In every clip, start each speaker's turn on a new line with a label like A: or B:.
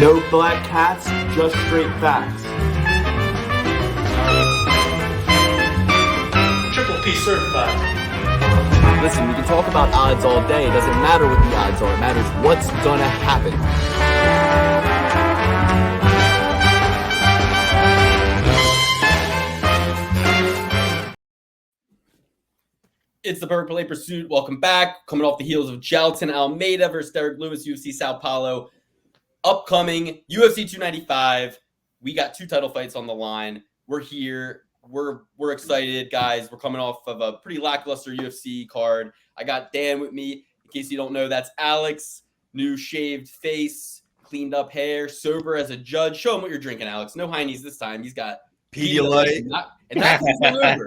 A: No black cats, just straight facts.
B: Triple P certified.
A: Listen, we can talk about odds all day. It doesn't matter what the odds are. It matters what's gonna happen.
C: It's the Parlay Pursuit. Welcome back. Coming off the heels of Jailton Almeida versus Derek Lewis, UFC Sao Paulo. Upcoming UFC 295. We got 2 title fights on the line. We're here. We're excited, guys. We're coming off of a pretty lackluster UFC card. I got Dan with me. In case you don't know, that's Alex. New shaved face, cleaned up hair, sober as a judge. Show him what you're drinking, Alex. No heinies this time. He's got
D: Pudilova.
C: And not because he's hungover.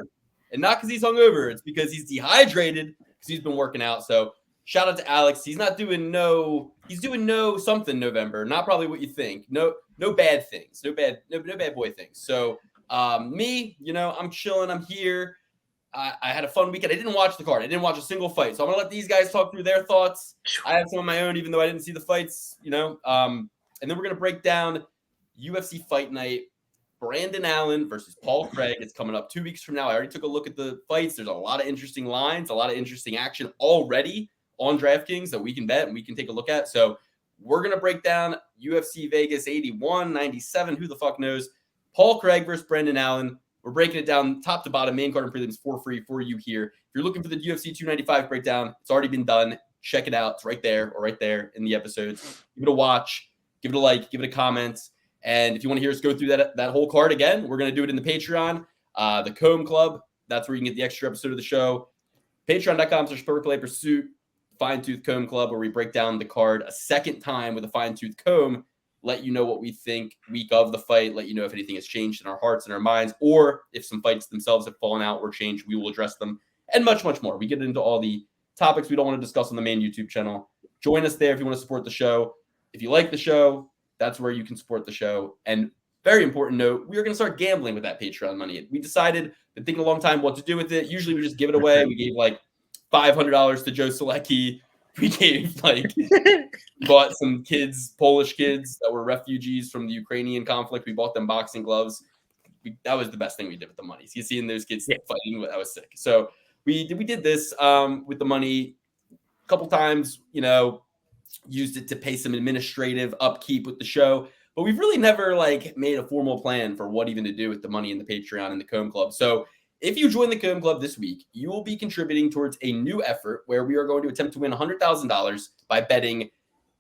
C: And not because he's hungover. It's because he's dehydrated because he's been working out. So shout out to Alex. He's doing no something November. Not probably what you think. No bad things. No bad boy things. So me, I'm chilling. I'm here. I had a fun weekend. I didn't watch the card. I didn't watch a single fight. So I'm gonna let these guys talk through their thoughts. I had some of my own, even though I didn't see the fights. And then we're gonna break down UFC Fight Night. Brandon Allen versus Paul Craig. It's coming up 2 weeks from now. I already took a look at the fights. There's a lot of interesting lines, a lot of interesting action already on DraftKings that we can bet and we can take a look at. So we're going to break down UFC Vegas 81, 97, who the fuck knows. Paul Craig versus Brandon Allen. We're breaking it down top to bottom, main card and prelims for free for you here. If you're looking for the UFC 295 breakdown, it's already been done. Check it out. It's right there in the episodes. Give it a watch. Give it a like. Give it a comment. And if you want to hear us go through that whole card again, we're going to do it in the Patreon, the Comb Club. That's where you can get the extra episode of the show. Patreon.com/Parlay Pursuit, Fine Tooth Comb Club, where we break down the card a second time with a fine tooth comb, let you know what we think week of the fight, let you know if anything has changed in our hearts and our minds, or if some fights themselves have fallen out or changed, we will address them, and much, much more. We get into all the topics we don't want to discuss on the main YouTube channel. Join us there if you want to support the show. If you like the show, that's where you can support the show. And very important note, we are going to start gambling with that Patreon money. We decided, been thinking a long time what to do with it. Usually we just give it away. We gave like $500 to Joe Selecki. We gave bought some kids, Polish kids that were refugees from the Ukrainian conflict. We bought them boxing gloves. That was the best thing we did with the money. So you seeing those kids fighting, that was sick. So we did this with the money a couple times, used it to pay some administrative upkeep with the show, but we've really never made a formal plan for what even to do with the money in the Patreon and the Comb Club. So if you join the Comb Club this week, you will be contributing towards a new effort where we are going to attempt to win $100,000 by betting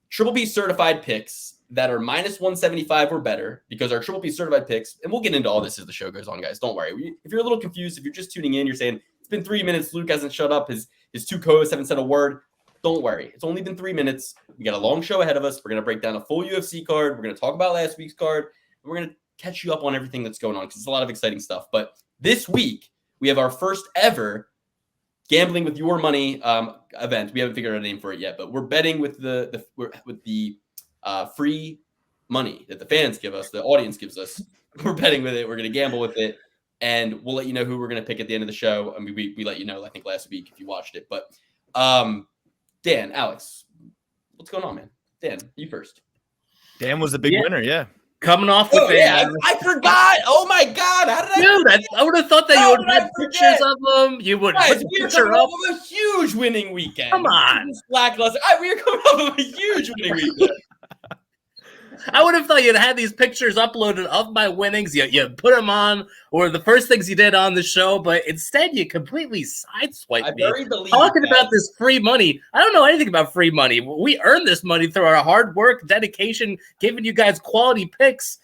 C: Triple P certified picks that are -175 or better, because our Triple P certified picks, and we'll get into all this as the show goes on, guys. Don't worry. If you're a little confused, if you're just tuning in, you're saying it's been 3 minutes, Luke hasn't shut up, his 2 co-hosts haven't said a word. Don't worry. It's only been 3 minutes. We got a long show ahead of us. We're going to break down a full UFC card. We're going to talk about last week's card. We're going to catch you up on everything that's going on because it's a lot of exciting stuff. But this week, we have our first ever Gambling with Your Money event. We haven't figured out a name for it yet, but we're betting with the free money that the fans give us, the audience gives us. We're betting with it. We're going to gamble with it. And we'll let you know who we're going to pick at the end of the show. I mean, we let you know, I think, last week if you watched it. But Dan, Alex, what's going on, man? Dan, you first.
D: Dan was the big winner, yeah.
B: Coming off the
C: I forgot. Oh my God. How did
B: I would have thought that you would have pictures of them. You would
C: put a picture up of a huge winning weekend.
B: Come on.
C: Lackluster. We are coming off of a huge winning weekend.
B: I would have thought you'd had these pictures uploaded of my winnings. You put them on, or the first things you did on the show, but instead you completely sideswiped me. Talking about this free money. I don't know anything about free money. We earned this money through our hard work, dedication, giving you guys quality picks.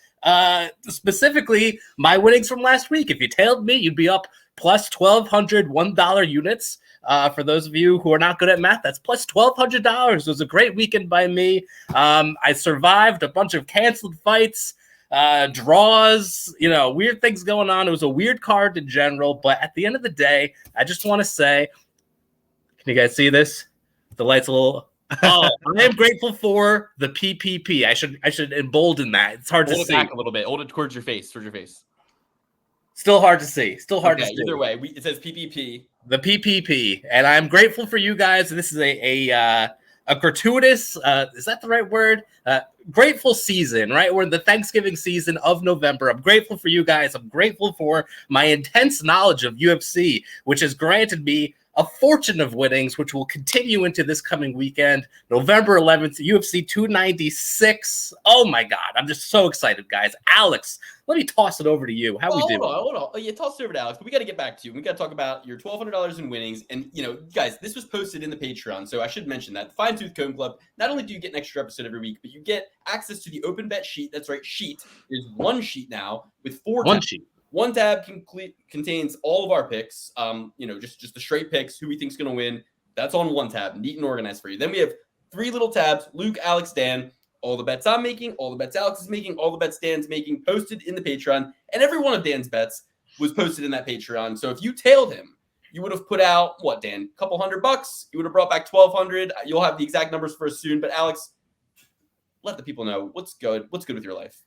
B: Specifically, my winnings from last week. If you tailed me, you'd be up plus 1,200 $1 units. For those of you who are not good at math, that's plus $1,200. It was a great weekend by me. I survived a bunch of canceled fights, draws, weird things going on. It was a weird card in general, but at the end of the day, I just want to say, can you guys see this? The light's a little. Oh, I am grateful for the PPP. I should embolden that. It's hard to see.
C: Hold it back a little bit. Hold it towards your face.
B: Still hard to see. To see.
C: Either way, it says PPP.
B: The PPP, and I'm grateful for you guys. This is a a gratuitous, is that the right word? Grateful season, right? We're in the Thanksgiving season of November. I'm grateful for you guys. I'm grateful for my intense knowledge of UFC, which has granted me a fortune of winnings, which will continue into this coming weekend, November 11th, UFC 296. Oh my God, I'm just so excited, guys. Alex, let me toss it over to you. How we doing?
C: Hold on. Oh, yeah, toss it over to Alex, but we got to get back to you. We got to talk about your $1,200 in winnings. And, guys, this was posted in the Patreon, so I should mention that. The Fine Tooth Comb Club, not only do you get an extra episode every week, but you get access to the open bet sheet. That's right, sheet. There's one sheet now with 4 tabs.
B: Sheet.
C: One tab contains all of our picks, just the straight picks, who we think is going to win. That's on one tab, neat and organized for you. Then we have 3 little tabs, Luke, Alex, Dan, all the bets I'm making, all the bets Alex is making, all the bets Dan's making, posted in the Patreon. And every one of Dan's bets was posted in that Patreon. So if you tailed him, you would have put out, what, Dan, a couple $100? You would have brought back $1,200. You'll have the exact numbers for us soon. But Alex, let the people know what's good with your life.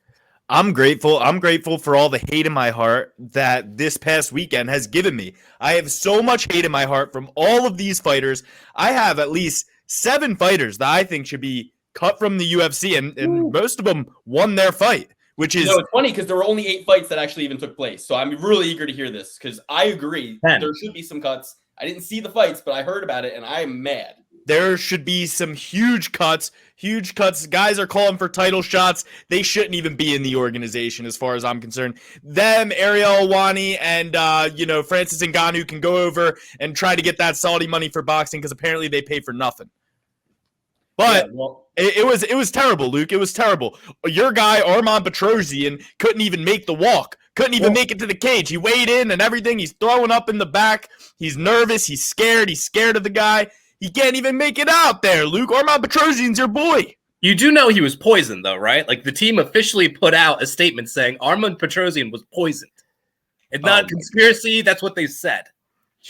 D: I'm grateful. I'm grateful for all the hate in my heart that this past weekend has given me. I have so much hate in my heart from all of these fighters. I have at least 7 fighters that I think should be cut from the UFC, and most of them won their fight, which is...
C: it's funny because there were only 8 fights that actually even took place. So I'm really eager to hear this because I agree there should be some cuts. I didn't see the fights, but I heard about it, and I'm mad.
D: There should be some huge cuts. Guys are calling for title shots. They shouldn't even be in the organization as far as I'm concerned. Them, Ariel Helwani, and, Francis Ngannou can go over and try to get that Saudi money for boxing because apparently they pay for nothing. But it was terrible, Luke. It was terrible. Your guy, Arman Petrosian, couldn't even make the walk. Couldn't even make it to the cage. He weighed in and everything. He's throwing up in the back. He's nervous. He's scared. He's scared of the guy. He can't even make it out there, Luke. Arman Petrosian's your boy.
B: You do know he was poisoned, though, right? Like, the team officially put out a statement saying Arman Petrosian was poisoned. It's not a conspiracy. That's what they said.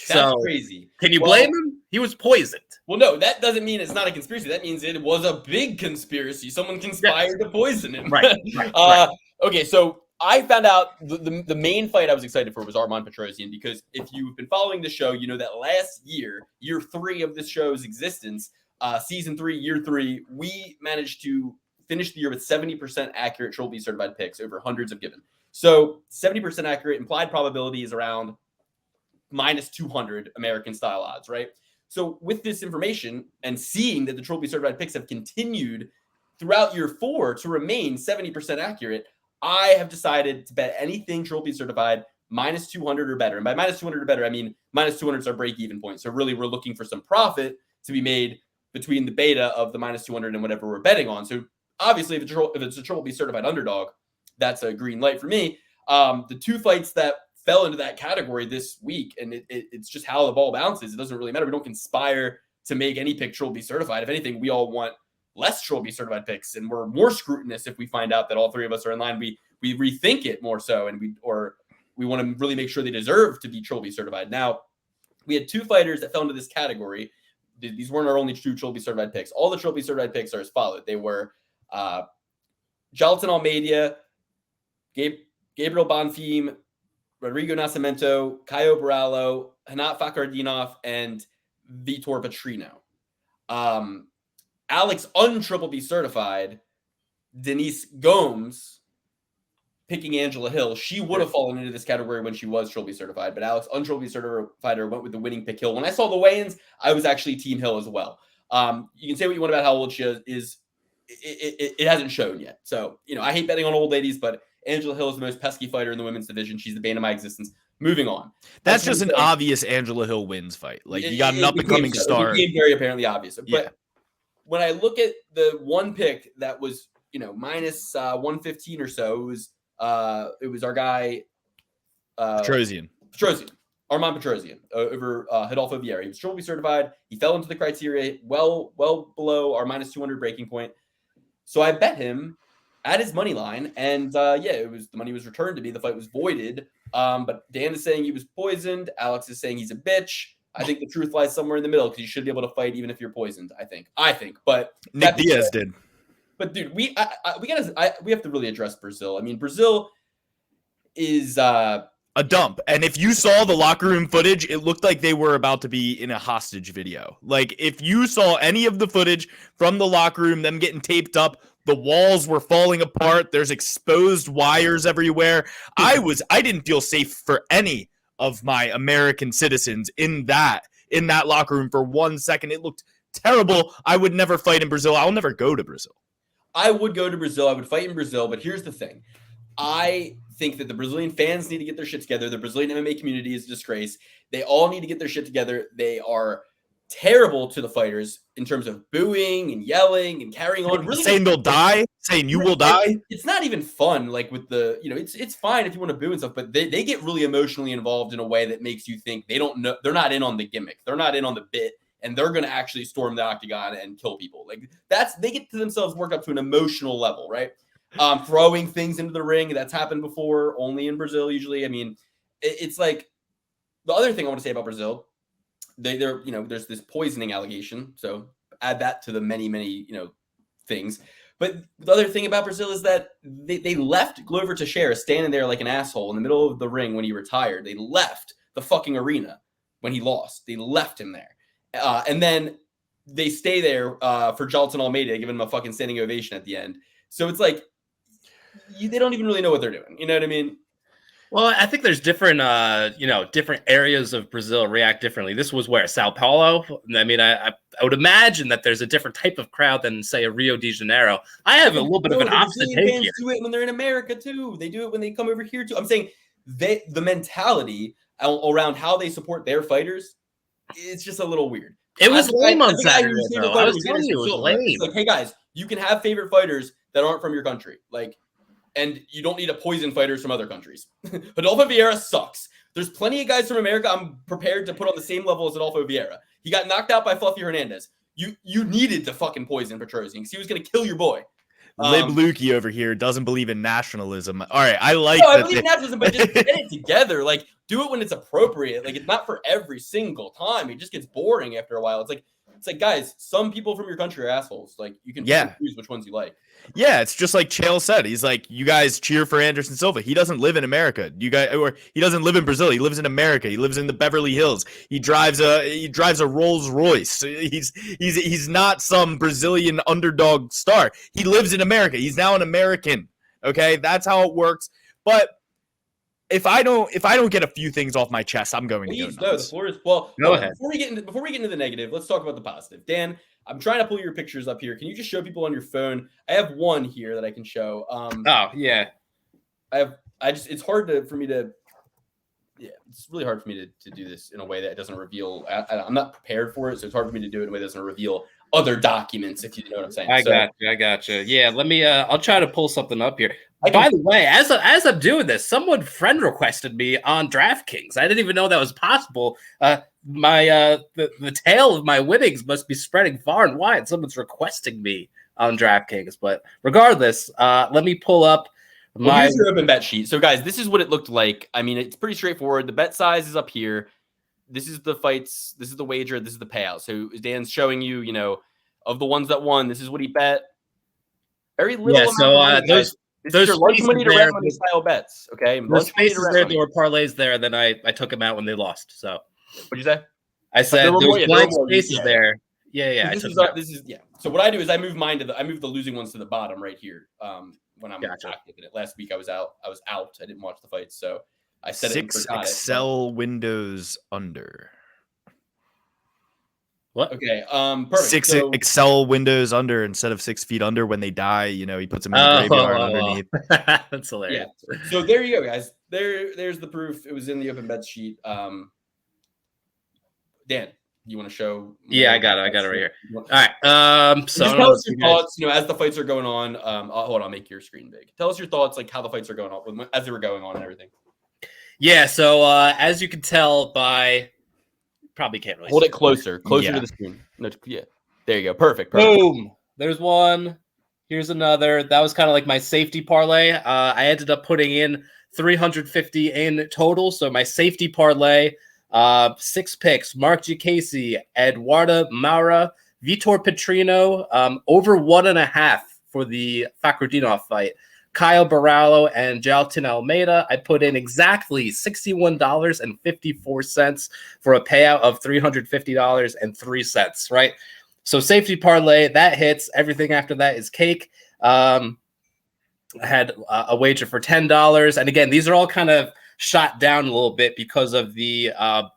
C: That's crazy.
B: Can you blame him? He was poisoned.
C: Well, no, that doesn't mean it's not a conspiracy. That means it was a big conspiracy. Someone conspired to poison him.
B: Right.
C: Okay, so I found out the main fight I was excited for was Arman Petrosian because if you've been following the show, you know that last year 3 of this show's existence, season 3, year 3, we managed to finish the year with 70% accurate Triple certified picks over hundreds of given. So 70% accurate implied probability is around minus 200 American style odds, right? So with this information and seeing that the Triple certified picks have continued throughout year 4 to remain 70% accurate, I have decided to bet anything Triple certified minus 200 or better. And by minus 200 or better, I mean minus 200 is our break-even point. So really, we're looking for some profit to be made between the beta of the minus 200 and whatever we're betting on. So obviously, if it's a Triple certified underdog, that's a green light for me. The 2 fights that fell into that category this week, and it's just how the ball bounces. It doesn't really matter. We don't conspire to make any pick Triple certified. If anything, we all want less Triple certified picks, and we're more scrutinous if we find out that all 3 of us are in line. We rethink it more so, and we want to really make sure they deserve to be Triple certified. Now, we had 2 fighters that fell into this category. These weren't our only 2 Triple certified picks. All the Triple certified picks are as followed. They were Jailton Almeida, Gabriel Bonfim, Rodrigo Nascimento, Caio Borralho, Hanat Fakardinov, and Vitor Petrino. Alex Untriple certified, Denise Gomes, picking Angela Hill. She would have fallen into this category when she was Triple certified, but Alex Untriple certified went with the winning pick Hill. When I saw the weigh-ins, I was actually Team Hill as well. You can say what you want about how old she is. It hasn't shown yet. So, I hate betting on old ladies, but Angela Hill is the most pesky fighter in the women's division. She's the bane of my existence. Moving on.
D: That's just an obvious Angela Hill wins fight. Like, you got an up-and-coming star.
C: It became very apparently obvious. But when I look at the one pick that was, minus 115 or so, it was our guy
D: Petrosian.
C: Arman Petrosian over Hidalgo Vieira. He was Triple certified. He fell into the criteria well below our minus 200 breaking point. So I bet him at his money line, and the money was returned to me. The fight was voided. But Dan is saying he was poisoned. Alex is saying he's a bitch. I think the truth lies somewhere in the middle because you should be able to fight even if you're poisoned. I think, but
D: Nick Diaz did.
C: But dude, we have to really address Brazil. I mean, Brazil is.
D: a dump. And if you saw the locker room footage, it looked like they were about to be in a hostage video. Like, if you saw any of the footage from the locker room, them getting taped up, the walls were falling apart. There's exposed wires everywhere. I didn't feel safe for any of my American citizens in that locker room for 1 second. It looked terrible. I would never fight in Brazil. I'll never go to Brazil.
C: I would go to Brazil. I would fight in Brazil. But here's the thing. I think that the Brazilian fans need to get their shit together. The Brazilian MMA community is a disgrace. They all need to get their shit together. They are terrible to the fighters in terms of booing and yelling and carrying on. Really
D: saying they'll die, saying you will die.
C: It's not even fun. Like with the, it's fine if you want to boo and stuff, but they get really emotionally involved in a way that makes you think they don't know. They're not in on the gimmick. They're not in on the bit. And they're going to actually storm the octagon and kill people. Like they get to themselves work up to an emotional level, right? Throwing things into the ring. That's happened before, only in Brazil usually. I mean, it's like the other thing I want to say about Brazil, there's this poisoning allegation. So add that to the many, things. But the other thing about Brazil is that they left Glover Teixeira standing there like an asshole in the middle of the ring when he retired. They left the fucking arena when he lost. They left him there. And then they stay there for Jalton Almeida, giving him a fucking standing ovation at the end. So it's like, they don't even really know what they're doing. You know what I mean?
B: Well, I think there's different, different areas of Brazil react differently. This was where? Sao Paulo? I mean, I would imagine that there's a different type of crowd than, say, a Rio de Janeiro. I have a little bit of an opposite take here.
C: Do it when they're in America, too. They do it when they come over here, too. I'm saying the mentality around how they support their fighters, it's just a little weird.
B: It was lame on Saturday, though. I was telling you, it was lame.
C: It's like, hey, guys, you can have favorite fighters that aren't from your country. Like, and you don't need to poison fighters from other countries. Adolfo Vieira sucks. There's plenty of guys from America I'm prepared to put on the same level as Adolfo Vieira. He got knocked out by Fluffy Hernandez. You needed to fucking poison Petrosian because he was going to kill your boy.
D: Lukey over here doesn't believe in nationalism. All right, I
C: believe in nationalism, but just get it together. Like, do it when it's appropriate. Like, it's not for every single time. It just gets boring after a while. It's like, guys, some people from your country are assholes. Like, you can choose which ones you like.
D: Yeah, it's just like Chael said. He's like, you guys cheer for Anderson Silva. He doesn't live in America. He doesn't live in Brazil. He lives in America. He lives in the Beverly Hills. He drives a Rolls Royce. He's not some Brazilian underdog star. He lives in America. He's now an American. Okay, that's how it works. But if I don't get a few things off my chest, I'm going to go nuts.
C: No, the floor is well.
B: Go ahead.
C: Before we get into the negative, let's talk about the positive. Dan, I'm trying to pull your pictures up here. Can you just show people on your phone? I have one here that I can show.
B: Oh yeah.
C: It's hard for me to. Yeah, it's really hard for me to do this in a way that doesn't reveal. I'm not prepared for it, so it's hard for me to do it in a way that doesn't reveal other documents. If you know what I'm saying.
B: I got you. Yeah, let me. I'll try to pull something up here. By the way, as I'm doing this, someone friend requested me on DraftKings. I didn't even know that was possible. The tail of my winnings must be spreading far and wide. Someone's requesting me on DraftKings. But regardless, let me pull up
C: here's your open bet sheet. So, guys, this is what it looked like. I mean, it's pretty straightforward. The bet size is up here. This is the fights. This is the wager. This is the payout. So Dan's showing you, of the ones that won, this is what he bet. Very little.
B: Yeah, so those
C: large money to red money style bets, okay?
B: Those spaces there were parlays there. Then I took them out when they lost. So
C: what'd you say?
B: I said there was blank spaces there. Yeah.
C: So what I do is I move the losing ones to the bottom right here. When I'm active in it. Last week I was out. I didn't watch the fights, so I set
D: 6 Excel windows under.
B: What?
C: Okay. Perfect.
D: 6 Excel windows under instead of 6 feet under when they die. He puts them in the graveyard underneath.
B: That's hilarious.
C: Yeah. So there you go, guys. There's the proof. It was in the open bet sheet. Dan, you want to show?
B: Yeah, I got it right here. All right. So
C: just tell us your thoughts. As the fights are going on. Hold on, I'll make your screen big. Tell us your thoughts, like how the fights are going on as they were going on and everything.
B: Yeah. So as you can tell by. Probably can't really
C: hold it closer to the screen. No, yeah, there you go. Perfect.
B: Boom. There's one. Here's another. That was kind of like my safety parlay. I ended up putting in 350 in total. So my safety parlay, 6 picks: Mark Giacasi, Eduardo Maura, Vitor Petrino, over 1.5 for the Fakhretdinov fight. Kyle Barallo and Jalton Almeida. I put in exactly $61.54 for a payout of $350.03, right? So safety parlay, that hits. Everything after that is cake. I had a wager for $10. And again, these are all kind of shot down a little bit because of the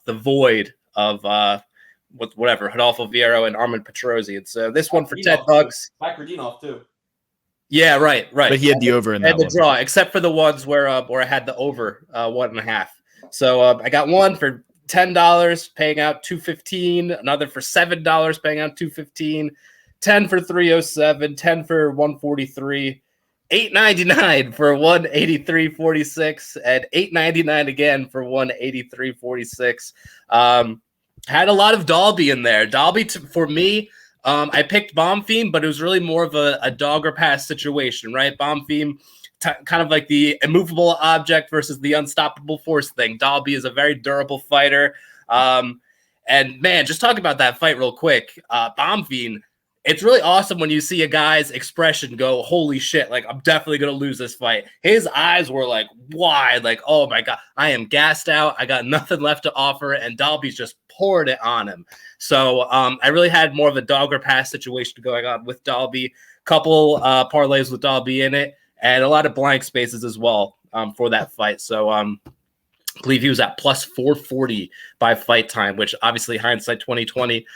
B: void of whatever, Rodolfo Vieiro and Armin Petrozzi. And so this one for $10.
C: Bakradinov too.
B: Yeah, right.
D: But he had the over in that one.
B: Draw, except for the ones where I had the over 1.5. So I got one for $10, paying out $215. Another for $7, paying out $215. 10 for $307. 10 for $143. $8.99 for $183.46, and $8.99 again for $183.46. Had a lot of Dalby in there. Dalby for me. I picked Bomb Fiend, but it was really more of a dog or pass situation, right? Bomb Fiend, kind of like the immovable object versus the unstoppable force thing. Dalby is a very durable fighter. And man, just talk about that fight real quick. Bomb Fiend, it's really awesome when you see a guy's expression go, holy shit, like, I'm definitely going to lose this fight. His eyes were like wide, like, oh my God, I am gassed out. I got nothing left to offer. And Dalby's just poured it on him. So I really had more of a dog or pass situation going on with Dalby. Couple parlays with Dalby in it, and a lot of blank spaces as well for that fight. So I believe he was at plus 440 by fight time, which obviously hindsight 2020,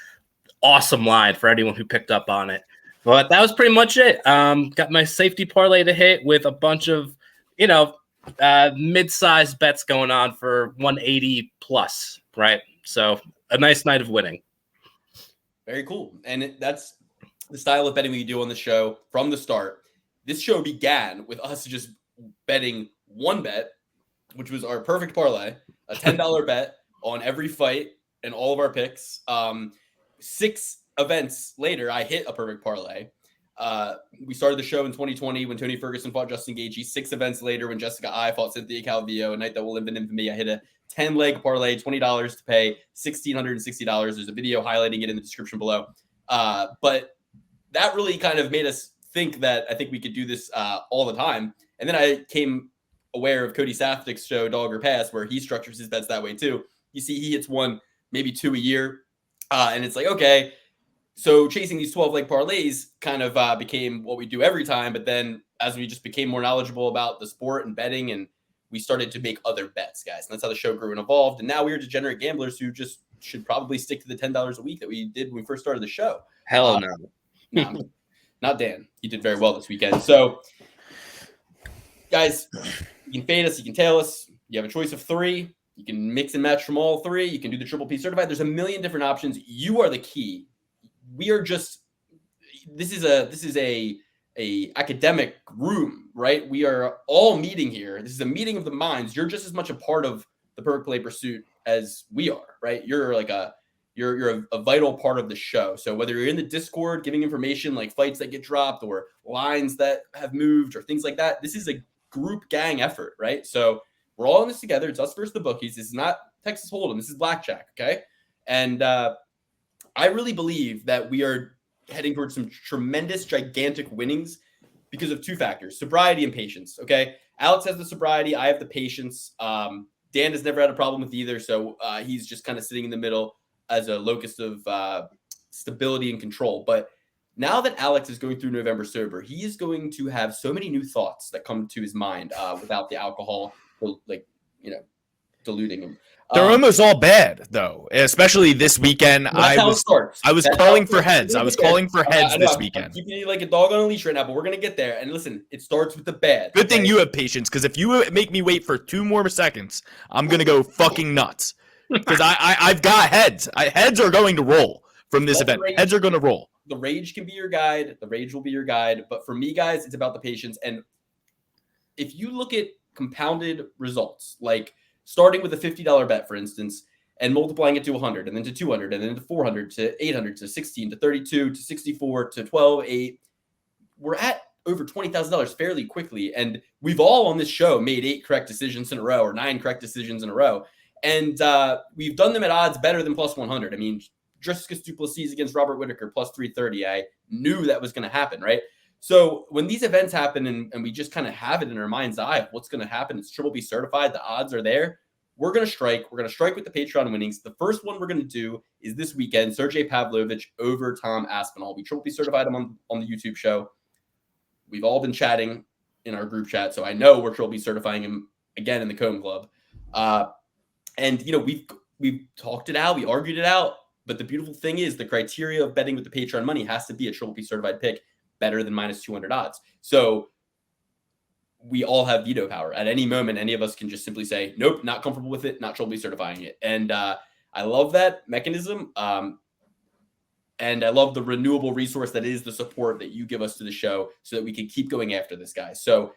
B: awesome line for anyone who picked up on it. But that was pretty much it. Got my safety parlay to hit with a bunch of, mid-sized bets going on for 180 plus, right? So a nice night of winning.
C: Very cool. And that's the style of betting we do on the show from the start. This show began with us just betting one bet, which was our perfect parlay, a $10 bet on every fight and all of our picks. 6 events later, I hit a perfect parlay. We started the show in 2020 when Tony Ferguson fought Justin Gaethje. 6 events later, when Jessica I fought Cynthia Calvillo, a night that will live in infamy, I hit a 10-leg parlay, $20 to pay $1,660. There's a video highlighting it in the description below. But that really kind of made us think that I think we could do this all the time. And then I came aware of Cody Safdik's show, Dog or Pass, where he structures his bets that way too. You see, he hits 1, maybe 2 a year. And it's like, okay, so chasing these 12-leg parlays kind of became what we do every time. But then as we just became more knowledgeable about the sport and betting, and we started to make other bets, guys. And that's how the show grew and evolved. And now we are degenerate gamblers who just should probably stick to the $10 a week that we did when we first started the show.
B: Hell no.
C: No, not Dan. He did very well this weekend. So, guys, you can fade us, you can tail us. You have a choice of 3. You can mix and match from all 3. You can do the Triple P certified. There's a million different options. You are the key. We are just, this is a academic room, right? We are all meeting here. This is a meeting of the minds. You're just as much a part of the Perfect Play pursuit as we are, right? You're like you're a vital part of the show. So whether you're in the Discord giving information like fights that get dropped or lines that have moved or things like that, this is a group gang effort, right? So we're all in this together. It's us versus the bookies. This is not Texas Hold'em. This is blackjack, okay? And I really believe that we are heading towards some tremendous, gigantic winnings because of 2 factors: sobriety and patience. Okay, Alex has the sobriety, I have the patience. Dan has never had a problem with either, so he's just kind of sitting in the middle as a locus of stability and control. But now that Alex is going through November sober, he is going to have so many new thoughts that come to his mind without the alcohol, diluting him.
D: They're almost all bad, though. Especially this weekend. I was calling for heads. I was calling for heads this weekend.
C: I'm keeping you like a dog on a leash right now, but we're gonna get there. And listen, it starts with the bad.
D: Good thing you have patience, because if you make me wait for 2 more seconds, I'm gonna go fucking nuts. Because I've got heads. Heads are going to roll from this event. Heads are going to roll.
C: The rage can be your guide. The rage will be your guide. But for me, guys, it's about the patience. And if you look at compounded results, like starting with a $50 bet, for instance, and multiplying it to 100, and then to 200, and then to 400, to 800, to 16, to 32, to 64, to 12, 8, we're at over $20,000 fairly quickly. And we've all on this show made 8 correct decisions in a row or 9 correct decisions in a row. And we've done them at odds better than plus 100. I mean, Dricus du Plessis against Robert Whittaker, plus 330. I knew that was going to happen, right? So when these events happen and we just kind of have it in our mind's eye of what's going to happen, it's Triple B certified, the odds are there. We're going to strike. We're going to strike with the Patreon winnings. The first one we're going to do is this weekend, Sergey Pavlovich over Tom Aspinall. We Triple B certified him on the YouTube show. We've all been chatting in our group chat, so I know we're Triple B certifying him again in the Comb Club. And, you know, we've talked it out. We argued it out. But the beautiful thing is the criteria of betting with the Patreon money has to be a Triple B certified pick better than minus 200 odds. So we all have veto power. At any moment, any of us can just simply say, nope, not comfortable with it, not Triple B certifying it. And I love that mechanism. And I love the renewable resource that is the support that you give us to the show so that we can keep going after this, guy. So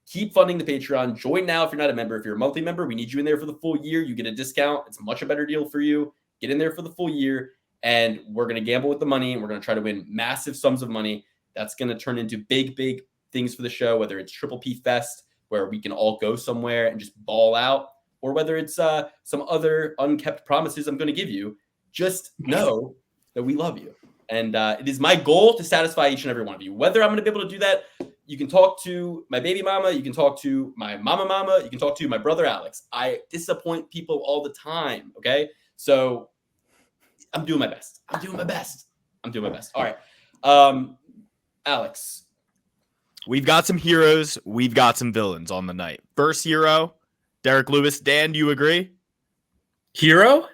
C: keep funding the Patreon. Join now if you're not a member. If you're a monthly member, we need you in there for the full year. You get a discount. It's much a better deal for you. Get in there for the full year. And we're going to gamble with the money. And we're going to try to win massive sums of money. That's going to turn into big, big things for the show, whether it's Triple P Fest, where we can all go somewhere and just ball out, or whether it's some other unkept promises I'm going to give you. Just know that we love you. And it is my goal to satisfy each and every one of you. Whether I'm going to be able to do that, you can talk to my baby mama, you can talk to my mama, you can talk to my brother Alex. I disappoint people all the time, okay? So I'm doing my best. All right. Alex.
D: We've got some heroes. We've got some villains on the night. First hero, Derek Lewis. Dan, do you agree?
B: Hero,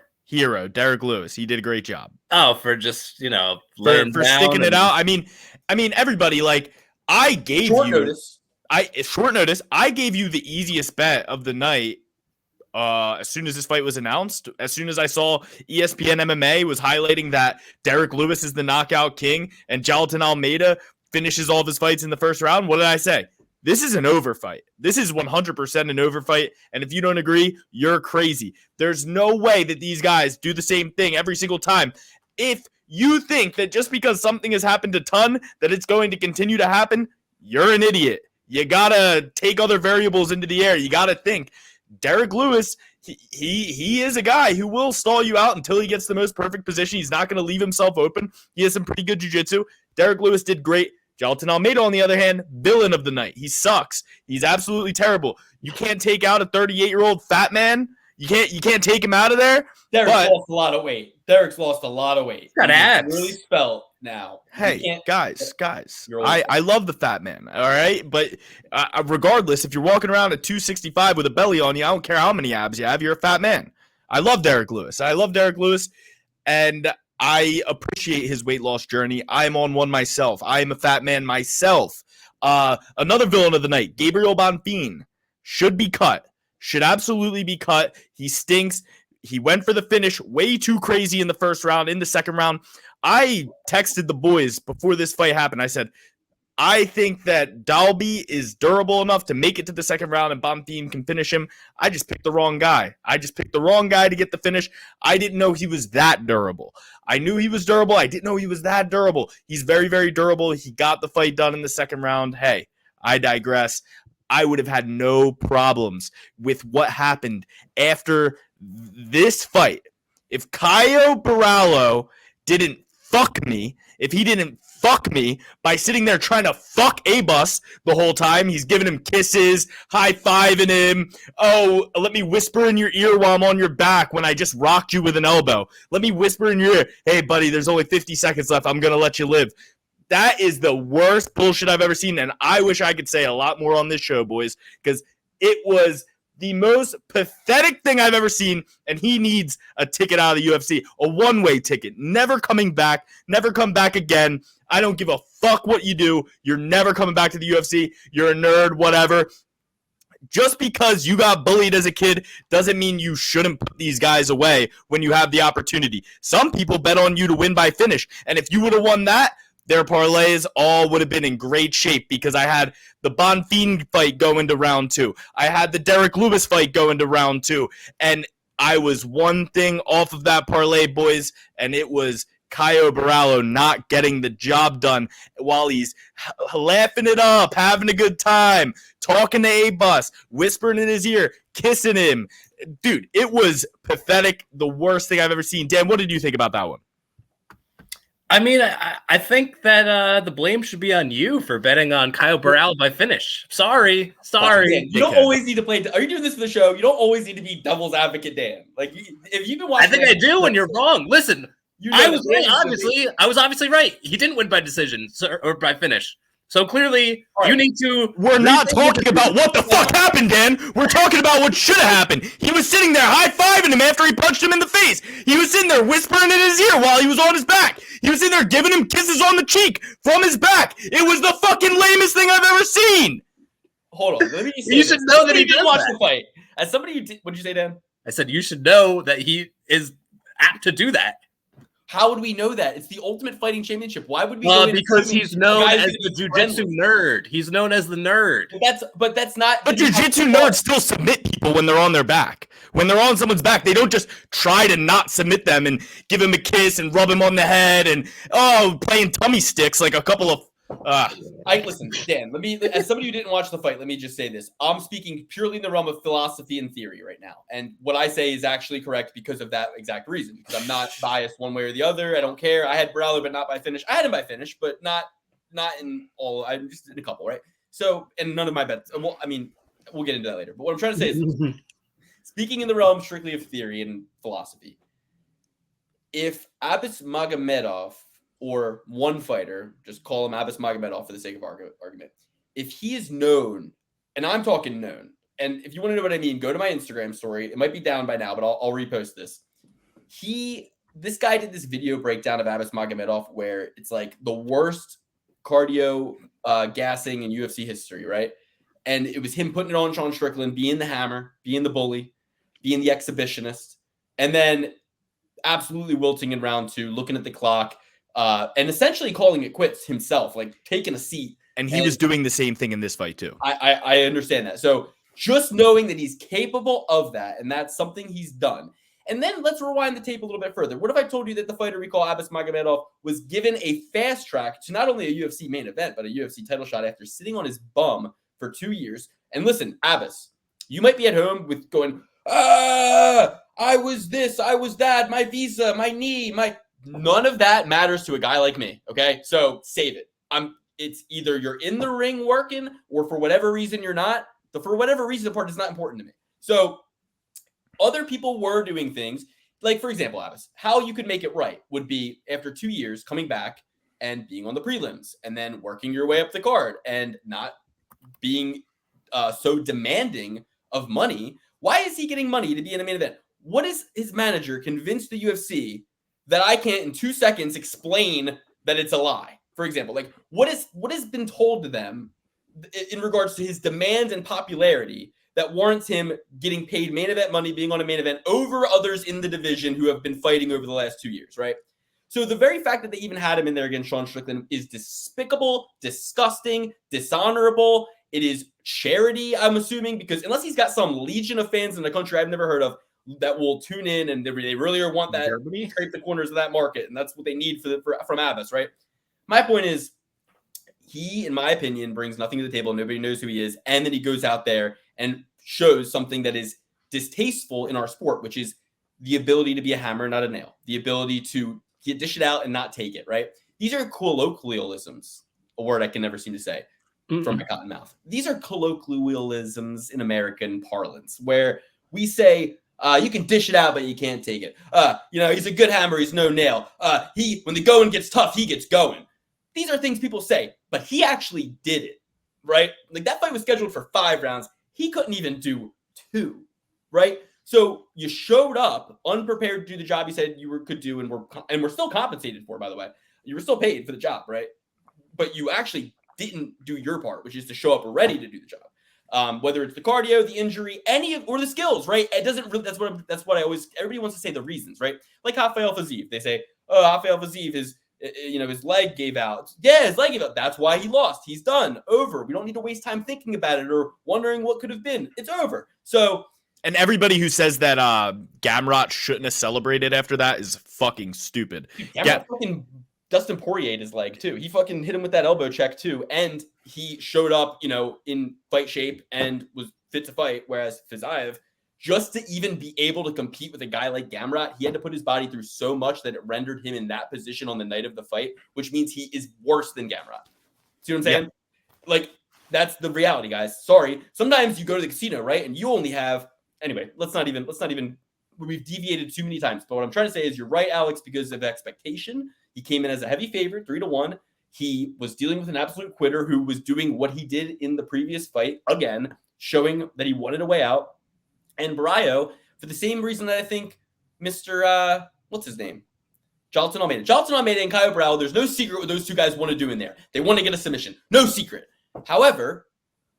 D: Derek Lewis. He did a great job.
B: Oh, for just, you know,
D: for sticking it out. I mean, everybody, like, I gave
C: short notice.
D: I gave you the easiest bet of the night. As soon as this fight was announced, as soon as I saw ESPN MMA was highlighting that Derek Lewis is the knockout king and Jailton Almeida finishes all of his fights in the first round, what did I say? This is an over fight. This is 100% an over fight. And if you don't agree, you're crazy. There's no way that these guys do the same thing every single time. If you think that just because something has happened a ton, that it's going to continue to happen, you're an idiot. You got to take other variables into the air. You got to think. Derek Lewis, he is a guy who will stall you out until he gets the most perfect position. He's not going to leave himself open. He has some pretty good jiu-jitsu. Derek Lewis did great. Jailton Almeida, on the other hand, villain of the night. He sucks. He's absolutely terrible. You can't take out a 38-year-old fat man. You can't take him out of there.
C: Derek's lost a lot of weight. He's
B: got abs.
C: Really spelt now.
D: Hey, guys. I love the fat man, all right? But regardless, if you're walking around at 265 with a belly on you, I don't care how many abs you have, you're a fat man. I love Derek Lewis. And I appreciate his weight loss journey. I'm on one myself. I am a fat man myself. Another villain of the night, Gabriel Bonfim, should be cut. Should absolutely be cut. He stinks. He went for the finish way too crazy in the first round. In the second round, I texted the boys before this fight happened. I said, I think that Dalby is durable enough to make it to the second round and Bonfim can finish him. I just picked the wrong guy. To get the finish. I didn't know he was that durable. I knew he was durable. I didn't know he was that durable. He's very, very durable. He got the fight done in the second round. Hey, I digress. I would have had no problems with what happened after this fight. If Caio Barallo didn't fuck me, by sitting there trying to fuck A-Bus the whole time, he's giving him kisses, high-fiving him. Oh, let me whisper in your ear while I'm on your back when I just rocked you with an elbow. Let me whisper in your ear, hey, buddy, there's only 50 seconds left. I'm going to let you live. That is the worst bullshit I've ever seen, and I wish I could say a lot more on this show, boys, because it was the most pathetic thing I've ever seen, and he needs a ticket out of the UFC, a one-way ticket, never coming back, never come back again. I don't give a fuck what you do. You're never coming back to the UFC. You're a nerd, whatever. Just because you got bullied as a kid doesn't mean you shouldn't put these guys away when you have the opportunity. Some people bet on you to win by finish, and if you would have won that, their parlays all would have been in great shape because I had the Bonfim fight go into round 2. I had the Derek Lewis fight go into round 2. And I was one thing off of that parlay, boys, and it was Caio Barallo not getting the job done while he's laughing it up, having a good time, talking to A-Bus, whispering in his ear, kissing him. Dude, it was pathetic, the worst thing I've ever seen. Dan, what did you think about that one?
B: I mean, I think that the blame should be on you for betting on Kyle Burrell by finish. Sorry.
C: You don't always need to play. Are you doing this for the show? You don't always need to be devil's advocate, Dan. Like, if you've been watching,
B: I think I do, and you're wrong. Listen, I was right. Obviously, I was obviously right. He didn't win by decision or by finish. So clearly, you need to.
D: We're not talking about what the fuck happened, Dan. We're talking about what should have happened. He was sitting there high-fiving him after he punched him in the face. He was sitting there whispering in his ear while he was on his back. He was sitting there giving him kisses on the cheek from his back. It was the fucking lamest thing I've ever seen.
C: Hold on. Let me just say
B: you should know that he did
C: watch the fight. As somebody who did, what did you say, Dan?
B: I said you should know that he is apt to do that.
C: How would we know that? It's the Ultimate Fighting Championship. Why would we?
B: Because he's known as the jiu-jitsu nerd. He's known as the nerd.
C: But that's not.
D: But jiu-jitsu nerds still submit people when they're on their back. When they're on someone's back, they don't just try to not submit them and give him a kiss and rub him on the head and playing tummy sticks like a couple of.
C: Listen, Dan. As somebody who didn't watch the fight, let me just say this. I'm speaking purely in the realm of philosophy and theory right now, and what I say is actually correct because of that exact reason. Because I'm not biased one way or the other. I don't care. I had Browler, but not by finish. I had him by finish, but not in all. I'm just in a couple, right? So, and none of my bets. Well, I mean, we'll get into that later. But what I'm trying to say is, speaking in the realm strictly of theory and philosophy, if Abis Magomedov, or one fighter, just call him Abis Magomedov for the sake of argument. If he is known, and I'm talking known, and if you want to know what I mean, go to my Instagram story. It might be down by now, but I'll repost this. This guy did this video breakdown of Abis Magomedov where it's like the worst cardio gassing in UFC history, right? And it was him putting it on Sean Strickland, being the hammer, being the bully, being the exhibitionist, and then absolutely wilting in round 2, looking at the clock, and essentially calling it quits himself, like taking a seat.
D: And he was doing the same thing in this fight too.
C: I understand that. So just knowing that he's capable of that, and that's something he's done. And then let's rewind the tape a little bit further. What if I told you that the fighter we call Abis Magomedov was given a fast track to not only a UFC main event, but a UFC title shot after sitting on his bum for 2 years? And listen, Abis, you might be at home with going, I was this, I was that, my visa, my knee, None of that matters to a guy like me, okay? So save it. It's either you're in the ring working or for whatever reason you're not. The for whatever reason part is not important to me. So other people were doing things. Like, for example, Abis, how you could make it right would be after 2 years coming back and being on the prelims and then working your way up the card and not being so demanding of money. Why is he getting money to be in a main event? What is his manager convinced the UFC that I can't in 2 seconds explain that it's a lie? For example, like what has been told to them in regards to his demand and popularity that warrants him getting paid main event money, being on a main event over others in the division who have been fighting over the last 2 years, right? So the very fact that they even had him in there against Sean Strickland is despicable, disgusting, dishonorable. It is charity, I'm assuming, because unless he's got some legion of fans in the country I've never heard of that will tune in and they really want that, scrape the corners of that market, and that's what they need from Abis, right? My point is, he, in my opinion, brings nothing to the table. Nobody knows who he is, and then he goes out there and shows something that is distasteful in our sport, which is the ability to be a hammer, not a nail, the ability to dish it out and not take it, right? These are colloquialisms, a word I can never seem to say from my cotton mouth. These are colloquialisms in American parlance, where we say, you can dish it out, but you can't take it. He's a good hammer. He's no nail. When the going gets tough, he gets going. These are things people say, but he actually did it, right? Like that fight was scheduled for 5 rounds. He couldn't even do 2, right? So you showed up unprepared to do the job you said you could do, and we're still compensated for, by the way. You were still paid for the job, right? But you actually didn't do your part, which is to show up ready to do the job. Whether it's the cardio, the injury, or the skills, right? It doesn't really. That's what I always. Everybody wants to say the reasons, right? Like Rafael Fiziev, they say, Rafael Fiziev his leg gave out. Yeah, his leg gave out. That's why he lost. He's done. Over. We don't need to waste time thinking about it or wondering what could have been. It's over. So,
D: and everybody who says that Gamrot shouldn't have celebrated after that is fucking stupid.
C: Gamrot fucking Dustin Poirier his leg too. He fucking hit him with that elbow check too, and he showed up, in fight shape and was fit to fight. Whereas Fiziev just to even be able to compete with a guy like Gamrot, he had to put his body through so much that it rendered him in that position on the night of the fight, which means he is worse than Gamrot. See what I'm saying? Like, that's the reality, guys. Sorry. Sometimes you go to the casino, right? And you only have, anyway, let's not even, we've deviated too many times. But what I'm trying to say is you're right, Alex, because of expectation. He came in as a heavy favorite, 3-1. He was dealing with an absolute quitter who was doing what he did in the previous fight, again, showing that he wanted a way out. And Barrio, for the same reason that I think Mr. What's his name? Jonathan Almeida and Caio Barrio, there's no secret what those two guys want to do in there. They want to get a submission. No secret. However,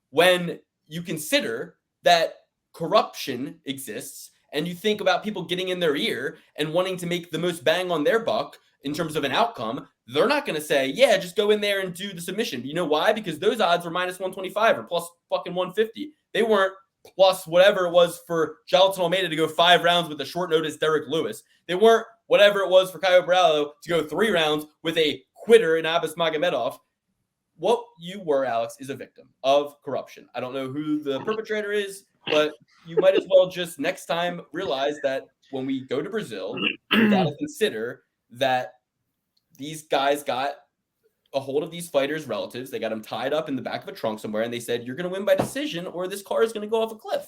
C: when you consider that corruption exists and you think about people getting in their ear and wanting to make the most bang on their buck in terms of an outcome, they're not going to say, yeah, just go in there and do the submission. You know why? Because those odds were minus 125 or plus fucking 150. They weren't plus whatever it was for Jonathan Almeida to go 5 rounds with a short notice Derek Lewis. They weren't whatever it was for Caio Barrio to go 3 rounds with a quitter in Abbas Magomedov. What you were, Alex, is a victim of corruption. I don't know who the perpetrator is, but you might as well just next time realize that when we go to Brazil, you got to consider that these guys got a hold of these fighters' relatives. They got them tied up in the back of a trunk somewhere, and they said, you're going to win by decision or this car is going to go off a cliff.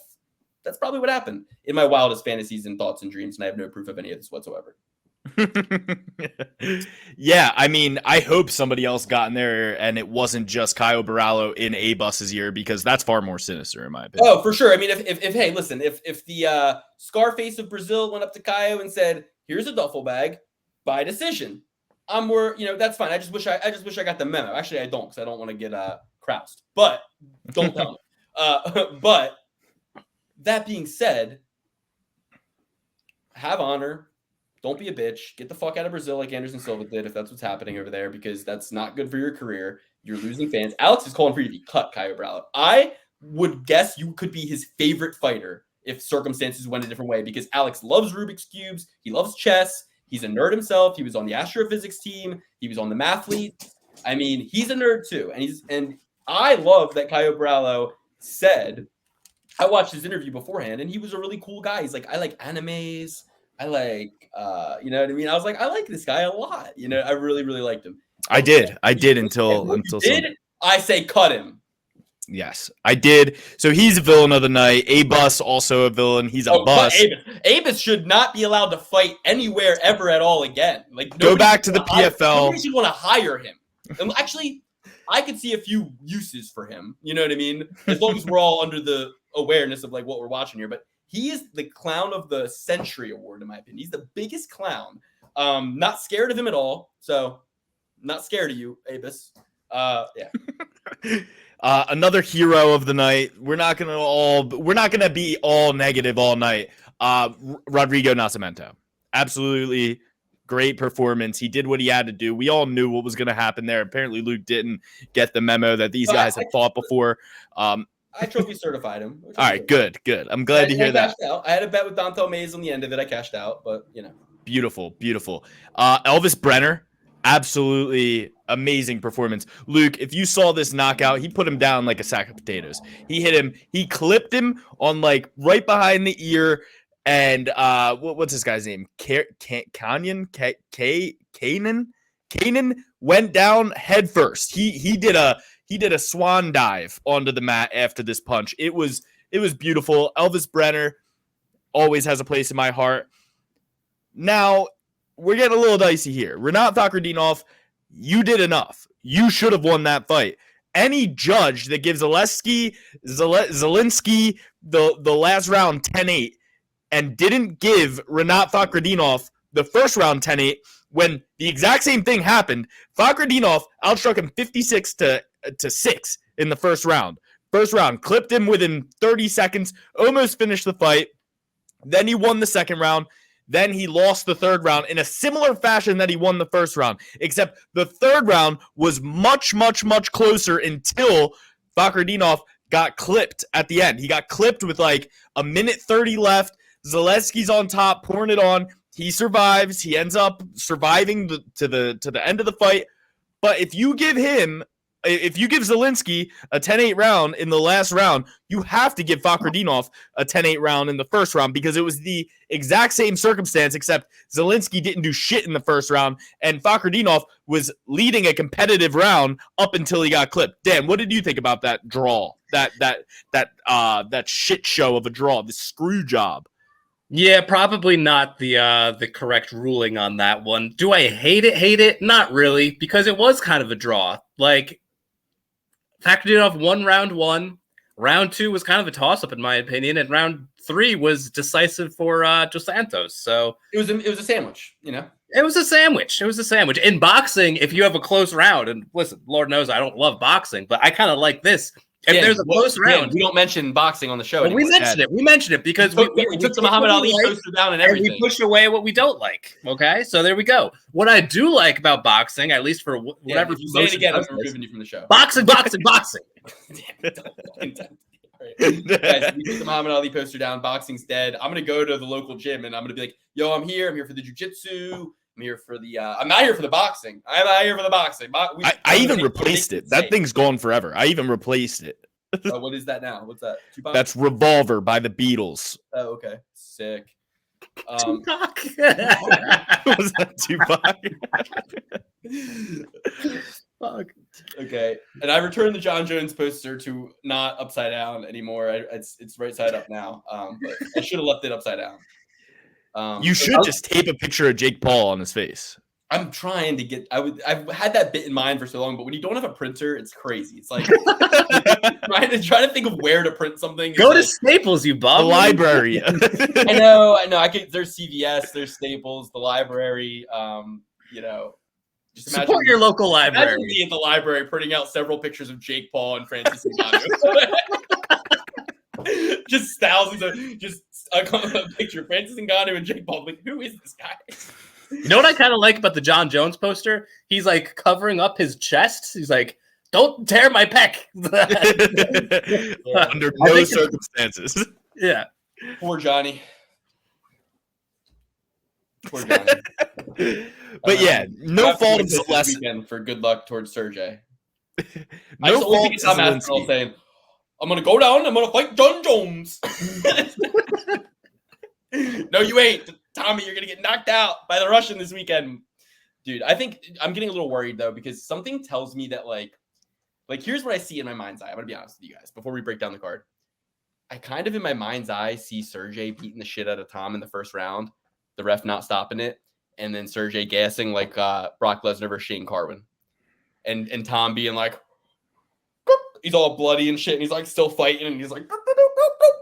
C: That's probably what happened in my wildest fantasies and thoughts and dreams, and I have no proof of any of this whatsoever.
D: Yeah, I mean, I hope somebody else got in there and it wasn't just Caio Barallo in a bus's ear, because that's far more sinister in my opinion.
C: Oh, for sure. I mean, if hey, listen, if the Scarface of Brazil went up to Caio and said, here's a duffel bag by decision, I'm more, that's fine. I just wish I got the memo. Actually, I don't, because I don't want to get croused. But don't tell me. But that being said, have honor. Don't be a bitch. Get the fuck out of Brazil like Anderson Silva did, if that's what's happening over there, because that's not good for your career. You're losing fans. Alex is calling for you to be cut, Caio Barallo. I would guess you could be his favorite fighter if circumstances went a different way, because Alex loves Rubik's Cubes. He loves chess. He's a nerd himself. He was on the astrophysics team. He was on the mathlete. I mean, he's a nerd too. And I love that Caio Barallo said, I watched his interview beforehand, and he was a really cool guy. He's like, I like animes. I like, you know what I mean? I was like, I like this guy a lot. I really, really liked him.
D: I did until
C: I say cut him.
D: Yes, I did. So he's a villain of the night. A-Bus also a villain. He's a bus.
C: Abus should not be allowed to fight anywhere ever at all again. Like,
D: go back to the PFL.
C: Nobody should want to hire him. And actually, I could see a few uses for him. You know what I mean? As long as we're all under the awareness of like what we're watching here. But he is the clown of the century award, in my opinion. He's the biggest clown. Not scared of him at all. So, not scared of you, Abus. Yeah.
D: Another hero of the night. We're not gonna be all negative all night. Rodrigo Nascimento. Absolutely great performance. He did what he had to do. We all knew what was gonna happen there. Apparently, Luke didn't get the memo that these guys had fought before.
C: I trophy certified him.
D: All right, good. I'm glad to hear that.
C: I had a bet with Dante Mays on the end of it. I cashed out, but
D: Beautiful. Elvis Brenner, absolutely amazing performance. Luke, if you saw this knockout, he put him down like a sack of potatoes. He hit him. He clipped him on like right behind the ear. And what's this guy's name? Kanan went down head first. He did a swan dive onto the mat after this punch. It was beautiful. Elvis Brenner always has a place in my heart. Now, we're getting a little dicey here. Rinat Fakhretdinov, you did enough. You should have won that fight. Any judge that gives Zelensky the last round 10-8 and didn't give Rinat Fakhretdinov the first round 10-8 when the exact same thing happened, Fakhretdinov outstruck him 56-6 in the first round. First round, clipped him within 30 seconds, almost finished the fight. Then he won the second round. Then he lost the third round in a similar fashion that he won the first round, except the third round was much, much, much closer until Fakhretdinov got clipped at the end. He got clipped with like a minute 30 left. Zelensky's on top, pouring it on. He survives. He ends up surviving to the end of the fight. But if you give him if you give Zielinski a 10-8 round in the last round, you have to give Fakhretdinov a 10-8 round in the first round because it was the exact same circumstance, except Zielinski didn't do shit in the first round, and Fakhretdinov was leading a competitive round up until he got clipped. Dan, what did you think about that draw? That shit show of a draw, the screw job.
B: Yeah, probably not the correct ruling on that one. Do I hate it? Hate it? Not really, because it was kind of a draw. Like, Fakhretdinov won round 1. Round 2 was kind of a toss-up, in my opinion, and round 3 was decisive for Dos Santos. So
C: it was a sandwich, you know.
B: It was a sandwich. It was a sandwich. In boxing, if you have a close round, and listen, Lord knows I don't love boxing, but I kind of like this. If there's a close round,
C: we don't mention boxing on the show.
B: Well, we mentioned it. We mentioned it because we
C: took the Muhammad Ali poster down and everything.
B: And we pushed away what we don't like. Okay, so there we go. What I do like about boxing, at least for whatever.
C: If you say it again, I'm removing you from the show.
B: Boxing.
C: Guys, we took the Muhammad Ali poster down. Boxing's dead. I'm gonna go to the local gym and I'm gonna be like, "Yo, I'm here. I'm here for the jiu-jitsu. I'm here for the. I'm not here for the boxing. I'm not here for the boxing."
D: I even replaced it. That thing's gone forever. I even replaced it.
C: What is that now? What's that? Tupac?
D: That's Revolver by the Beatles.
C: Oh, okay. Sick.
B: Tupac.
D: Was that Tupac?
B: Fuck.
C: Okay. And I returned the John Jones poster to not upside down anymore. It's right side up now. But I should have left it upside down.
D: You should just tape a picture of Jake Paul on his face.
C: I'm trying to get. I've had that bit in mind for so long, but when you don't have a printer, it's crazy. It's like trying to think of where to print something.
B: Go to Staples, you bum.
D: The library.
C: I know. There's CVS, there's Staples, the library. Just
B: support your local library.
C: Imagine me at the library printing out several pictures of Jake Paul and Francis Ngannou. Just thousands of a picture of Francis Ngannou and Jake Paul. Like, who is this guy?
B: You know what I kind of like about the John Jones poster? He's like covering up his chest. He's like, "Don't tear my pec."
D: Under no circumstances.
B: Yeah.
C: Poor Johnny. But
D: yeah, no fault of
C: Celeste for good luck towards Sergey.
D: No fault
C: of Celeste saying, "I'm gonna go down. I'm gonna fight John Jones." No, you ain't, Tommy. You're gonna get knocked out by the Russian this weekend, dude. I think I'm getting a little worried though because something tells me that like here's what I see in my mind's eye. I'm gonna be honest with you guys before we break down the card. I kind of in my mind's eye see Sergey beating the shit out of Tom in the first round, the ref not stopping it, and then Sergey gassing like Brock Lesnar versus Shane Carwin, and Tom being like, he's all bloody and shit, and he's like still fighting, and he's like,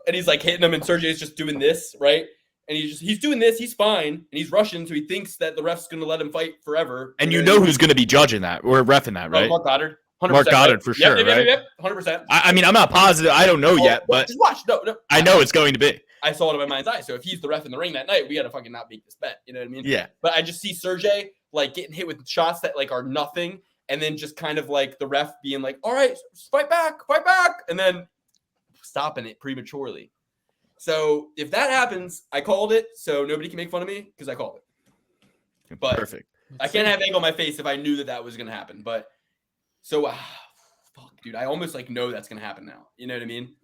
C: and he's like hitting him, and Sergey's just doing this, right? And he's doing this, he's fine, and he's Russian, so he thinks that the ref's going to let him fight forever.
D: And you know who's going to be judging that or reffing that, right?
C: Mark Goddard. 100%,
D: Mark Goddard
C: right?
D: for sure, right?
C: Yep, 100%.
D: I mean, I'm not positive. I don't know yet, but
C: just watch. No.
D: I know it's going to be.
C: I saw it in my mind's eye. So if he's the ref in the ring that night, we got to fucking not make this bet. You know what I mean?
D: Yeah.
C: But I just see Sergey like getting hit with shots that like are nothing, and then just kind of like the ref being like, "All right, fight back," and then stopping it prematurely. So if that happens, I called it, so nobody can make fun of me because I called it. But
D: perfect.
C: I can't have egg on my face if I knew that was going to happen. But so, fuck, dude, I almost like know that's going to happen now. You know what I mean?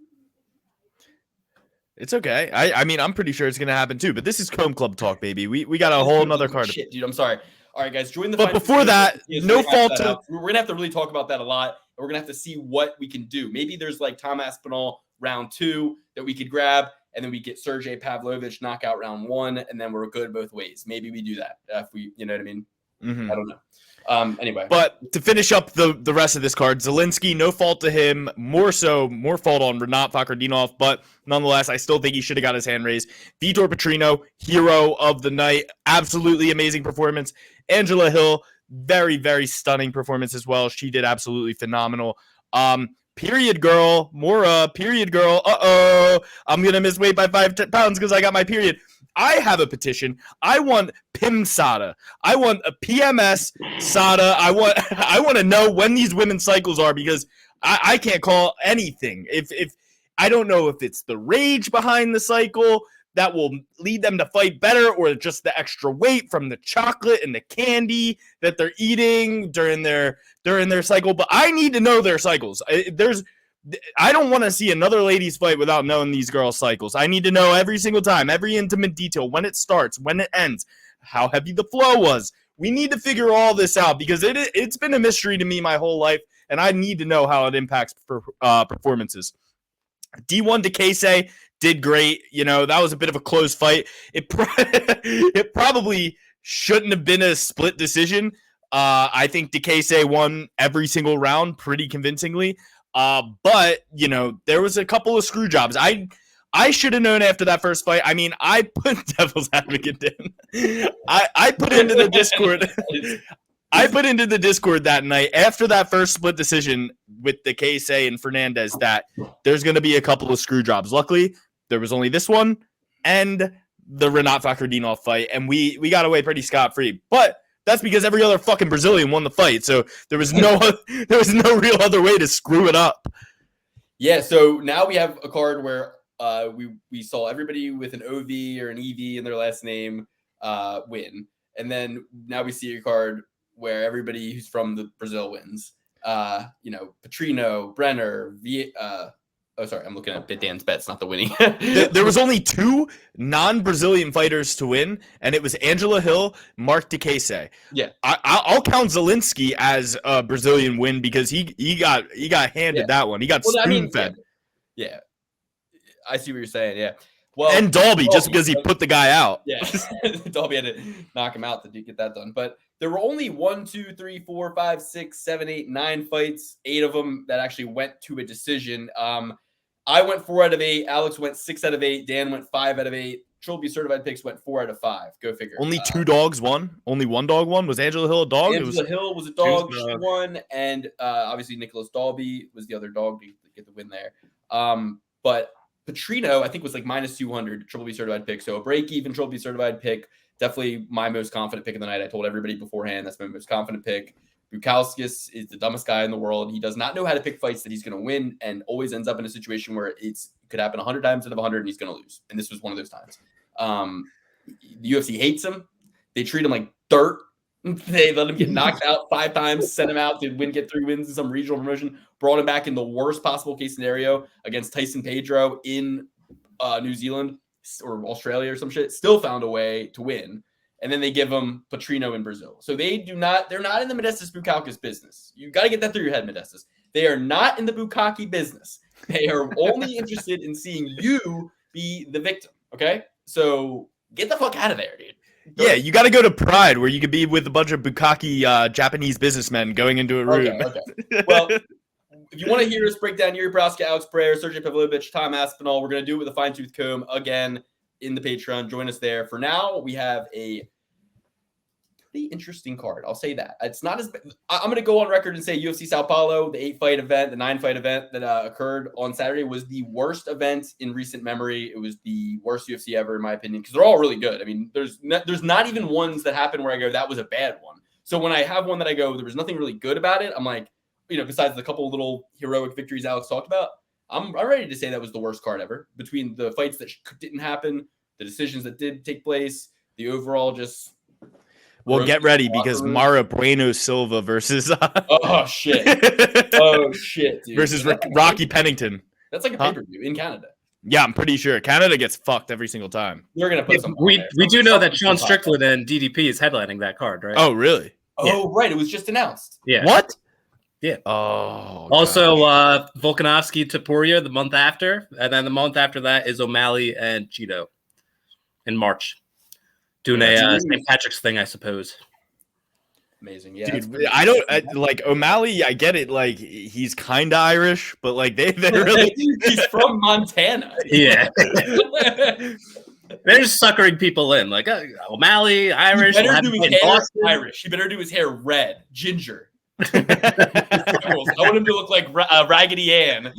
D: It's okay. I mean, I'm pretty sure it's going to happen too. But this is Comb Club talk, baby. We got a whole nother card.
C: Shit, dude, I'm sorry. All right, guys, join the.
D: But before that, no fault to.
C: We're going to have to really talk about that a lot. And we're going to have to see what we can do. Maybe there's like Tom Aspinall round 2 that we could grab. And then we get Sergey Pavlovich knockout round 1, and then we're good both ways. Maybe we do that if we, you know what I mean?
D: Mm-hmm.
C: I don't know. Anyway.
D: But to finish up the rest of this card, Zielinski, no fault to him. More fault on Renat Fakhretdinov, but nonetheless, I still think he should have got his hand raised. Vitor Petrino, hero of the night. Absolutely amazing performance. Angela Hill, very, very stunning performance as well. She did absolutely phenomenal. Period girl, Mora, period girl. I'm going to miss weight by 5 pounds because I got my period. I have a petition. I want PIM SADA. I want a PMS SADA. I want to know when these women's cycles are because I can't call anything. If I don't know if it's the rage behind the cycle, that will lead them to fight better, or just the extra weight from the chocolate and the candy that they're eating during their cycle. But I need to know their cycles. I don't want to see another ladies fight without knowing these girls' cycles. I need to know every single time, every intimate detail, when it starts, when it ends, how heavy the flow was. We need to figure all this out because it's been a mystery to me my whole life, and I need to know how it impacts performances. D1 Decase did great. That was a bit of a close fight. It probably shouldn't have been a split decision. I think Decase won every single round pretty convincingly. But there was a couple of screw jobs. I should have known after that first fight. I mean, I put devil's advocate in. I put into the Discord. I put into the Discord that night after that first split decision with the Decase and Fernandez that there's going to be a couple of screw jobs. Luckily, there was only this one and the Renat Fakhretdinov fight, and we got away pretty scot-free. But that's because every other fucking Brazilian won the fight, so there was no real other way to screw it up.
C: Yeah, so now we have a card where we saw everybody with an OV or an EV in their last name win, and then now we see a card where everybody who's from the Brazil wins. Petrino, Brenner, I'm looking at Dan's bets, not the winning.
D: There was only 2 non-Brazilian fighters to win, and it was Angela Hill, Mark Decase.
C: Yeah,
D: I'll count Zielinski as a Brazilian win because he got handed that one. He got spoon-fed.
C: Yeah, I see what you're saying. Yeah, well,
D: and Dalby just because he put the guy out.
C: Yeah, Dalby had to knock him out to get that done. But there were only 1, 2, 3, 4, 5, 6, 7, 8, 9 fights. 8 of them that actually went to a decision. I went 4 out of 8. Alex went 6 out of 8. Dan went 5 out of 8. Triple certified picks went 4 out of 5. Go figure.
D: Only 2 dogs won. Only 1 dog won. Was Angela Hill a dog?
C: Angela Hill was a dog. She won, and obviously Nicholas Dalby was the other dog to get the win there. But Petrino, I think, was like minus 200 Triple B certified pick. So a break even Triple B certified pick. Definitely my most confident pick of the night. I told everybody beforehand that's my most confident pick. Bukowskis is the dumbest guy in the world. He does not know how to pick fights that he's going to win, and always ends up in a situation where it could happen 100 times out of 100 and he's going to lose. And this was one of those times. The UFC hates him. They treat him like dirt. They let him get knocked out 5 times, sent him out to get 3 wins in some regional promotion, brought him back in the worst possible case scenario against Tyson Pedro in New Zealand or Australia or some shit, still found a way to win. And then they give him Petrino in Brazil. So they're not in the Modestas Bukauskas business. You got to get that through your head, Modestas. They are not in the Bukaki business. They are only interested in seeing you be the victim. Okay? So get the fuck out of there, dude.
D: Yeah, you got to go to Pride where you could be with a bunch of Bukaki Japanese businessmen going into a room.
C: Okay. Well, if you want to hear us break down Yuri Prochazka, Alex Pereira, Sergey Pavlovich, Tom Aspinall, we're going to do it with a fine-tooth comb again in the Patreon. Join us there. For now, we have a pretty interesting card. I'll say that. It's not as I'm going to go on record and say UFC Sao Paulo, the 8-fight event, the 9-fight event that occurred on Saturday was the worst event in recent memory. It was the worst UFC ever, in my opinion, because they're all really good. I mean, there's not even ones that happen where I go, that was a bad one. So when I have one that I go, there was nothing really good about it, I'm like, besides the couple of little heroic victories Alex talked about, I'm ready to say that was the worst card ever. Between the fights that didn't happen, the decisions that did take place, the overall just...
D: Well, get ready because Mara Bueno Silva versus...
C: oh, shit. Oh, shit, dude.
D: Versus Rocky Pennington.
C: That's like a pay-per-view in Canada.
D: Yeah, I'm pretty sure. Canada gets fucked every single time.
C: We're going to put some...
B: We do know that Sean Strickland and DDP is headlining that card, right?
D: Oh, really?
C: Oh, right. It was just announced.
B: Yeah.
D: What?
B: Yeah.
D: Oh.
B: Also, Volkanovski Topuria the month after, and then the month after that is O'Malley and Cheeto in March, doing a St. Patrick's thing, I suppose.
C: Amazing, yeah.
D: Dude, like O'Malley. I get it. Like he's kind of Irish, but like they really
C: he's from Montana.
B: Yeah. They're just suckering people in, like O'Malley, Irish.
C: He better do his hair Irish. He better do his hair red, ginger. I want him to look like Raggedy Ann.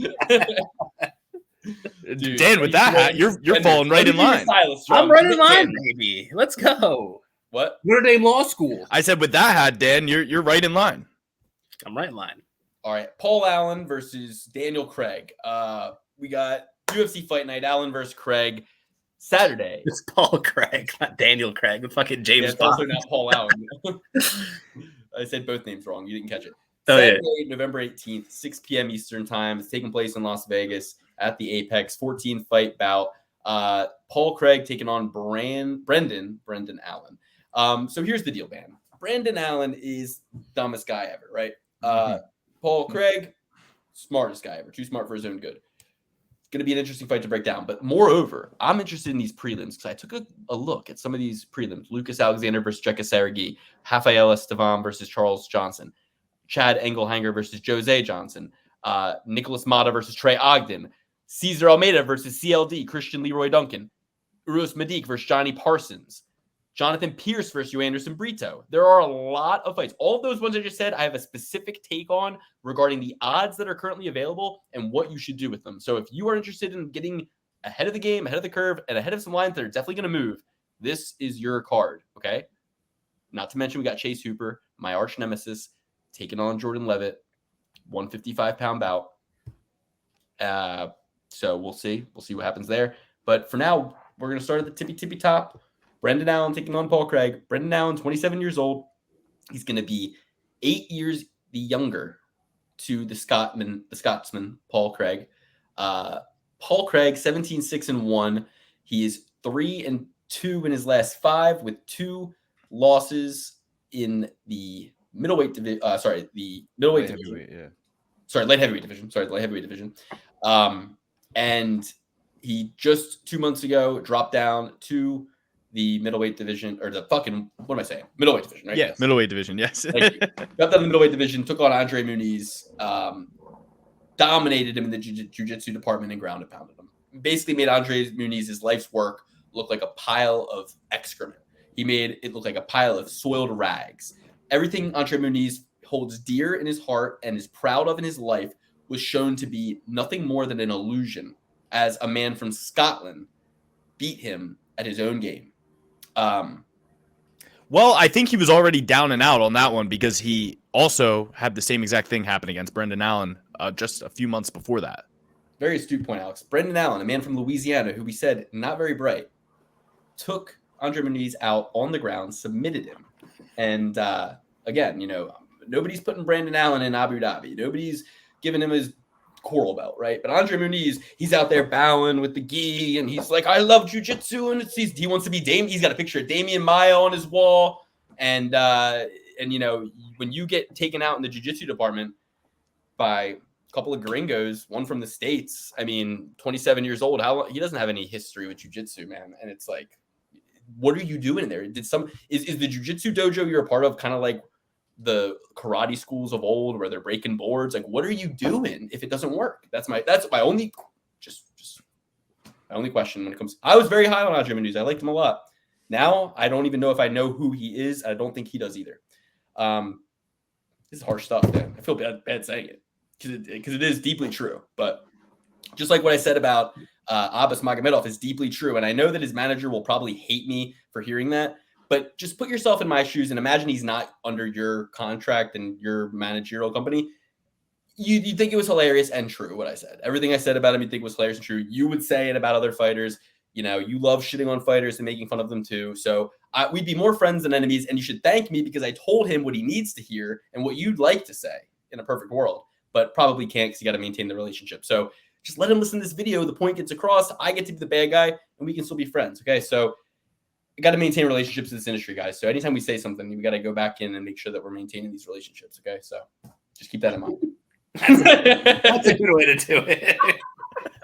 D: Dude, Dan, with that hat, you're falling right in line.
B: I'm right in line, baby. Let's go.
C: What?
B: Notre Dame Law School.
D: I said with that hat, Dan, you're right in line.
B: I'm right in line.
C: All right, Paul Allen versus Daniel Craig. We got UFC Fight Night. Allen versus Craig. Saturday.
B: It's Paul Craig, not Daniel Craig. The fucking James
C: Bond. Also not Paul Allen. I said both names wrong. You didn't catch it.
B: Oh,
C: Saturday, November 18th, 6 p.m. Eastern time. It's taking place in Las Vegas at the Apex 14-fight bout. Paul Craig taking on Brendan Allen. So here's the deal, man. Brendan Allen is dumbest guy ever, right? Paul Craig, smartest guy ever. Too smart for his own good. It's going to be an interesting fight to break down. But moreover, I'm interested in these prelims because I took a look at some of these prelims. Lucas Alexander versus Jekka Saragui. Rafael Estevam versus Charles Johnson. Chad Anheliiger versus Jose Johnson. Nicholas Motta versus Trey Ogden. Cesar Almeida versus CLD, Christian Leroy Duncan. Urus Medique versus Johnny Parsons. Jonathan Pearce versus Anderson Brito. There are a lot of fights. All of those ones I just said, I have a specific take on regarding the odds that are currently available and what you should do with them. So if you are interested in getting ahead of the game, ahead of the curve, and ahead of some lines that are definitely going to move, this is your card, okay? Not to mention we got Chase Hooper, my arch nemesis, taking on Jordan Leavitt, 155-pound bout. So we'll see. We'll see what happens there. But for now, we're going to start at the tippy top. Brendan Allen taking on Paul Craig. Brendan Allen, 27 years old. He's going to be 8 years the younger to the Scotsman, Paul Craig. Paul Craig, 17-6-1. He is 3-2 in his last 5 with 2 losses in the middleweight division. Light heavyweight division. And he just 2 months ago dropped down to the middleweight division, or what am I saying? Middleweight division, right?
D: Yeah, yes. Middleweight division, yes.
C: Thank you. Got down to the middleweight division, took on Andre Muniz, dominated him in the jiu-jitsu department and ground and pounded him. Basically made Andre Muniz's life's work look like a pile of excrement. He made it look like a pile of soiled rags. Everything Andre Muniz holds dear in his heart and is proud of in his life was shown to be nothing more than an illusion as a man from Scotland beat him at his own game.
D: Well, I think he was already down and out on that one because he also had the same exact thing happen against Brendan Allen just a few months before that.
C: Very astute point, Alex. Brendan Allen, a man from Louisiana who we said not very bright, took Andre Muniz out on the ground, submitted him. And again, nobody's putting Brendan Allen in Abu Dhabi. Nobody's giving him his coral belt, right? But Andre Muniz, he's out there bowing with the gi, and he's like, I love jiu-jitsu, and he wants to be Dame. He's got a picture of Damian Maia on his wall, and when you get taken out in the jiu-jitsu department by a couple of gringos, one from the States, 27 years old, he doesn't have any history with jiu-jitsu, man, and it's like, what are you doing there? Is the jiu-jitsu dojo you're a part of kind of like the karate schools of old where they're breaking boards? Like, what are you doing if it doesn't work? That's my only my only question when it comes. I was very high on Andre Muniz. I liked him a lot. Now I don't even know if I know who he is. I don't think he does either. This is harsh stuff, man. I feel bad saying it because it is deeply true. But just like what I said about Abbas Magomedov is deeply true, and I know that his manager will probably hate me for hearing that. But just put yourself in my shoes and imagine he's not under your contract and your managerial company. You think it was hilarious and true what I said. Everything I said about him, you think was hilarious and true. You would say it about other fighters. You love shitting on fighters and making fun of them too. So we'd be more friends than enemies, and you should thank me because I told him what he needs to hear and what you'd like to say in a perfect world, but probably can't because you got to maintain the relationship. So just let him listen to this video. The point gets across. I get to be the bad guy, and we can still be friends. Okay, so we got to maintain relationships in this industry, guys. So anytime we say something, we got to go back in and make sure that we're maintaining these relationships. Okay, so just keep that in mind.
B: That's a good way to do it.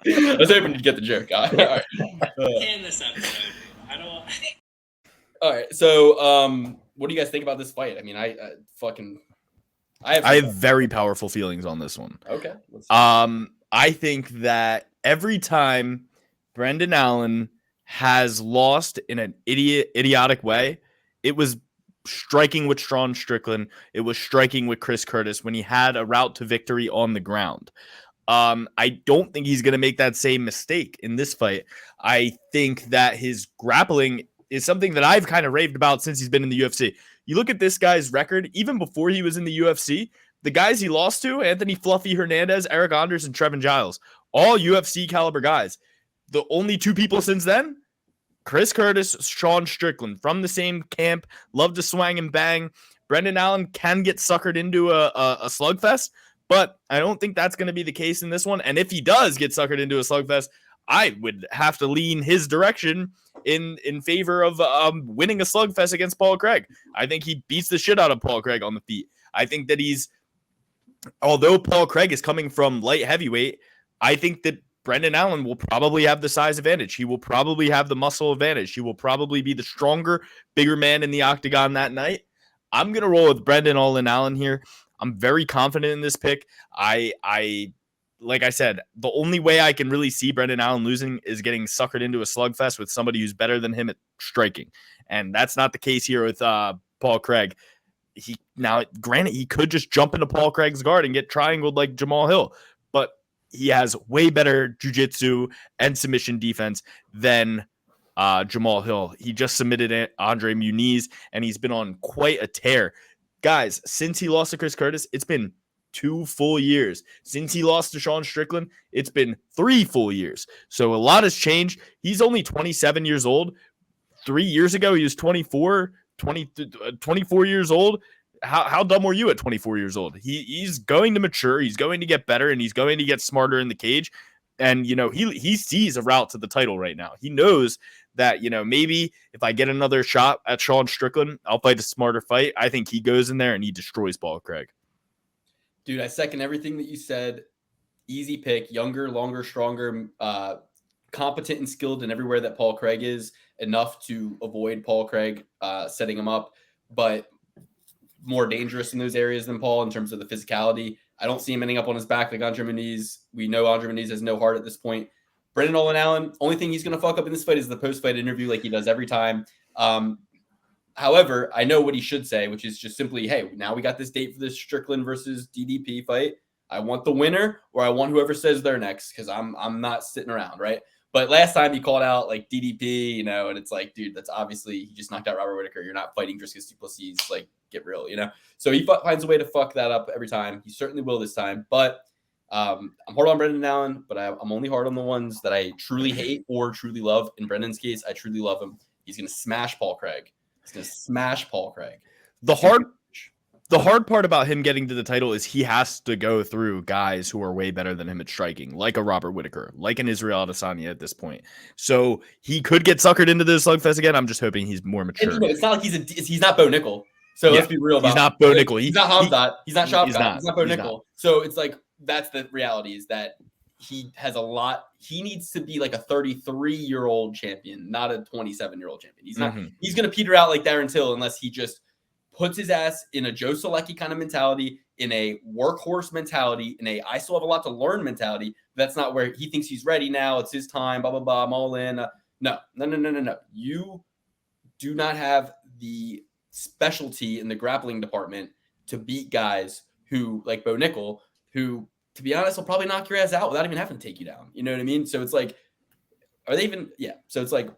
C: I was hoping you'd get the joke. All right.
E: In this episode, I don't.
C: All right. So, what do you guys think about this fight?
D: I have very powerful feelings on this one.
C: Okay.
D: I think that every time Brendan Allen has lost in an idiotic way, it was striking with Sean Strickland. It was striking with Chris Curtis when he had a route to victory on the ground. I don't think he's going to make that same mistake in this fight. I think that his grappling is something that I've kind of raved about since he's been in the UFC. You look at this guy's record, even before he was in the UFC, the guys he lost to, Anthony Fluffy Hernandez, Eric Anders, and Trevin Giles, all UFC caliber guys. The only 2 people since then, Chris Curtis, Sean Strickland from the same camp, love to swang and bang. Brendan Allen can get suckered into a slugfest, but I don't think that's going to be the case in this one. And if he does get suckered into a slugfest, I would have to lean his direction in favor of winning a slugfest against Paul Craig. I think he beats the shit out of Paul Craig on the feet. I think that although Paul Craig is coming from light heavyweight, I think that Brendan Allen will probably have the size advantage. He will probably have the muscle advantage. He will probably be the stronger, bigger man in the octagon that night. I'm going to roll with Brendan Allen here. I'm very confident in this pick. Like I said, the only way I can really see Brendan Allen losing is getting suckered into a slugfest with somebody who's better than him at striking. And that's not the case here with Paul Craig. Granted, he could just jump into Paul Craig's guard and get triangled like Jamal Hill, but he has way better jiu-jitsu and submission defense than Jamal Hill. He just submitted Andre Muniz, and he's been on quite a tear. Guys, since he lost to Chris Curtis, it's been 2 full years. Since he lost to Sean Strickland, it's been 3 full years. So a lot has changed. He's only 27 years old. 3 years ago, he was 24 years old. How dumb were you at 24 years old? He's going to mature. He's going to get better, and he's going to get smarter in the cage. And, he sees a route to the title right now. He knows that, maybe if I get another shot at Sean Strickland, I'll fight a smarter fight. I think he goes in there and he destroys Paul Craig.
C: Dude, I second everything that you said. Easy pick, younger, longer, stronger, competent and skilled in everywhere that Paul Craig is, enough to avoid Paul Craig setting him up, but more dangerous in those areas than Paul in terms of the physicality. I don't see him ending up on his back like Andre Muniz. We know Andre Muniz has no heart at this point. Brendan Allen, only thing he's going to fuck up in this fight is the post-fight interview like he does every time. However, I know what he should say, which is just simply, hey, now we got this date for this Strickland versus DDP fight. I want the winner, or I want whoever says they're next, because I'm not sitting around, right? But last time he called out like DDP, and it's like, dude, that's obviously he just knocked out Robert Whittaker. You're not fighting Dricus Du Plessis, like get real, So he finds a way to fuck that up every time. He certainly will this time. But I'm hard on Brendan Allen, but I'm only hard on the ones that I truly hate or truly love. In Brendan's case, I truly love him. He's going to smash Paul Craig. The
D: hard part about him getting to the title is he has to go through guys who are way better than him at striking, like a Robert Whittaker, like an Israel Adesanya at this point. So he could get suckered into this slugfest again. I'm just hoping he's more mature.
C: It's not like he's not Bo Nickel. So let's be real about it.
D: He's not Bo Nickel.
C: He's not Hamzat. He's not Shavkat. He's not Bo Nickel.
D: Not.
C: So it's like, that's the reality, is that he has a lot. He needs to be like a 33-year-old champion, not a 27-year-old champion. He's not. He's going to peter out like Darren Till unless he just puts his ass in a Joe Solecki kind of mentality, in a workhorse mentality, in a I still have a lot to learn mentality. That's not where he thinks he's ready now. It's his time. Blah blah blah. I'm all in. No. You do not have the specialty in the grappling department to beat guys who, like Bo Nickel, who, to be honest, will probably knock your ass out without even having to take you down. You know what I mean? So it's like, are they even? Yeah. So it's like,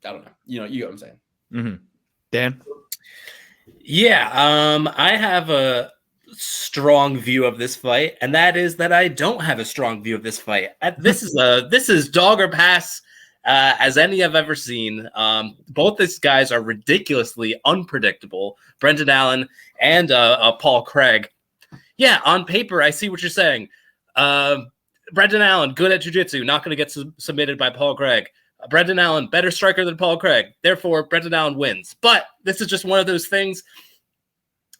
C: I don't know. You get what I'm saying.
D: Mm-hmm. Dan?
B: Yeah. I have a strong view of this fight, and that is that I don't have a strong view of this fight. This is dog or pass as any I've ever seen. Both these guys are ridiculously unpredictable. Brendan Allen and Paul Craig. Yeah, on paper, I see what you're saying. Brendan Allen, good at jiu-jitsu, not going to get submitted by Paul Craig. Brendan Allen, better striker than Paul Craig. Therefore, Brendan Allen wins. But this is just one of those things,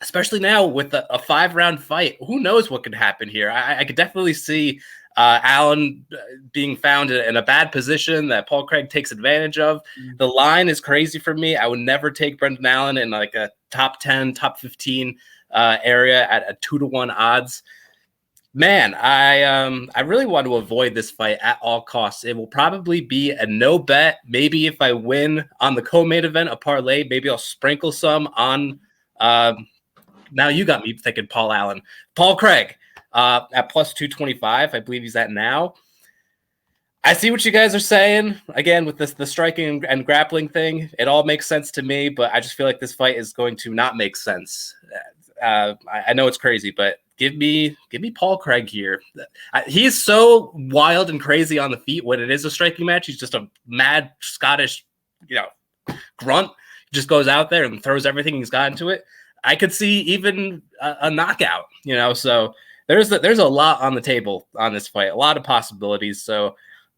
B: especially now with a 5-round fight. Who knows what could happen here? I could definitely see Allen being found in a bad position that Paul Craig takes advantage of. The line is crazy for me. I would never take Brendan Allen in like a top 10, top 15 area at a 2-to-1 odds. Man, I really want to avoid this fight at all costs. It will probably be a no bet. Maybe if I win on the co-main event, a parlay, maybe I'll sprinkle some on. Now you got me thinking Paul Craig at plus 225. I believe he's at now. I see what you guys are saying. Again, with the striking and grappling thing, it all makes sense to me, but I just feel like this fight is going to not make sense. I know it's crazy, but give me Paul Craig here. He's so wild and crazy on the feet when it is a striking match. He's just a mad Scottish grunt, just goes out there and throws everything he's got into it. I could see even a knockout, so there's a lot on the table on this fight, a lot of possibilities. So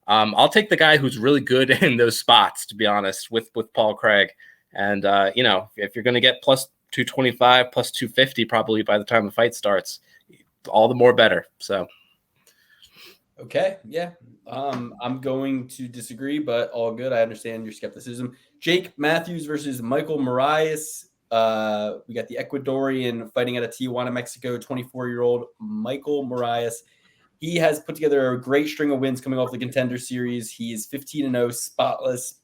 B: I'll take the guy who's really good in those spots, to be honest, with Paul Craig. And, if you're going to get plus 225, plus 250, probably by the time the fight starts, all the more better. So.
C: Okay. Yeah. I'm going to disagree, but all good. I understand your skepticism. Jake Matthews versus Michael Moraes. We got the Ecuadorian fighting out of Tijuana, Mexico, 24-year-old Michael Moraes. He has put together a great string of wins coming off the Contender Series. He is 15-0, spotless,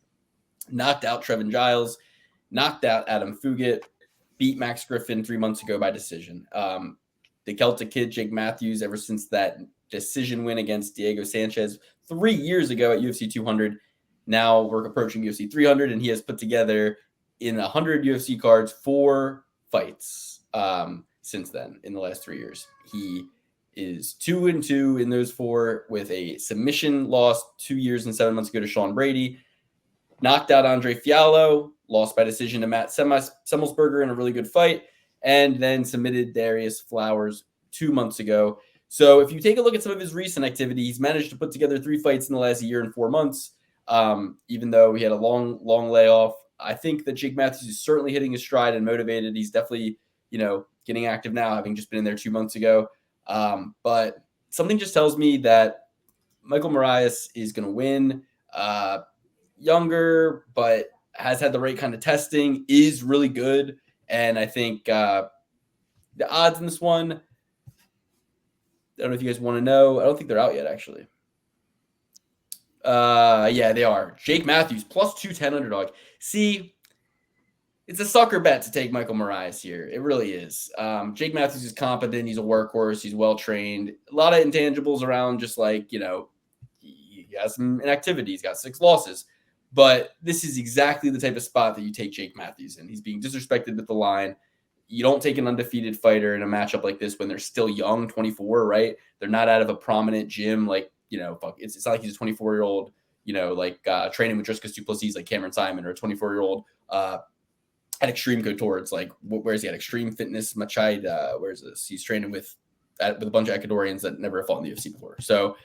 C: knocked out Trevin Giles, knocked out Adam Fugit, beat Max Griffin 3 months ago by decision. The Celtic kid, Jake Matthews, ever since that decision win against Diego Sanchez 3 years ago at UFC 200, now we're approaching UFC 300, and he has put together in 100 UFC cards 4 fights since then in the last 3 years. He is 2-2 in those 4 with a submission loss 2 years and 7 months ago to Sean Brady. Knocked out Andre Fiallo, lost by decision to Matt Semmelsberger in a really good fight, and then submitted Darius Flowers 2 months ago. So if you take a look at some of his recent activity, he's managed to put together 3 fights in the last year and 4 months, even though he had a long layoff. I think that Jake Matthews is certainly hitting his stride and motivated. He's definitely, getting active now, having just been in there 2 months ago. But something just tells me that Michael Moraes is going to win. Younger, but has had the right kind of testing, is really good. And I think the odds in this one, I don't know if you guys want to know. I don't think they're out yet, actually. Yeah, they are. Jake Matthews, plus 210 underdog. See, it's a sucker bet to take Michael Moraes here. It really is. Jake Matthews is competent. He's a workhorse. He's well-trained. A lot of intangibles around, just like, he has some inactivity. He's got 6 losses. But this is exactly the type of spot that you take Jake Matthews in. He's being disrespected at the line. You don't take an undefeated fighter in a matchup like this when they're still young, 24, right? They're not out of a prominent gym. Like, it's not like he's a 24-year-old, training with Dricus Du Plessis like Cameron Simon, or a 24-year-old at Extreme Couture. It's like, where is he at? Extreme Fitness Machado. Where is this? He's training with a bunch of Ecuadorians that never fought in the UFC before. So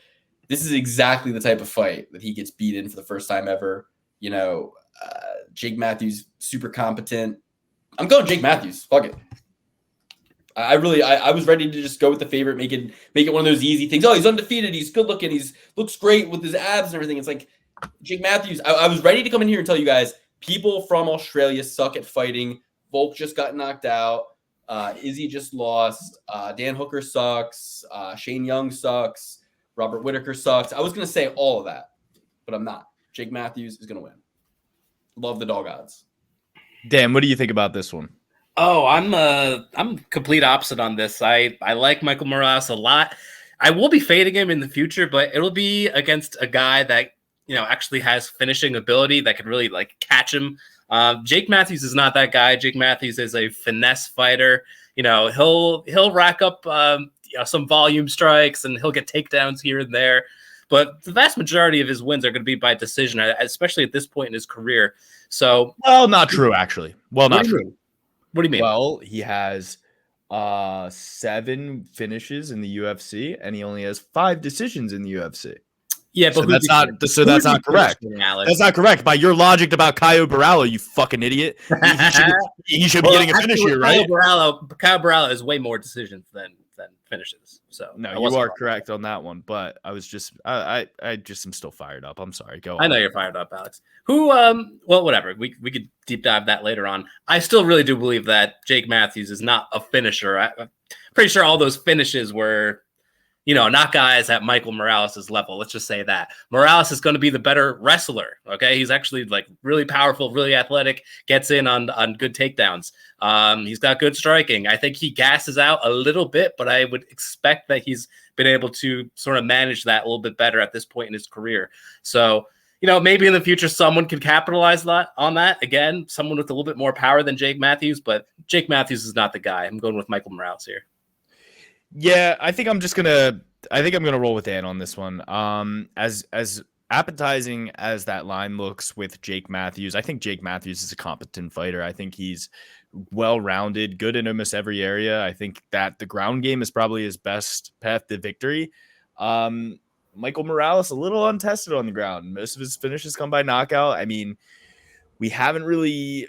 C: this is exactly the type of fight that he gets beat in for the first time ever. Jake Matthews, super competent. I'm going Jake Matthews. Fuck it. I was ready to just go with the favorite, make it one of those easy things. Oh, he's undefeated. He's good looking. Looks great with his abs and everything. It's like Jake Matthews. I was ready to come in here and tell you guys, people from Australia suck at fighting. Volk just got knocked out. Izzy just lost. Dan Hooker sucks. Shane Young sucks. Robert Whittaker sucks. I was going to say all of that, but I'm not. Jake Matthews is going to win. Love the dog odds.
D: Dan, what do you think about this one?
B: Oh, I'm complete opposite on this. I like Michael Moraes a lot. I will be fading him in the future, but it'll be against a guy that actually has finishing ability that can really catch him. Jake Matthews is not that guy. Jake Matthews is a finesse fighter. He'll rack up some volume strikes, and he'll get takedowns here and there. But the vast majority of his wins are going to be by decision, especially at this point in his career. So,
D: well, not true, actually. Well, not true.
B: What do you mean?
D: Well, he has 7 finishes in the UFC, and he only has 5 decisions in the UFC.
B: Yeah, but
D: that's not correct. That's not correct. By your logic about Caio Borralho, you fucking idiot. He should be getting a finish here, right?
B: Caio Borralho has way more decisions than finishes. So
D: no, you are correct on that one. But I was just, I just am still fired up. I'm sorry. Go on.
B: I know you're fired up, Alex. Well, whatever. We could deep dive that later on. I still really do believe that Jake Matthews is not a finisher. I'm pretty sure all those finishes were, not guys at Michael Moraes' level. Let's just say that Moraes is going to be the better wrestler. Okay. He's actually really powerful, really athletic, gets in on good takedowns. He's got good striking. I think he gasses out a little bit, but I would expect that he's been able to sort of manage that a little bit better at this point in his career. So, maybe in the future, someone can capitalize on that. Again, someone with a little bit more power than Jake Matthews, but Jake Matthews is not the guy. I'm going with Michael Moraes here. Yeah,
D: I think I'm gonna roll with Dan on this one. As appetizing as that line looks with Jake Matthews, I think Jake Matthews is a competent fighter. I think he's well-rounded, good in almost every area. I think that the ground game is probably his best path to victory. Michael Morales, a little untested on the ground. Most of his finishes come by knockout. I mean, we haven't really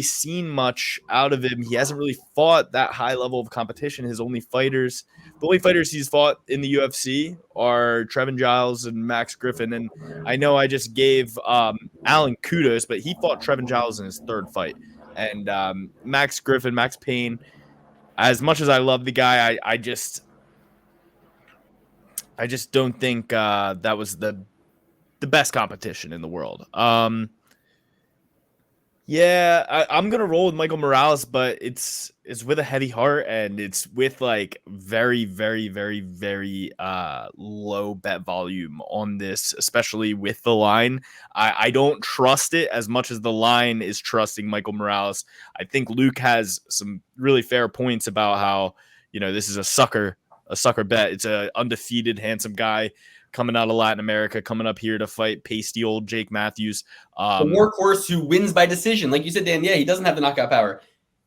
D: seen much out of him. He hasn't really fought that high level of competition. The only fighters he's fought in the UFC are Trevin Giles and Max Griffin. And I know I just gave Allen kudos, but he fought Trevin Giles in his third fight. And Max Payne, as much as I love the guy, I just don't think that was the best competition in the world. I'm gonna roll with Michael Morales, but it's with a heavy heart, and it's with like very, very, very, very low bet volume on this, especially with the line. I don't trust it as much as the line is trusting Michael Morales. I think Luke has some really fair points about how, this is a sucker bet. It's a undefeated, handsome guy coming out of Latin America, coming up here to fight pasty old Jake Matthews.
C: The workhorse who wins by decision. Like you said, Dan, he doesn't have the knockout power.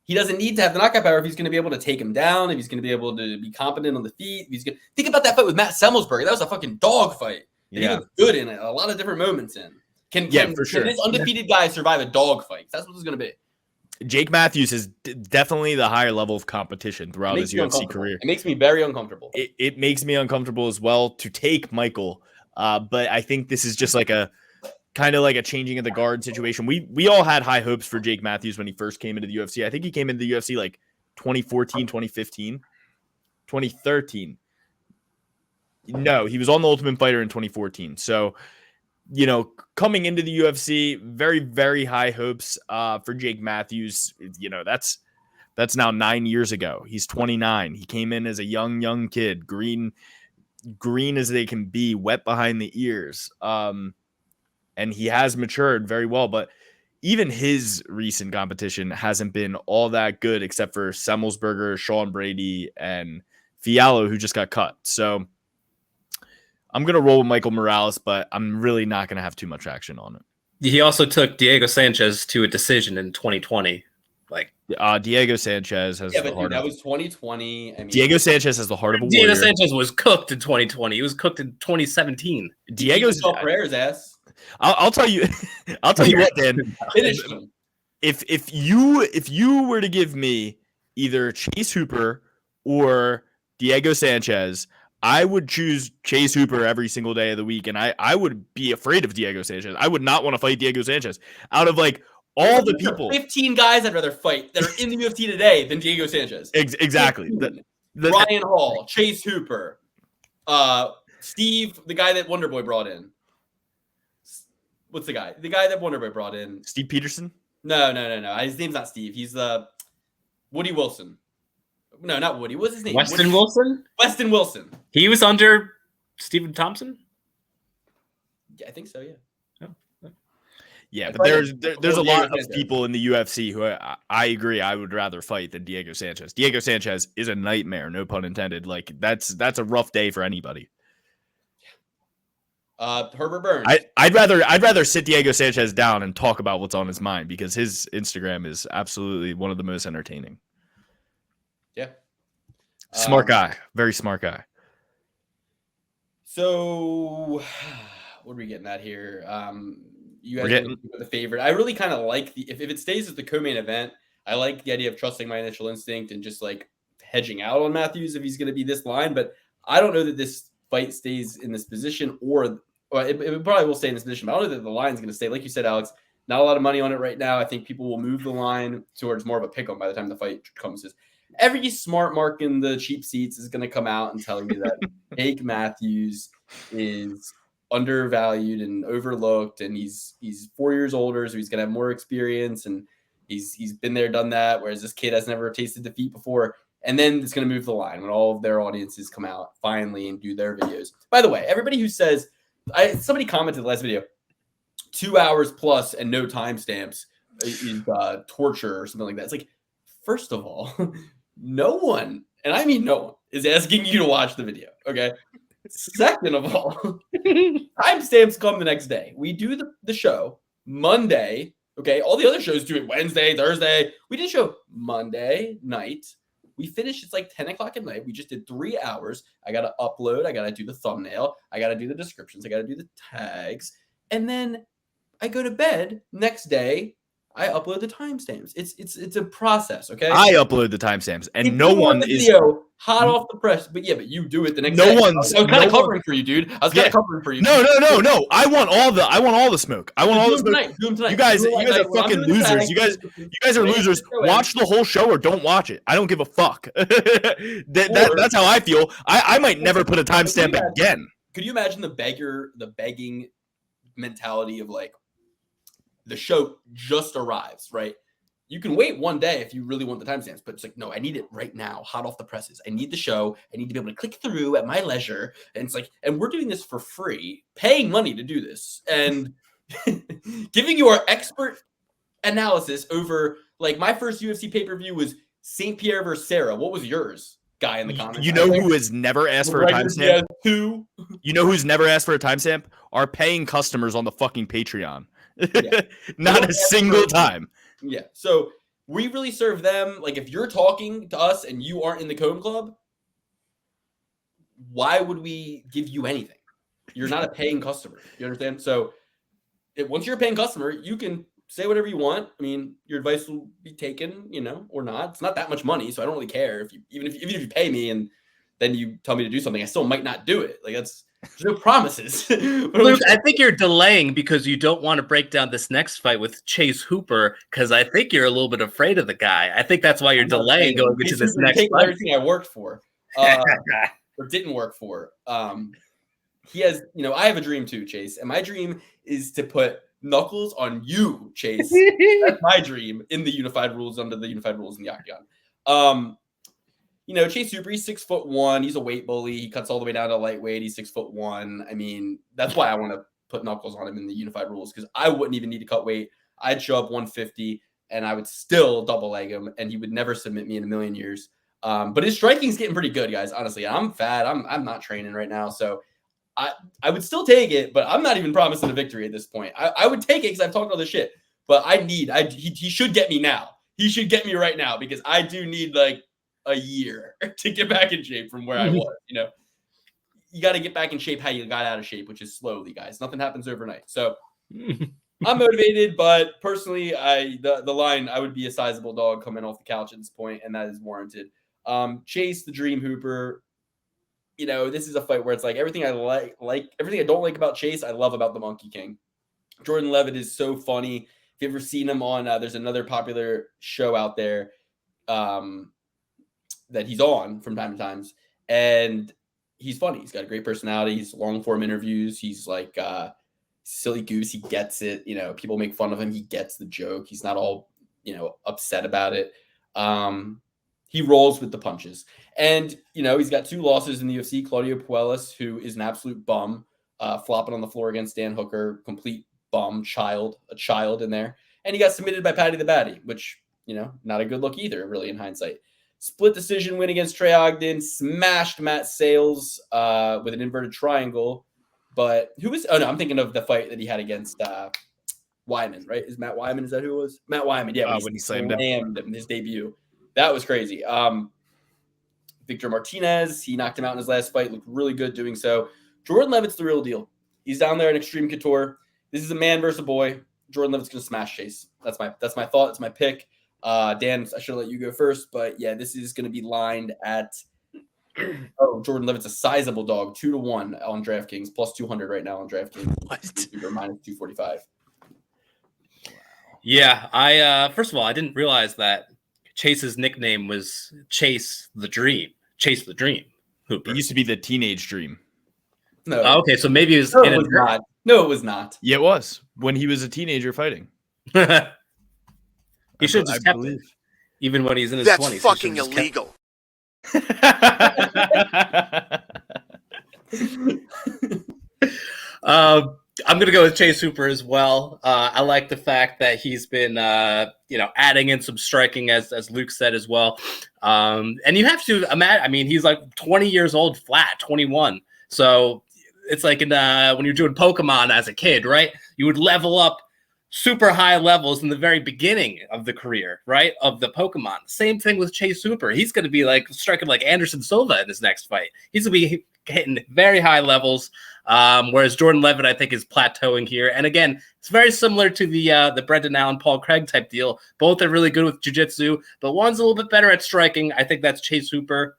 C: He doesn't need to have the knockout power if he's going to be able to take him down, if he's going to be able to be competent on the feet. Think about that fight with Matt Semmelsberger. That was a fucking dog fight. And he was good in it, a lot of different moments in. Can this undefeated guy survive a dog fight? That's what it's going to be.
D: Jake Matthews is definitely the higher level of competition throughout his UFC career.
C: It makes me very uncomfortable.
D: It makes me uncomfortable as well to take Michael. But I think this is just like a kind of like a changing of the guard situation. We all had high hopes for Jake Matthews when he first came into the UFC. I think he came into the UFC like 2014, 2015, 2013. No, he was on the Ultimate Fighter in 2014. So, coming into the UFC, very, very high hopes for Jake Matthews. That's now 9 years ago. He's 29. He came in as a young kid, green as they can be, wet behind the ears. And he has matured very well, but even his recent competition hasn't been all that good, except for Semmelsberger, Sean Brady, and Fiallo, who just got cut. So I'm going to roll with Michael Morales, but I'm really not going to have too much action on it.
B: He also took Diego Sanchez to a decision in 2020.
D: Diego Sanchez has the heart.
C: That was 2020. I mean,
D: Diego Sanchez has the heart of a warrior.
B: Diego Sanchez was cooked in 2020. He was cooked in 2017.
C: Diego's Perez ass.
D: I'll tell you. I'll tell you what, Dan. If you were to give me either Chase Hooper or Diego Sanchez, I would choose Chase Hooper every single day of the week, and I would be afraid of Diego Sanchez. I would not want to fight Diego Sanchez. Out of like all the people,
C: 15 guys I'd rather fight that are in the UFC today than Diego Sanchez.
D: Exactly.
C: Ryan Hall, Chase Hooper, Steve, the guy that Wonderboy brought in. What's the guy? The guy that Wonderboy brought in.
D: Steve Peterson?
C: No. His name's not Steve. He's Woody Wilson. No, not Woody. What's his name?
B: Weston Wilson?
C: Weston Wilson.
B: He was under Stephen Thompson?
C: Yeah, I think so, yeah.
D: Yeah, but there's a lot of people in the UFC who I agree I would rather fight than Diego Sanchez. Diego Sanchez is a nightmare, no pun intended. Like that's a rough day for anybody.
C: Herbert Burns.
D: I'd rather sit Diego Sanchez down and talk about what's on his mind because his Instagram is absolutely one of the most entertaining.
C: Yeah.
D: Smart guy. Very smart guy.
C: So what are we getting at here? You guys are the favorite. I really kind of like if it stays as the co-main event, I like the idea of trusting my initial instinct and just like hedging out on Matthews if he's going to be this line. But I don't know that this fight stays in this position or it probably will stay in this position. But I don't know that the line's going to stay. Like you said, Alex, not a lot of money on it right now. I think people will move the line towards more of a pick 'em by the time the fight comes. Every smart mark in the cheap seats is going to come out and tell you that Jake Matthews is undervalued and overlooked, and he's 4 years older, so he's gonna have more experience, and he's been there, done that. Whereas this kid has never tasted defeat before, and then it's gonna move the line when all of their audiences come out finally and do their videos. By the way, everybody who says, somebody commented the last video, 2 hours plus and no timestamps is torture or something like that. It's like, first of all, no one, and I mean no one, is asking you to watch the video. Okay. Second of all, timestamps come the next day. We do the show Monday. Okay, all the other shows do it Wednesday, Thursday. We did a show Monday night. We finished, it's like 10 o'clock at night. We just did 3 hours. I got to upload. I got to do the thumbnail. I got to do the descriptions. I got to do the tags. And then I go to bed next day. I upload the timestamps. It's a process, okay?
D: I upload the timestamps, and no one is
C: video hot off the press. But but you do it the next day. I was kind of covering for you, dude. I was kind of covering for you.
D: No. I want all the smoke. I want all the smoke.
C: Do them tonight.
D: You guys are fucking losers. You guys are losers. Watch the whole show or don't watch it. I don't give a fuck. That's how I feel. I might never put a timestamp again.
C: Could you imagine the begging mentality of like, the show just arrives, right? You can wait one day if you really want the timestamps, but it's like, no, I need it right now, hot off the presses. I need the show. I need to be able to click through at my leisure. And it's like, and we're doing this for free, paying money to do this, and giving you our expert analysis over, like, my first UFC pay-per-view was St. Pierre versus Sarah. What was yours, guy in the comments?
D: You know who has never asked for a timestamp? You know who's never asked for a timestamp? Our paying customers on the fucking Patreon. Yeah. Not a single time.
C: Yeah. So we really serve them. Like, if you're talking to us and you aren't in the Cone Club, why would we give you anything? You're not a paying customer. You understand? So once you're a paying customer, you can say whatever you want. I mean, your advice will be taken, or not. It's not that much money, so I don't really care if even if you pay me and then you tell me to do something, I still might not do it. Like, there's no promises.
B: Luke, I think you're delaying because you don't want to break down this next fight with Chase Hooper, because I think you're a little bit afraid of the guy. I think that's why you're delaying going into this next fight.
C: Everything I worked for or didn't work for. He has, I have a dream too, Chase, and my dream is to put knuckles on you, Chase. That's my dream in the unified rules, under the unified rules in the octagon. Chase Hooper, he's 6'1". He's a weight bully. He cuts all the way down to lightweight. He's 6'1". I mean, that's why I want to put knuckles on him in the unified rules, because I wouldn't even need to cut weight. I'd show up 150 and I would still double leg him, and he would never submit me in a million years. But his striking's getting pretty good, guys. Honestly, I'm fat. I'm not training right now, so I would still take it, but I'm not even promising a victory at this point. I would take it because I've talked all this shit, but he should get me now. He should get me right now, because I do need like a year to get back in shape from where I was. You got to get back in shape how you got out of shape, which is slowly, guys. Nothing happens overnight. So I'm motivated, but personally, the line, I would be a sizable dog coming off the couch at this point, and that is warranted. Chase the Dream Hooper, this is a fight where it's like everything I like everything I don't like about Chase, I love about the Monkey King. Jordan Leavitt is so funny. If you've ever seen him on, there's another popular show out there that he's on from time to time, and he's funny. He's got a great personality. He's long form interviews. He's like silly goose. He gets it. People make fun of him. He gets the joke. He's not all upset about it. He rolls with the punches, and he's got 2 losses in the UFC. Claudio Puelles, who is an absolute bum, flopping on the floor against Dan Hooker, complete bum, a child in there, and he got submitted by Paddy the Baddy, which not a good look either, really, in hindsight. Split decision win against Trey Ogden, smashed Matt Sales with an inverted triangle. But I'm thinking of the fight that he had against Wyman, right? Is that who it was? Matt Wyman, yeah.
D: When he slammed him
C: in his debut. That was crazy. Victor Martinez, he knocked him out in his last fight, looked really good doing so. Jordan Leavitt's the real deal. He's down there in Extreme Couture. This is a man versus a boy. Jordan Leavitt's going to smash Chase. That's my thought. It's my pick. Dan, I should let you go first, but yeah, this is going to be lined at Jordan Leavitt's a sizable dog, 2-1 on DraftKings, plus 200 right now on DraftKings. What? Minus 245.
B: Yeah, I first of all, I didn't realize that Chase's nickname was Chase the Dream Hooper.
D: It used to be the Teenage Dream.
C: No.
B: Okay, so maybe it was
C: No, it was not.
D: Yeah, it was when he was a teenager fighting.
B: He should have just kept it, even when he's in his 20s.
F: That's fucking illegal.
B: I'm going to go with Chase Hooper as well. I like the fact that he's been, adding in some striking, as Luke said as well. And you have to imagine, he's like 20 years old flat, 21. So it's like when you're doing Pokemon as a kid, right? You would level up super high levels in the very beginning of the career, right? Of the Pokemon. Same thing with Chase Hooper. He's going to be like striking like Anderson Silva in his next fight. He's going to be hitting very high levels. Whereas Jordan Leavitt, I think, is plateauing here. And again, it's very similar to the Brendan Allen, Paul Craig type deal. Both are really good with jiu-jitsu, but one's a little bit better at striking. I think that's Chase Hooper.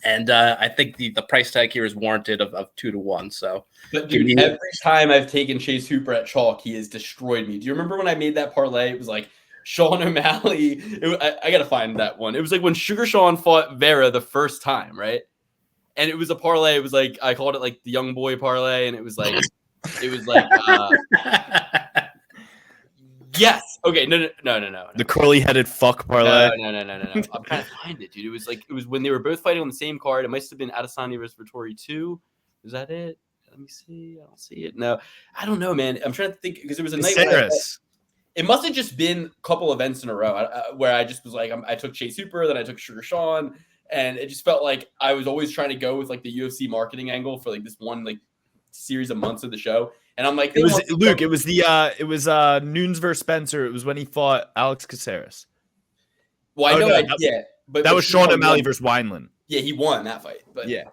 B: And I think the price tag here is warranted of 2-1. So,
C: but dude, every time I've taken Chase Hooper at chalk, he has destroyed me. Do you remember when I made that parlay? It was like Sean O'Malley. I got to find that one. It was like when Sugar Sean fought Vera the first time, right? And it was a parlay. It was like, I called it like the young boy parlay. And it was like, yes. Okay. No.
D: The curly headed fuck parlay.
C: No. I'm trying to find it, dude. It was when they were both fighting on the same card. It must have been Adesanya versus Vettori 2. Is that it? Let me see. I don't see it. No, I don't know, man. I'm trying to think because it was a night where it must have just been a couple events in a row where I just was like, I took Chase Hooper, then I took Sugar Sean. And it just felt like I was always trying to go with like the UFC marketing angle for like this one like series of months of the show. And I'm like,
D: it was Luke. It was Nunes versus Spencer. It was when he fought Alex Caceres.
C: Well, I know, but
D: that was Sean O'Malley versus Wineland.
C: Yeah, he won that fight. But
D: yeah,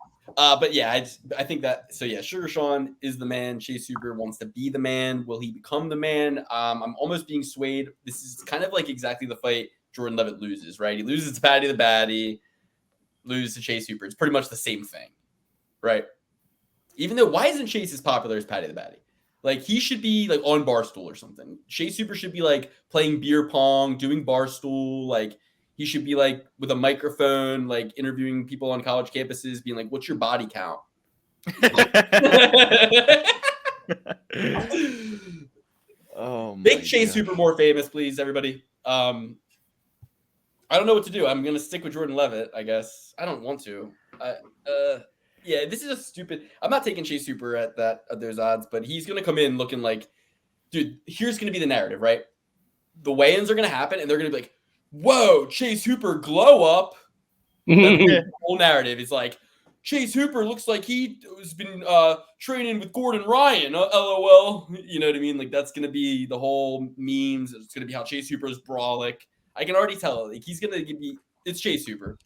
C: I think that. So yeah, Sugar Sean is the man. Chase Hooper wants to be the man. Will he become the man? I'm almost being swayed. This is kind of like exactly the fight Jordan Leavitt loses. Right, he loses to Paddy the Baddie. Lose to Chase Hooper. It's pretty much the same thing, right? Even though, why isn't Chase as popular as Paddy the Baddie? Like, he should be like on Barstool or something. Chase Hooper should be like playing beer pong, doing Barstool. Like, he should be like with a microphone, like interviewing people on college campuses, being like, "What's your body count?"
D: Oh,
C: make Chase Hooper more famous, please, everybody. I don't know what to do. I'm going to stick with Jordan Leavitt, I guess. I don't want to. Yeah, this is a stupid. I'm not taking Chase Hooper at those odds, but he's going to come in looking like, dude, here's going to be the narrative, right? The weigh-ins are going to happen, and they're going to be like, whoa, Chase Hooper glow up. The whole narrative is like, Chase Hooper looks like he has been training with Gordon Ryan, LOL. You know what I mean? Like, that's going to be the whole memes. It's going to be how Chase Hooper is brawlic. I can already tell. Like, he's gonna give me. It's Chase Hooper.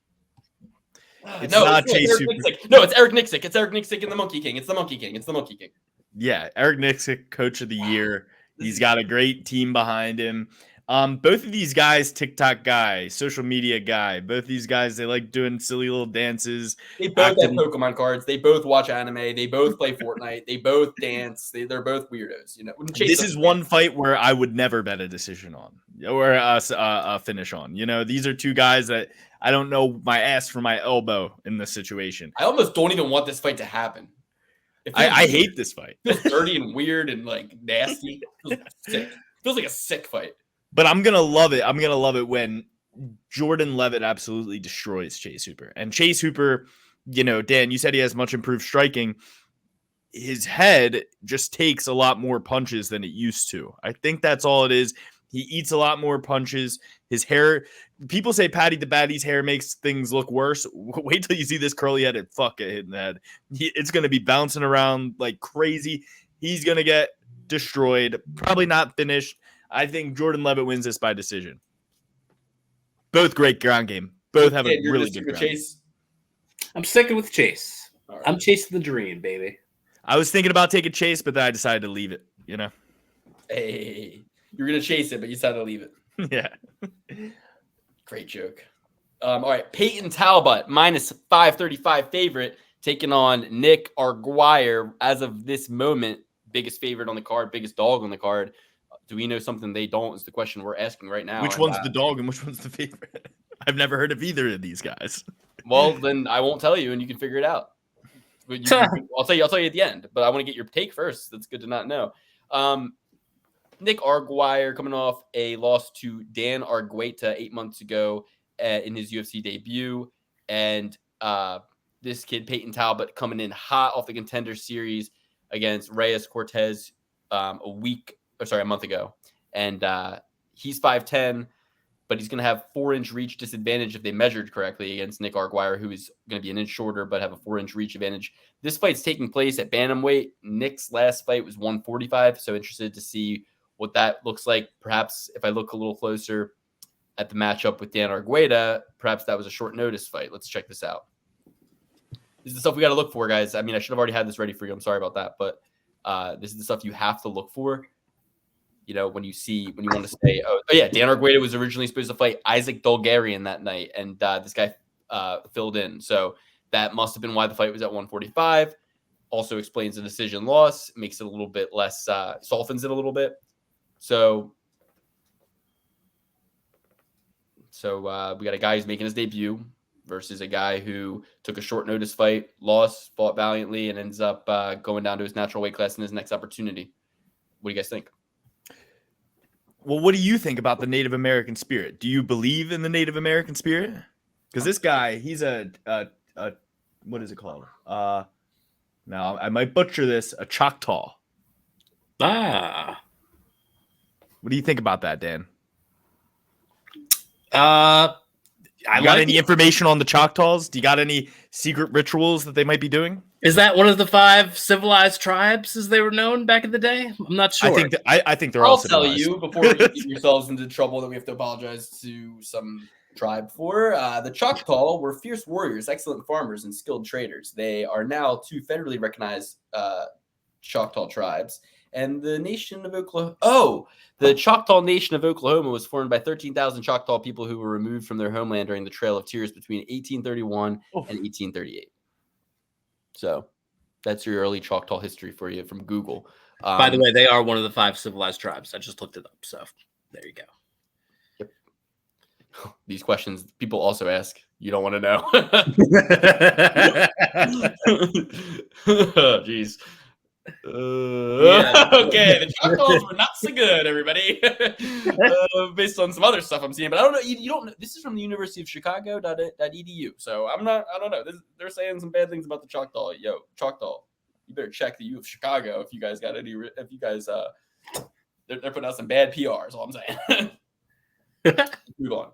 D: It's not Chase Hooper.
C: No, it's Eric Nixick. It's Eric Nixick and the Monkey King. It's the Monkey King.
D: Yeah, Eric Nixick, Coach of the Year. He's got a great team behind him. Both of these guys, TikTok guy, social media guy. Both these guys, they like doing silly little dances.
C: They both have Pokemon cards. They both watch anime. They both play Fortnite. They both dance. They're both weirdos. You know,
D: this is one fight where I would never bet a decision on or a finish on. You know, these are two guys that I don't know my ass from my elbow in this situation.
C: I almost don't even want this fight to happen.
D: I hate this fight.
C: It feels dirty and weird and like nasty. It feels sick. It feels like a sick fight.
D: But I'm going to love it. I'm going to love it when Jordan Leavitt absolutely destroys Chase Hooper. And Chase Hooper, you know, Dan, you said he has much improved striking. His head just takes a lot more punches than it used to. I think that's all it is. He eats a lot more punches. His hair, people say Paddy the Baddie's hair makes things look worse. Wait till you see this curly-headed fuck get hit in the head. It's going to be bouncing around like crazy. He's going to get destroyed. Probably not finished. I think Jordan Leavitt wins this by decision. Both great ground game. Both have a really good ground game.
B: I'm sticking with Chase.
C: Right.
B: I'm chasing the dream, baby.
D: I was thinking about taking Chase, but then I decided to leave it, you know?
C: Hey, you were going to chase it, but you decided to leave it.
D: Yeah.
C: Great joke. All right, Peyton Talbott, minus 535 favorite, taking on Nick Aguirre. As of this moment, biggest favorite on the card, biggest dog on the card. Do we know something they don't is the question we're asking right now.
D: Which one's the dog and which one's the favorite? I've never heard of either of these guys.
C: Well, then I won't tell you and you can figure it out. I'll tell you at the end, but I want to get your take first. That's good to not know. Nick Aguirre coming off a loss to Dan Argueta 8 months ago in his UFC debut. And this kid, Peyton Talbott, coming in hot off the Contender Series against Reyes Cortez a month ago. And he's 5'10", but he's going to have 4-inch reach disadvantage if they measured correctly against Nick Aguirre, who is going to be an inch shorter but have a 4-inch reach advantage. This fight's taking place at bantamweight. Nick's last fight was 145, so interested to see what that looks like. Perhaps if I look a little closer at the matchup with Dan Argueda, perhaps that was a short notice fight. Let's check this out. This is the stuff we got to look for, guys. I mean, I should have already had this ready for you. I'm sorry about that, but this is the stuff you have to look for. You know, when you want to say, oh yeah, Dan Argueda was originally supposed to fight Isaac Dolgarian that night, and this guy filled in. So that must have been why the fight was at 145. Also explains the decision loss, makes it a little bit less, softens it a little bit. So we got a guy who's making his debut versus a guy who took a short notice fight, lost, fought valiantly, and ends up going down to his natural weight class in his next opportunity. What do you guys think?
D: Well, what do you think about the Native American spirit? Do you believe in the Native American spirit? Because this guy, he's a what is it called? Now I might butcher this, a Choctaw. What do you think about that, Dan? You got any information on the Choctaws? Do you got any secret rituals that they might be doing?
B: Is that one of the 5 civilized tribes as they were known back in the day? I'm not sure.
D: I think they're all civilized.
C: I'll tell you before you get yourselves into trouble that we have to apologize to some tribe for. The Choctaw were fierce warriors, excellent farmers, and skilled traders. They are now 2 federally recognized Choctaw tribes. And the nation of Oklahoma. The Choctaw Nation of Oklahoma was formed by 13,000 Choctaw people who were removed from their homeland during the Trail of Tears between 1831 and 1838. So that's your early Choctaw history for you from Google.
B: By the way, they are one of the 5 civilized tribes. I just looked it up. So there you go.
C: Yep. These questions people also ask. You don't want to know. Jeez. Okay, the Choctaws were not so good, everybody. Based on some other stuff I'm seeing, but I don't know. You don't know. This is from the University of Chicago.edu. So I don't know. They're saying some bad things about the Choctaw. Yo, Choctaw, you better check the U of Chicago if you guys got any. If you guys, they're putting out some bad PR. Is all I'm saying. Move on.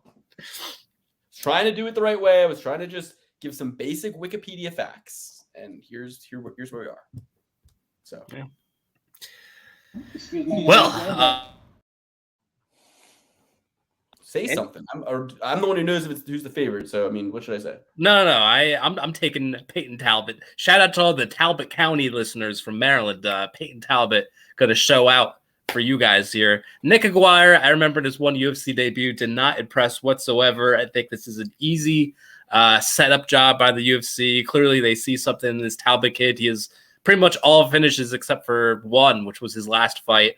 C: Trying to do it the right way. I was trying to just give some basic Wikipedia facts, and here's where we are. So,
B: yeah. Well,
C: say something. I'm the one who knows who's the favorite. So, I mean, what should I say?
B: No. I'm taking Peyton Talbott. Shout out to all the Talbot County listeners from Maryland. Peyton Talbott going to show out for you guys here. Nick Aguirre, I remember his one UFC debut, did not impress whatsoever. I think this is an easy setup job by the UFC. Clearly, they see something in this Talbot kid. He is pretty much all finishes except for one, which was his last fight.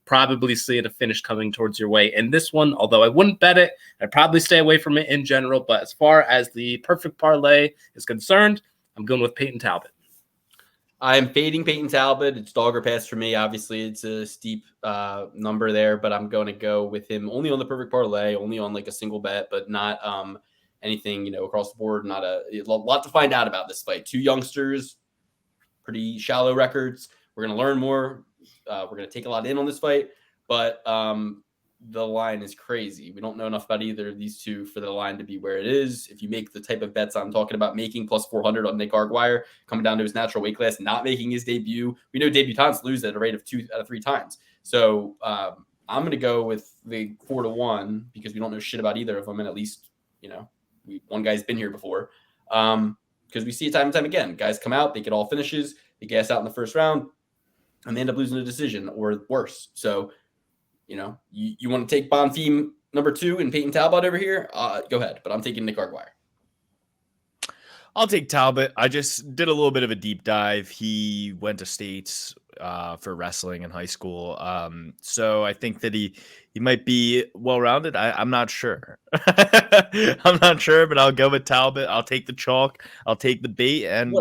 B: Probably seeing a finish coming towards your way in this one, although I wouldn't bet it. I'd probably stay away from it in general. But as far as the perfect parlay is concerned, I'm going with Peyton Talbot.
C: I'm fading Peyton Talbot. It's dog or pass for me. Obviously, it's a steep number there, but I'm going to go with him only on the perfect parlay, only on like a single bet, but not anything, across the board. Not a lot to find out about this fight. 2 youngsters, pretty shallow records. We're going to learn more. We're going to take a lot in on this fight, but the line is crazy. We don't know enough about either of these two for the line to be where it is. If you make the type of bets I'm talking about making, plus 400 on Nick Aguirre, coming down to his natural weight class, not making his debut. We know debutants lose at a rate of 2 out of 3 times. So I'm going to go with the 4-1 because we don't know shit about either of them. And at least, one guy's been here before. Because we see it time and time again. Guys come out, they get all finishes, they gas out in the first round, and they end up losing a decision or worse. So, you want to take Bonfim number 2 and Peyton Talbot over here? Go ahead, but I'm taking Nick Aguirre.
D: I'll take Talbot. I just did a little bit of a deep dive. He went to states for wrestling in high school. So I think that he might be well-rounded. I'm not sure. I'm not sure, but I'll go with Talbot. I'll take the chalk. I'll take the bait and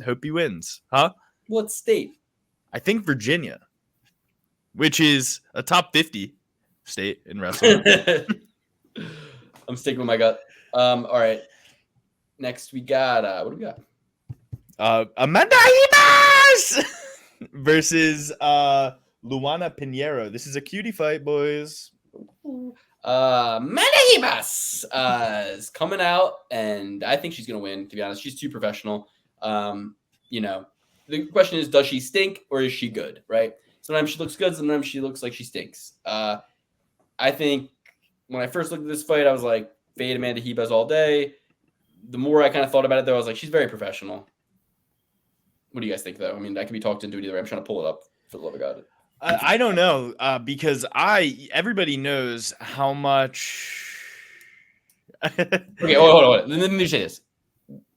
D: hope he wins. Huh?
C: What state?
D: I think Virginia, which is a top 50 state in wrestling.
C: I'm sticking with my gut. All right. Next, we got what do we got?
D: Amanda Ribas versus Luana Pinheiro. This is a cutie fight, boys.
C: Amanda Ribas is coming out, and I think she's going to win, to be honest. She's too professional. You know, the question is, does she stink or is she good, right? Sometimes she looks good, sometimes she looks like she stinks. I think when I first looked at this fight, I was like, fade Amanda Ribas all day. The more I kind of thought about it, though, I was like, she's very professional. What do you guys think, though? I mean, I could be talked into it either way. I'm trying to pull it up for the love of God.
D: I don't know because everybody knows how much.
C: Okay, hold on. Let me say this.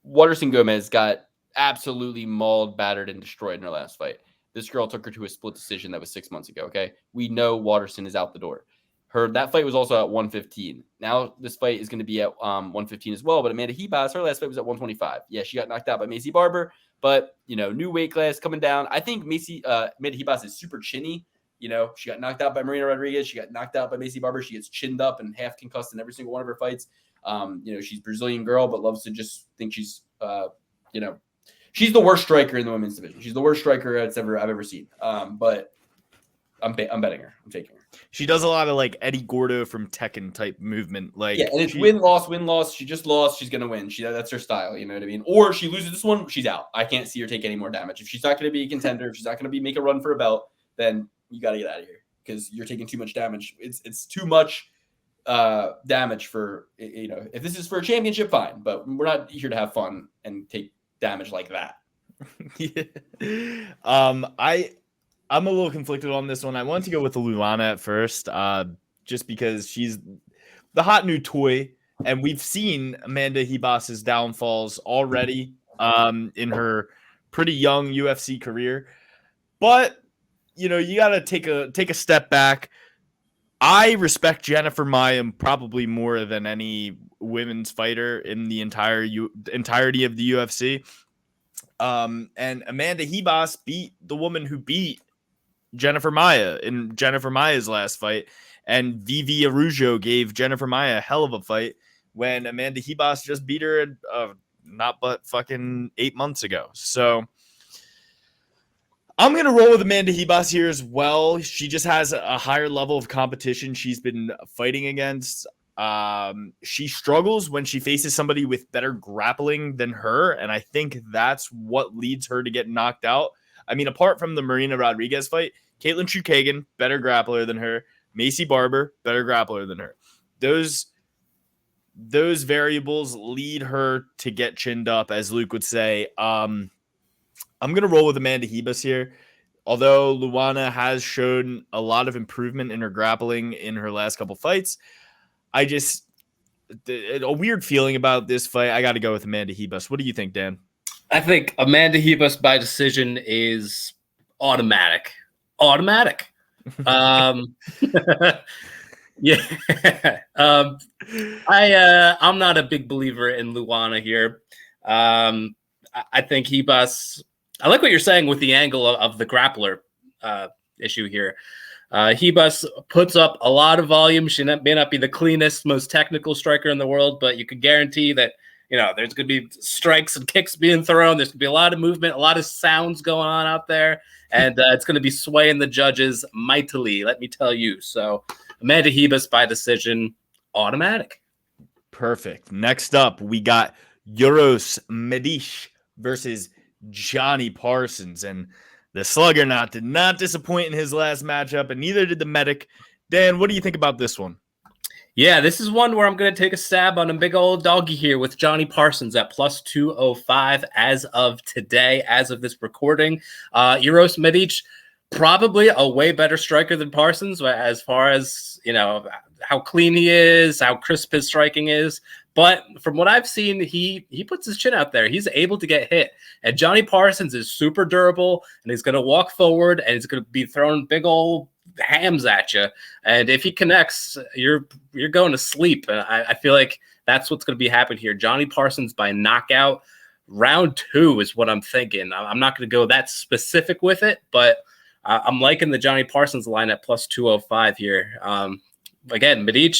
C: Waterson Gomez got absolutely mauled, battered, and destroyed in her last fight. This girl took her to a split decision that was 6 months ago, okay? We know Waterson is out the door. That fight was also at 115. Now this fight is going to be at 115 as well, but Amanda Ribas, her last fight was at 125. Yeah, she got knocked out by Macy Barber, but, you know, new weight class coming down. I think Amanda Ribas is super chinny. You know, she got knocked out by Marina Rodriguez. She got knocked out by Macy Barber. She gets chinned up and half concussed in every single one of her fights. You know, she's a Brazilian girl, but loves to just think she's, you know, she's the worst striker in the women's division. She's the worst striker I've ever seen. But I'm betting her. I'm taking her.
D: She does a lot of like Eddie Gordo from Tekken type movement. Like,
C: yeah, and it's win loss. She just lost. She's gonna win. That's her style. You know what I mean? Or she loses this one, she's out. I can't see her take any more damage. If she's not gonna be a contender, if she's not gonna make a run for a belt, then you got to get out of here because you're taking too much damage. It's too much damage for, you know, if this is for a championship, fine, but we're not here to have fun and take damage like that.
D: Yeah. I'm a little conflicted on this one. I wanted to go with the Luana at first, just because she's the hot new toy, and we've seen Amanda Ribas's downfalls already in her pretty young UFC career. But you know, you got to take a step back. I respect Jennifer Maia probably more than any women's fighter in the entirety of the UFC. And Amanda Ribas beat the woman who beat Jennifer Maia in Jennifer Maia's last fight. And Vivi Araujo gave Jennifer Maia a hell of a fight when Amanda Ribas just beat her not but fucking 8 months ago. So I'm going to roll with Amanda Ribas here as well. She just has a higher level of competition she's been fighting against. She struggles when she faces somebody with better grappling than her, and I think that's what leads her to get knocked out. I mean, apart from the Marina Rodriguez fight, Caitlin Chukagian, better grappler than her. Macy Barber, better grappler than her. Those variables lead her to get chinned up, as Luke would say. I'm going to roll with Amanda Ribas here. Although Luana has shown a lot of improvement in her grappling in her last couple fights, I just a weird feeling about this fight. I got to go with Amanda Ribas. What do you think, Dan?
B: I think Amanda Ribas by decision is automatic. Automatic. Yeah. I'm not a big believer in Luana here. I think Ribas. I like what you're saying with the angle of the grappler issue here. Ribas puts up a lot of volume. She may not be the cleanest, most technical striker in the world, but you can guarantee that, you know, there's going to be strikes and kicks being thrown. There's going to be a lot of movement, a lot of sounds going on out there, and it's going to be swaying the judges mightily, let me tell you. So Amanda Ribas by decision, automatic.
D: Perfect. Next up, we got Uros Medic versus Johnny Parsons, and the Slugger did not disappoint in his last matchup, and neither did the Medic. Dan, what do you think about this one?
B: Yeah, this is one where I'm going to take a stab on a big old doggy here with Johnny Parsons at plus 205 as of today, as of this recording. Uros Medic, probably a way better striker than Parsons as far as, you know, how clean he is, how crisp his striking is. But from what I've seen, he puts his chin out there. He's able to get hit. And Johnny Parsons is super durable, and he's going to walk forward, and he's going to be throwing big old hams at you. And if he connects, you're going to sleep. And I feel like that's what's going to be happening here. Johnny Parsons by knockout. Round 2 is what I'm thinking. I'm not going to go that specific with it, but I'm liking the Johnny Parsons line at plus 205 here. Again, Medic,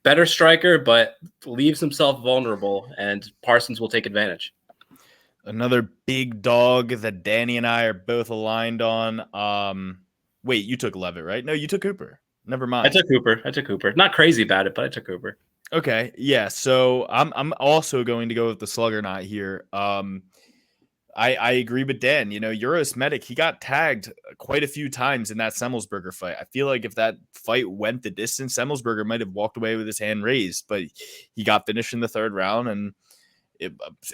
B: better striker, but leaves himself vulnerable, and Parsons will take advantage.
D: Another big dog that Danny and I are both aligned on. Wait, you took Leavitt, right? No, you took Cooper. Never mind.
B: I took Cooper. Not crazy about it, but I took Cooper.
D: Okay, yeah. So I'm also going to go with the slugger knot here. I agree with Dan. Euros Medic, he got tagged quite a few times in that Semmelsberger fight. I feel like if that fight went the distance, Semmelsberger might have walked away with his hand raised, but he got finished in the third round and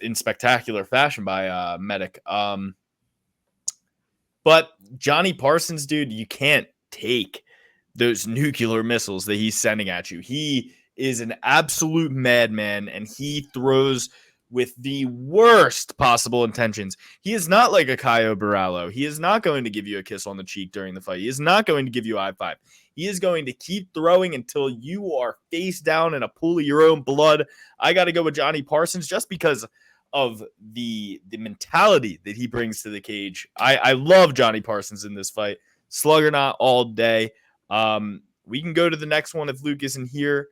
D: in spectacular fashion by Medic. But Johnny Parsons, dude, you can't take those nuclear missiles that he's sending at you. He is an absolute madman, and he throws with the worst possible intentions. He is not like a Caio Barallo. He is not going to give you a kiss on the cheek during the fight. He is not going to give you a high five. He is going to keep throwing until you are face down in a pool of your own blood. I got to go with Johnny Parsons just because of the mentality that he brings to the cage. I love Johnny Parsons in this fight. Slugger knot all day. We can go to the next one if Luke isn't here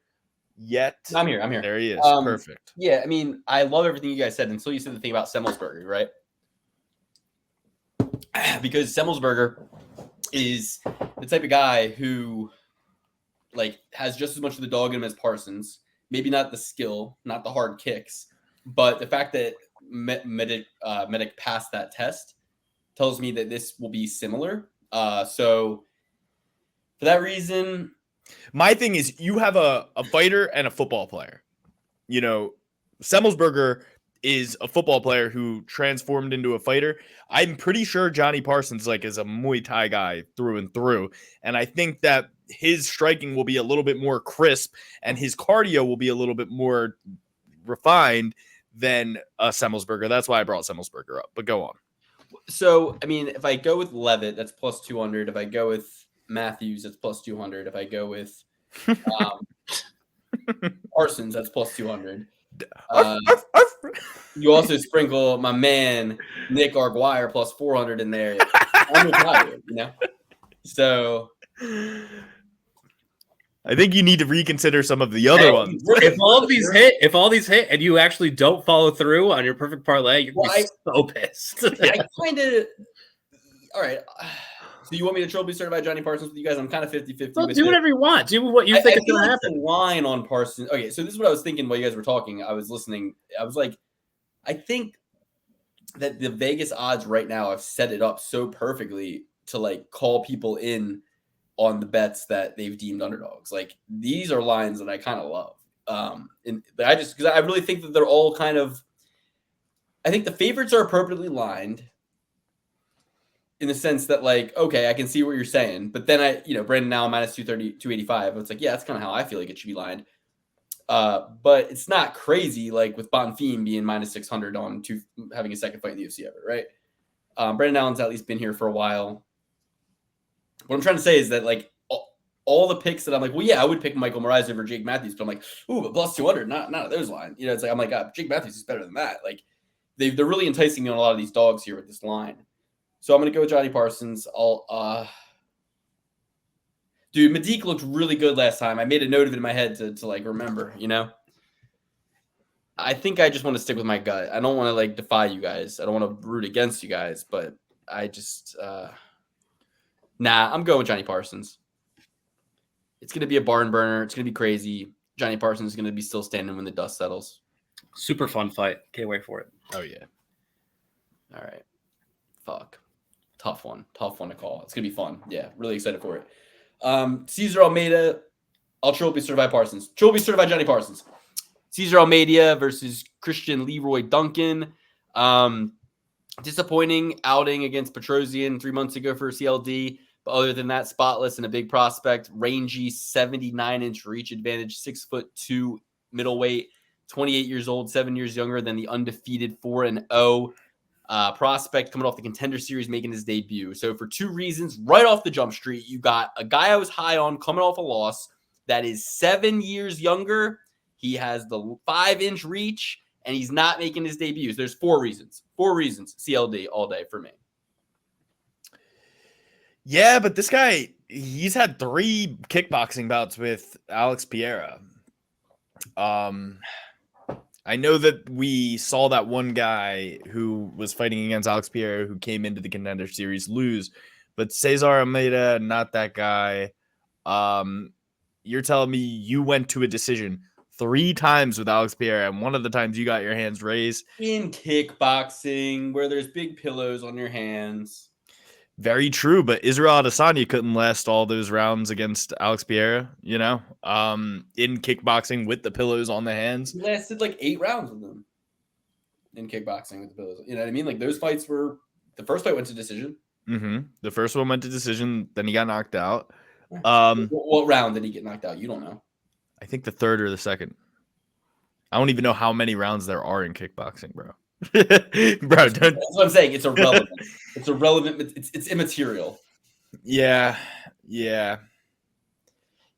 D: yet.
C: I'm here.
D: There he is. Perfect.
C: Yeah, I mean, I love everything you guys said until you said the thing about Semmelsberger, right? Because Semmelsberger is the type of guy who has just as much of the dog in him as Parsons. Maybe not the skill, not the hard kicks, but the fact that Medic passed that test tells me that this will be similar. So for that reason,
D: my thing is you have a fighter and a football player. Semmelsberger is a football player who transformed into a fighter. I'm pretty sure Johnny Parsons is a Muay Thai guy through and through. And I think that his striking will be a little bit more crisp and his cardio will be a little bit more refined than Semmelsberger. That's why I brought Semmelsberger up. But go on.
C: So, I mean, if I go with Leavitt, that's plus 200. If I go with Matthews, that's plus 200. If I go with Parsons, that's plus 200. You also sprinkle my man Nick Aguirre plus 400 in there. I'm retired, So
D: I think you need to reconsider some of the other ones.
B: If all these hit, and you actually don't follow through on your perfect parlay, you're so pissed.
C: I kind of. All right. So you want me to trophy certified Johnny Parsons with you guys? I'm kind of 50-50.
B: Well, do whatever you want. Do what you think is going to happen.
C: The line on Parsons. Okay, so this is what I was thinking while you guys were talking. I was listening. I was like, I think that the Vegas odds right now have set it up so perfectly to call people in on the bets that they've deemed underdogs. These are lines that I kind of love. Because I really think that they're all kind of. I think the favorites are appropriately lined. In the sense that, okay, I can see what you're saying. But then Brandon now minus 230, 285. It's yeah, that's kind of how I feel like it should be lined. But it's not crazy, with Bonfim being minus 600 on having a second fight in the UFC ever, right? Brandon Allen's at least been here for a while. What I'm trying to say is that, all the picks that I'm well, yeah, I would pick Michael Moraes over Jake Matthews. But I'm ooh, but plus 200, not at those lines. It's I'm Jake Matthews is better than that. They're really enticing me on a lot of these dogs here with this line. So I'm going to go with Johnny Parsons. Dude, Medic looked really good last time. I made a note of it in my head to remember, I think I just want to stick with my gut. I don't want to defy you guys. I don't want to root against you guys, but I just I'm going with Johnny Parsons. It's going to be a barn burner. It's going to be crazy. Johnny Parsons is going to be still standing when the dust settles.
B: Super fun fight. Can't wait for it.
D: Oh yeah.
C: All right. Fuck. Tough one to call. It's going to be fun. Yeah, really excited for it. Cesar Almeida. I'll trophy certified Parsons. Trophy certified Johnny Parsons. Cesar Almeida versus Christian Leroy Duncan. Disappointing outing against Petrosian 3 months ago for CLD. But other than that, spotless and a big prospect. Rangy, 79-inch reach advantage, 6'2" middleweight, 28 years old, 7 years younger than the undefeated 4-0. Prospect coming off the Contender Series, making his debut. So for two reasons, right off the jump street, you got a guy I was high on coming off a loss that is 7 years younger. He has the 5-inch reach, and he's not making his debuts. There's 4 reasons. 4 reasons. CLD all day for me.
D: Yeah, but this guy, he's had 3 kickboxing bouts with Alex Pereira. I know that we saw that one guy who was fighting against Alex Pereira who came into the Contender Series lose, but Cesar Almeida, not that guy. You're telling me you went to a decision 3 times with Alex Pierre, and one of the times you got your hands raised
C: in kickboxing, where there's big pillows on your hands.
D: Very true, but Israel Adesanya couldn't last all those rounds against Alex Pierre, in kickboxing with the pillows on the hands.
C: He lasted like 8 rounds with them in kickboxing with the pillows. You know what I mean? Like those fights the first fight went to decision.
D: Mm-hmm. The first one went to decision, then he got knocked out.
C: What round did he get knocked out? You don't know.
D: I think the third or the second. I don't even know how many rounds there are in kickboxing, bro. Bro,
C: that's what I'm saying. It's irrelevant. It's irrelevant. It's immaterial.
D: Yeah.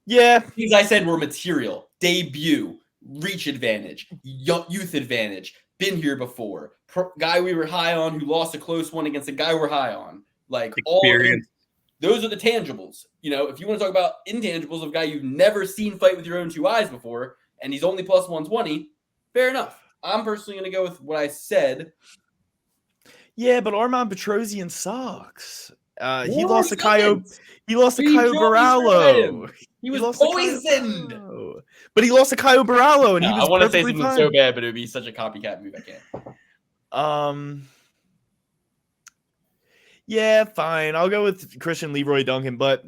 C: Things I said were material. Debut, reach advantage, youth advantage. Been here before. Guy we were high on who lost a close one against a guy we're high on. Like
B: experience.
C: Those are the tangibles. If you want to talk about intangibles of a guy you've never seen fight with your own 2 eyes before, and he's only plus 120, fair enough. I'm personally going to go with what I said.
D: Yeah, but Armand Petrosian sucks. He lost to Caio Barallo.
C: He was poisoned.
D: But he lost to Caio Barallo, and he was
C: I want to say
D: something
C: fine. So bad, but it would be such a copycat move. I can't.
D: Yeah, fine. I'll go with Christian Leroy Duncan, but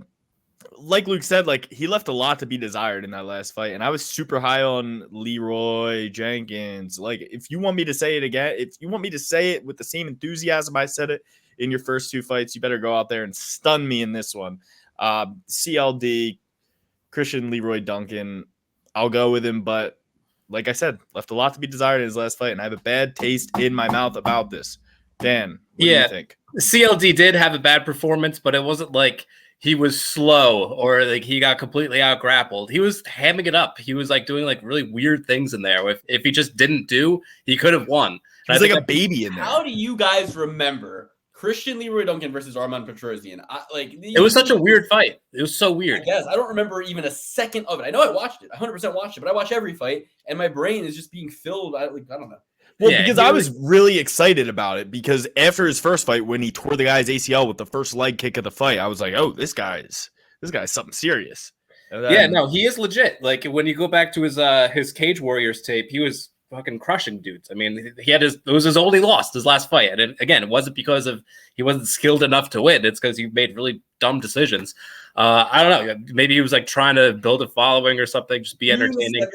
D: like Luke said, like he left a lot to be desired in that last fight, and I was super high on Leroy Jenkins. Like, if you want me to say it again, if you want me to say it with the same enthusiasm I said it in your first 2 fights, you better go out there and stun me in this one. CLD, Christian Leroy Duncan, I'll go with him, but like I said, left a lot to be desired in his last fight, and I have a bad taste in my mouth about this. Dan, what do you think?
B: CLD did have a bad performance, but it wasn't like he was slow or like he got completely out grappled. He was hamming it up. He was like doing like really weird things in there. If he just didn't he could have won.
D: He's like a baby in there.
C: How do you guys remember Christian Leroy Duncan versus Armand Petrosian?
B: It was such a weird fight. It was so weird.
C: I guess I don't remember even a second of it. I know I watched it. I 100% watched it, but I watch every fight, and my brain is just being filled. I don't know.
D: Well, because I was really excited about it because after his first fight, when he tore the guy's ACL with the first leg kick of the fight, I was like, "Oh, this guy's something serious."
B: He is legit. Like when you go back to his Cage Warriors tape, he was fucking crushing dudes. I mean, it was his only loss, his last fight, and again, it wasn't because he wasn't skilled enough to win. It's because he made really dumb decisions. I don't know. Maybe he was like trying to build a following or something, just be entertaining.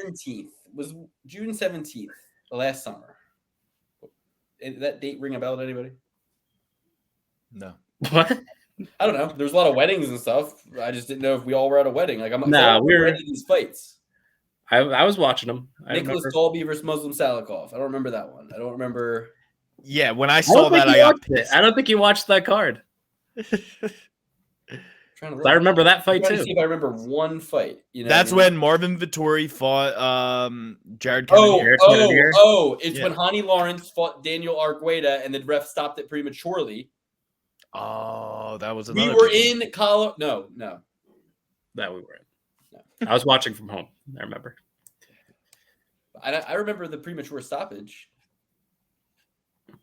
C: June 17th, last summer. Did that date ring a bell to anybody?
D: No.
B: What?
C: I don't know. There was a lot of weddings and stuff. I just didn't know if we all were at a wedding. Like
B: we were
C: at these fights.
B: I was watching them.
C: Nicholas Dalby versus Muslim Salikov. I don't remember that one. I don't remember.
D: Yeah, when I saw that, I got pissed.
B: I don't think you watched that card. I remember that fight too.
C: See if I remember one fight.
D: That's when Marvin Vettori fought Jared
C: Cannonier. It's when Hani Lawrence fought Daniel Argueda, and the ref stopped it prematurely.
D: Oh, that was another.
C: We were in Colorado. No.
B: That we were in. No. I was watching from home. I remember.
C: I remember the premature stoppage,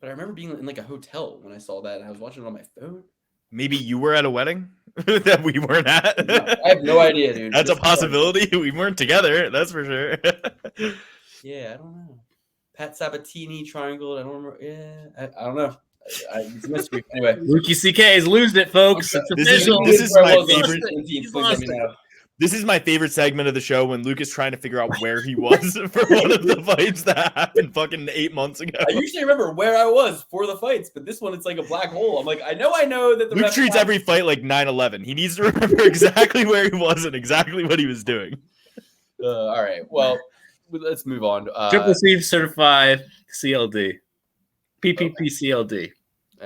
C: but I remember being in like a hotel when I saw that, and I was watching it on my phone.
D: Maybe you were at a wedding that we weren't at.
C: No, I have no idea, dude.
D: That's a possibility. We weren't together. That's for sure.
C: Yeah, I don't know. Pat Sabatini triangle. I don't remember. Yeah, I don't know. It's a mystery. Anyway,
B: Lukey CK is losing it, folks.
C: Okay.
B: This
D: is my favorite.
C: This
D: is my favorite segment of the show when Luke is trying to figure out where he was for one of the fights that happened fucking 8 months ago.
C: I usually remember where I was for the fights, but this one it's like a black hole. I'm like, I know that the
D: Luke treats every fight like 9/11. He needs to remember exactly where he was and exactly what he was doing.
C: All right, well, let's move on.
B: Triple C certified CLD, PPP CLD,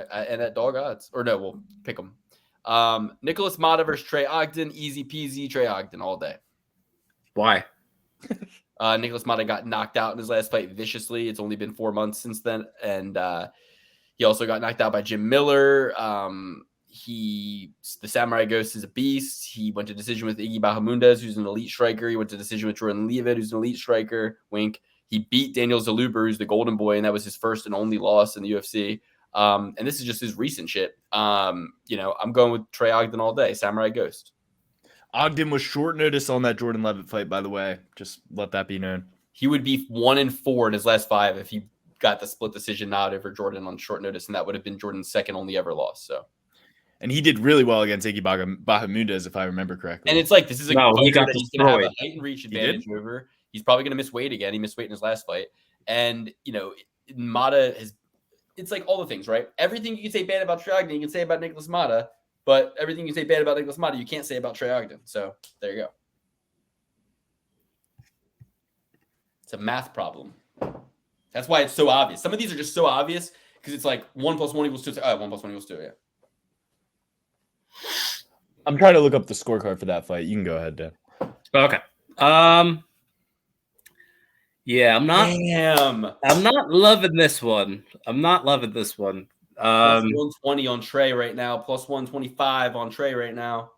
C: and at dog odds, or no, we'll pick them. Nicholas Motta versus Trey Ogden, easy peasy. Trey Ogden all day.
B: Why?
C: Nicholas Motta got knocked out in his last fight viciously. It's only been 4 months since then, and he also got knocked out by Jim Miller. The Samurai Ghost is a beast. He went to decision with Iggy Bahamundes, who's an elite striker. He went to decision with Jordan Leavitt, who's an elite striker. Wink. He beat Daniel Zaluber, who's the Golden Boy, and that was his first and only loss in the UFC. And this is just his recent shit. I'm going with Trey Ogden all day. Samurai Ghost.
D: Ogden was short notice on that Jordan Leavitt fight, by the way. Just let that be known.
C: He would be 1-4 in his last 5 if he got the split decision nod over Jordan on short notice, and that would have been Jordan's second only ever loss. So,
D: and he did really well against Iggy Bahamundez, if I remember correctly.
C: And it's like this is a
B: he got
C: that he's going to have a height and reach advantage over. He's probably going to miss weight again. He missed weight in his last fight, and Motta has. It's like all the things, right? Everything you can say bad about Trey Ogden, you can say about Nicholas Motta, but everything you say bad about Nicholas Motta, you can't say about Trey Ogden. So there you go. It's a math problem. That's why it's so obvious. Some of these are just so obvious because it's like 1 + 1 = 2. 1 + 1 = 2. Yeah.
D: I'm trying to look up the scorecard for that fight. You can go ahead, Dan.
B: Okay. Yeah, I'm not loving this one.
C: +120 on Trey right now. +125 on Trey right now.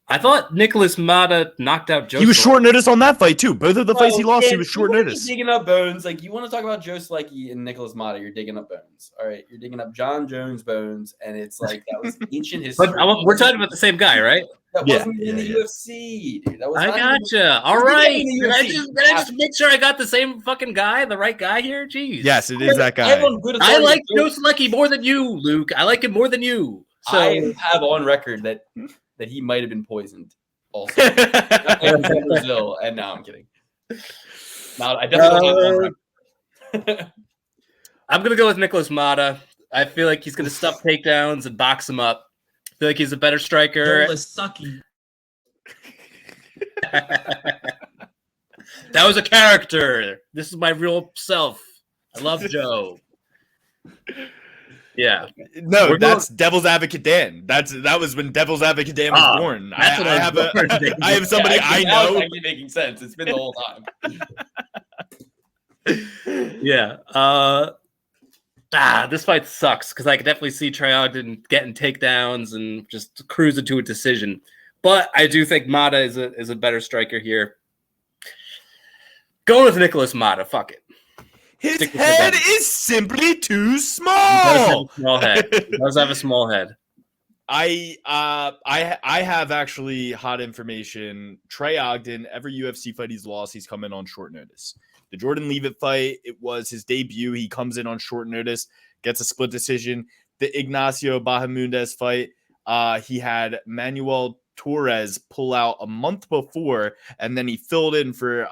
B: I thought Nicholas Motta knocked out Joe.
D: He was short notice on that fight too. Both of the fights he lost, he was short notice.
C: Digging up bones, like you want to talk about Joe Selecki and Nicholas Motta, you're digging up bones. All right, you're digging up John Jones bones, and it's like that was ancient history.
B: But we're talking about the same guy, right?
C: That wasn't in the UFC, dude. That was.
B: I gotcha. All right. Did I just make sure I got the same fucking guy, the right guy here? Jeez.
D: Yes, it is that guy.
B: I like Joe Selecki more than you, Luke. I like him more than you. So
C: I have on record that he might have been poisoned. Also, in Brazil, and no, I'm kidding. No, I definitely don't.
B: I'm gonna go with Nicholas Motta. I feel like he's gonna stuff takedowns and box him up. I feel like he's a better striker.
F: Sucky.
B: That was a character. This is my real self. I love Joe. Yeah.
D: No, that's Devil's Advocate Dan. That was when Devil's Advocate Dan was born. I have somebody I know.
C: It's actually making sense. It's been the whole time.
B: Yeah. This fight sucks because I could definitely see Trey Ogden getting takedowns and just cruising to a decision. But I do think Motta is a better striker here. Going with Nicholas Motta. Fuck it.
D: His head is simply too small.
B: He does have a small head.
D: I have actually hot information. Trey Ogden, every UFC fight he's lost, he's come in on short notice. The Jordan Leavitt fight, it was his debut. He comes in on short notice, gets a split decision. The Ignacio Bahamundez fight, he had Manuel Torres pull out a month before, and then he filled in for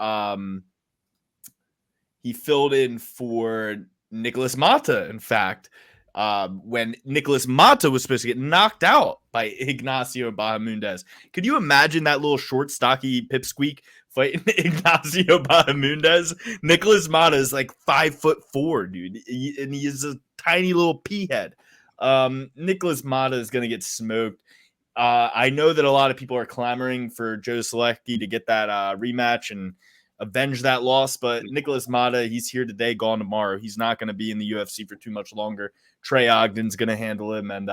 D: Nicholas Motta, in fact, when Nicholas Motta was supposed to get knocked out by Ignacio Bahamundez. Could you imagine that little short, stocky pipsqueak fighting Ignacio Bahamundez? Nicholas Motta is like 5'4", dude, and he is a tiny little pea head. Nicholas Motta is going to get smoked. I know that a lot of people are clamoring for Joe Selecki to get that rematch and avenge that loss, but Nicholas Motta, he's here today, gone tomorrow. He's not going to be in the UFC for too much longer. Trey Ogden's going to handle him, and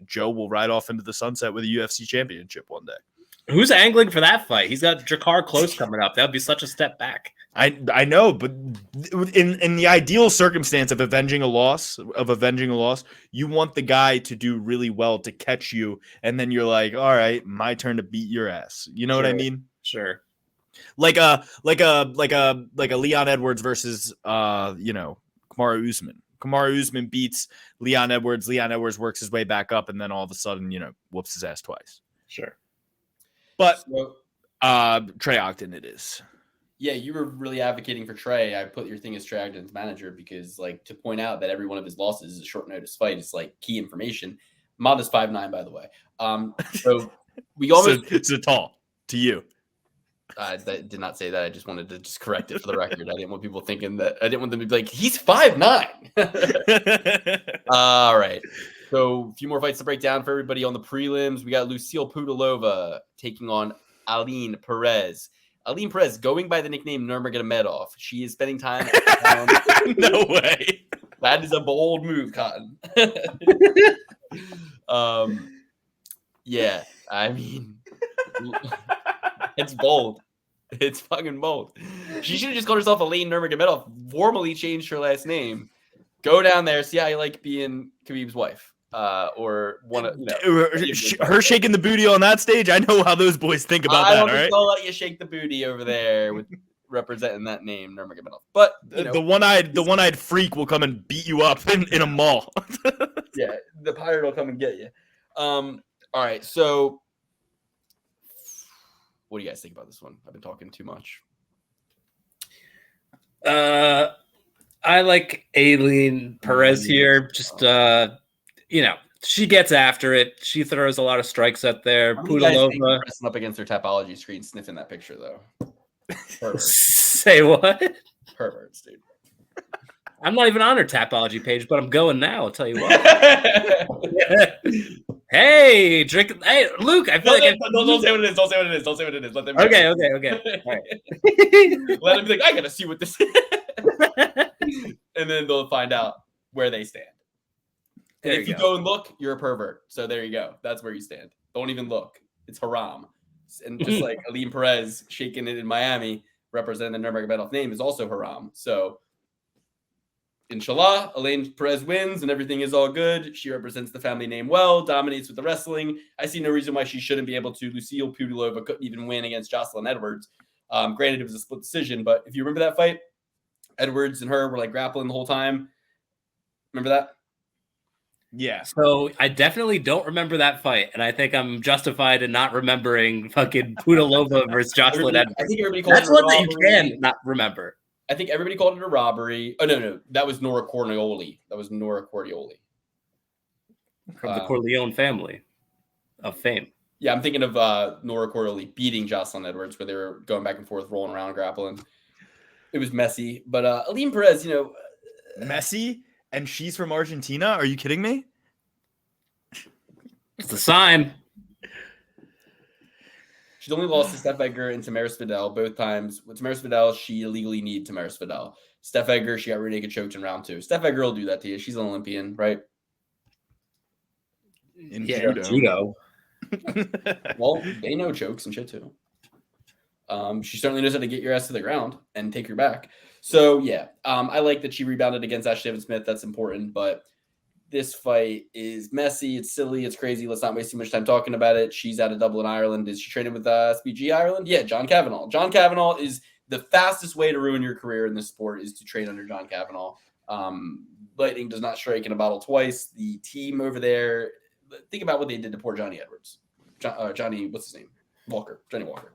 D: Joe will ride off into the sunset with a UFC championship one day.
B: Who's angling for that fight? He's got Jakar Close coming up. That would be such a step back.
D: I know, but in the ideal circumstance of avenging a loss, you want the guy to do really well to catch you, and then you're like, all right, my turn to beat your ass. You know what I mean?
B: Sure.
D: Like a Leon Edwards versus Kamaru Usman. Kamaru Usman beats Leon Edwards. Leon Edwards works his way back up, and then all of a sudden, whoops his ass twice.
B: Sure.
D: But Trey Ogden, it is.
C: Yeah, you were really advocating for Trey. I put your thing as Trey Ogden's manager because, to point out that every one of his losses is a short notice fight is key information. Motta's 5'9", by the way. So we almost
D: so tall to you.
C: I did not say that. I just wanted to correct it for the record. I didn't want people thinking that. I didn't want them to be like, he's 5'9". All right. So a few more fights to break down for everybody on the prelims. We got Lucille Pudilova taking on Aline Perez. Aline Perez going by the nickname Nurmagomedov. She is spending time.
D: No way.
C: That is a bold move, Cotton. Yeah, I mean, it's bold. It's fucking bold. She should have just called herself Aline Nurmagomedov, formally changed her last name. Go down there, see how you like being Khabib's wife. or one of
D: her shaking the booty on that stage. I know how those boys think about that. All right,
C: I'll let you shake the booty over there with representing that name, Nurmagomedov. But
D: the one-eyed freak will come and beat you up in a mall.
C: Yeah, the pirate will come and get you. All right, so what do you guys think about this one? I've been talking too much.
B: I like Aileen Perez here. Just she gets after it. She throws a lot of strikes up there. Pudilova
C: pressing up against her Tapology screen, sniffing that picture though.
B: Say what?
C: Perverts, dude.
B: I'm not even on her Tapology page, but I'm going now. I'll tell you what. Hey, drink. Hey, Luke. I feel
C: don't say what it is. Don't say what it is. Don't say what it is. Let them.
B: Okay. All right.
C: Let them be like, I gotta see what this is, and then they'll find out where they stand. And if you go and look, you're a pervert. So there you go. That's where you stand. Don't even look. It's haram. And just like Aileen Perez shaking it in Miami, representing the Nurmagomedov name is also haram. So inshallah, Aileen Perez wins and everything is all good. She represents the family name well, dominates with the wrestling. I see no reason why she shouldn't be able to. Lucille Pudilova couldn't even win against Jocelyn Edwards. Granted, it was a split decision, but if you remember that fight, Edwards and her were like grappling the whole time. Remember that?
D: Yeah.
B: So I definitely don't remember that fight, and I think I'm justified in not remembering fucking Pudilova versus Jocelyn Edwards.
C: I think everybody called
B: That's
C: it a
B: one
C: robbery.
B: that you can not remember.
C: I think everybody called it a robbery. Oh, no. That was Nora Cordioli.
B: From the Corleone family of fame.
C: Yeah, I'm thinking of Nora Cordioli beating Jocelyn Edwards, where they were going back and forth, rolling around, grappling. It was messy. But Aileen Perez,
D: messy? And she's from Argentina? Are you kidding me?
B: It's a sign.
C: She's only lost to Steph Edgar and Tamaris Vidal both times. With Tamaris Vidal, she illegally kneed Tamaris Vidal. Steph Edgar, she got rear naked choked in round 2. Steph Edgar will do that to you. She's an Olympian, right?
D: In judo.
C: Well, they know chokes and shit too. She certainly knows how to get your ass to the ground and take your back. So yeah, I like that she rebounded against Estevam Smith. That's important, but this fight is messy. It's silly. It's crazy. Let's not waste too much time talking about it. She's out of Dublin, Ireland. Is she training with SBG Ireland? Yeah, John Kavanagh. John Kavanagh is the fastest way to ruin your career in this sport is to train under John Kavanagh. Lightning does not strike in a bottle twice. The team over there, think about what they did to poor Johnny Edwards. Johnny, what's his name? Johnny Walker.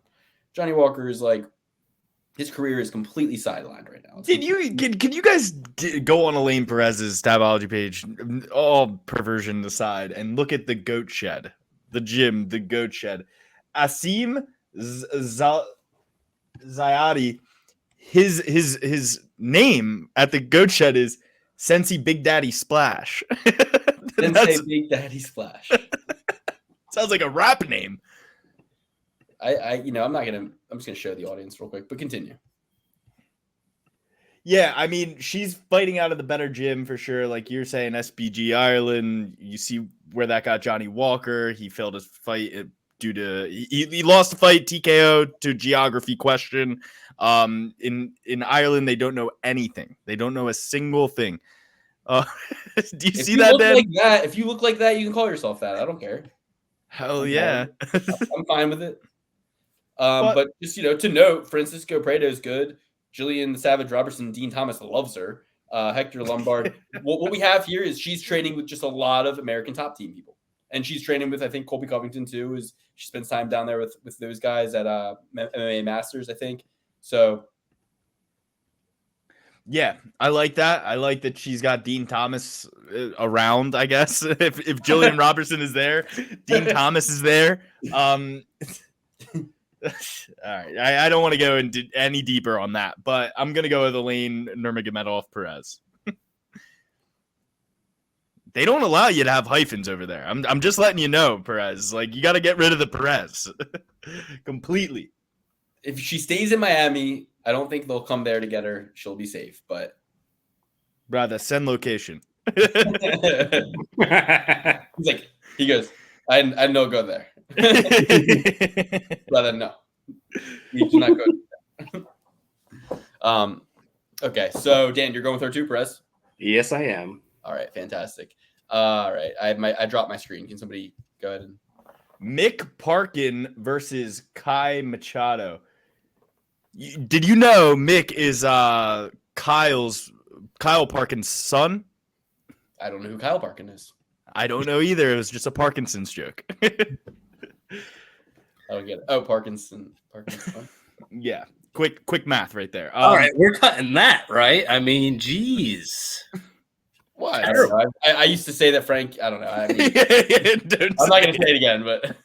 C: Johnny Walker is like, his career is completely sidelined right now.
D: Can you guys go on Aileen Perez's Tabology page, all perversion aside, and look at the goat shed, the gym, the goat shed. Asim Zayadi, his name at the goat shed is Sensi Big Daddy Splash.
C: Sensi Big Daddy Splash.
D: Sounds like a rap name.
C: I'm just gonna show the audience real quick, but continue.
D: Yeah, I mean, she's fighting out of the better gym for sure. Like you're saying, SBG Ireland. You see where that got Johnny Walker. He failed his fight due to he lost the fight TKO to geography question. In Ireland, they don't know anything. They don't know a single thing. Do you see that, Dan?
C: If you look like that, you can call yourself that. I don't care.
D: Hell yeah.
C: I'm fine with it. But just, to note, Francisco Prado is good. Jillian the Savage Robertson, Dean Thomas loves her. Hector Lombard. what we have here is she's training with just a lot of American top team people. And she's training with, I think, Colby Covington, too. She spends time down there with those guys at MMA Masters, I think. So.
D: Yeah, I like that. I like that she's got Dean Thomas around, I guess. If Jillian Robertson is there, Dean Thomas is there. All right. I don't want to go into any deeper on that, but I'm going to go with Aileen Nurmagomedov Perez. They don't allow you to have hyphens over there. I'm just letting you know, Perez. Like, you got to get rid of the Perez completely.
C: If she stays in Miami, I don't think they'll come there to get her. She'll be safe, but.
D: Brother, send location.
C: He's like, he goes, I know go there. Brother, no. You do not go there. Okay, so Dan, you're going with her too, Perez?
B: Yes, I am.
C: All right, fantastic. All right. I dropped my screen. Can somebody go ahead and
D: Mick Parkin versus Kai Machado. Did you know Mick is Kyle Parkin's son?
C: I don't know who Kyle Parkin is.
D: I don't know either. It was just a Parkinson's joke.
C: I don't get it. Oh, Parkinson.
D: Yeah. Quick math right there.
B: All right, we're cutting that, right? I mean, geez.
C: Why? I used to say that Frank. I don't know. I mean, I'm not going to say it again, but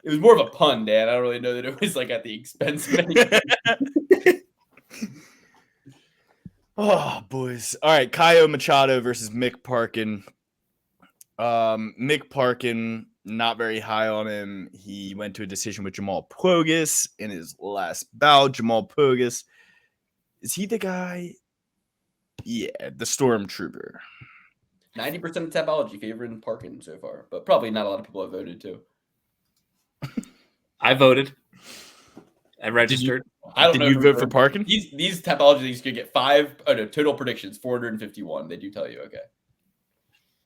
C: it was more of a pun, Dan. I don't really know that it was like at the expense of anything.
D: Oh, boys. All right, Caio Machado versus Mick Parkin. Mick Parkin, not very high on him. He went to a decision with Jamal Pogus in his last bout. Jamal Pogus, is he the guy? Yeah, the Stormtrooper.
C: 90% of Tapology favoring Parkin so far, but probably not a lot of people have voted too.
B: I voted. I registered.
C: I don't know.
D: Did you vote for Parkin?
C: These Tapology leagues could get total predictions, 451. They do tell you, okay.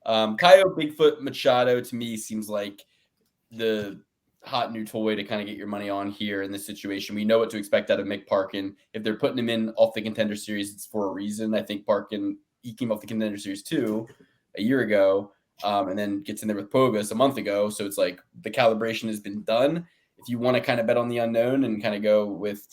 C: Caio Bigfoot Machado to me seems like the hot new toy to kind of get your money on here in this situation. We know what to expect out of Mick Parkin. If they're putting him in off the Contender Series, it's for a reason. I think Parkin, he came off the Contender Series 2 a year ago, and then gets in there with Pogus a month ago. So it's like the calibration has been done. If you want to kind of bet on the unknown and kind of go with,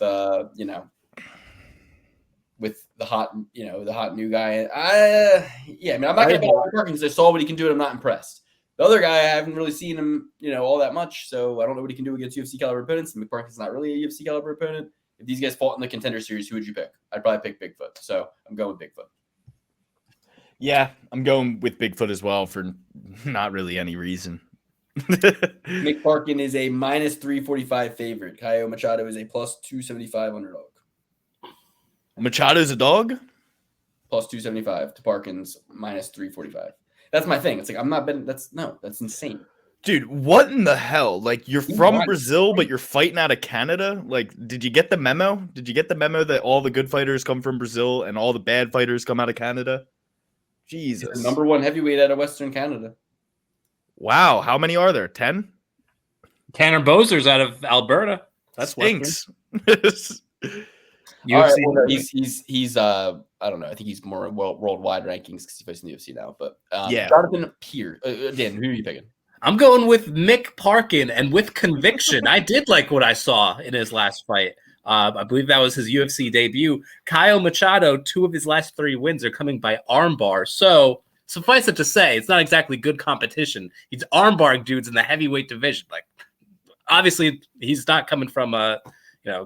C: with the hot new guy. I mean, I'm not going to bet on Parkin because I saw what he can do and I'm not impressed. The other guy, I haven't really seen him, all that much. So I don't know what he can do against UFC caliber opponents. And McParkin's not really a UFC caliber opponent. If these guys fought in the Contender Series, who would you pick? I'd probably pick Bigfoot. So I'm going with Bigfoot.
D: Yeah, I'm going with Bigfoot as well for not really any reason.
C: Mick Parkin is a minus 345 favorite. Caio Machado is a plus 275 underdog.
D: Machado's a dog?
C: Plus 275 to Parkin's minus 345. That's my thing. It's like, I'm not betting. That's insane.
D: Dude, what in the hell? Like, you're from Brazil, but you're fighting out of Canada? Like, did you get the memo? Did you get the memo that all the good fighters come from Brazil and all the bad fighters come out of Canada? Jesus.
C: He's the number one heavyweight out of Western Canada.
D: Wow. How many are there? 10?
B: Tanner Bozer's out of Alberta. That's
D: stinks.
C: All right, well, he's I don't know. I think he's more worldwide rankings because he plays in the UFC now. But
D: yeah,
C: Jonathan Pearce. Dan, who are you picking?
B: I'm going with Mick Parkin, and with conviction. I did like what I saw in his last fight. I believe that was his UFC debut. Caio Machado, 2 of his last 3 wins are coming by armbar. So suffice it to say, it's not exactly good competition. He's armbarring dudes in the heavyweight division. Like, obviously, he's not coming from a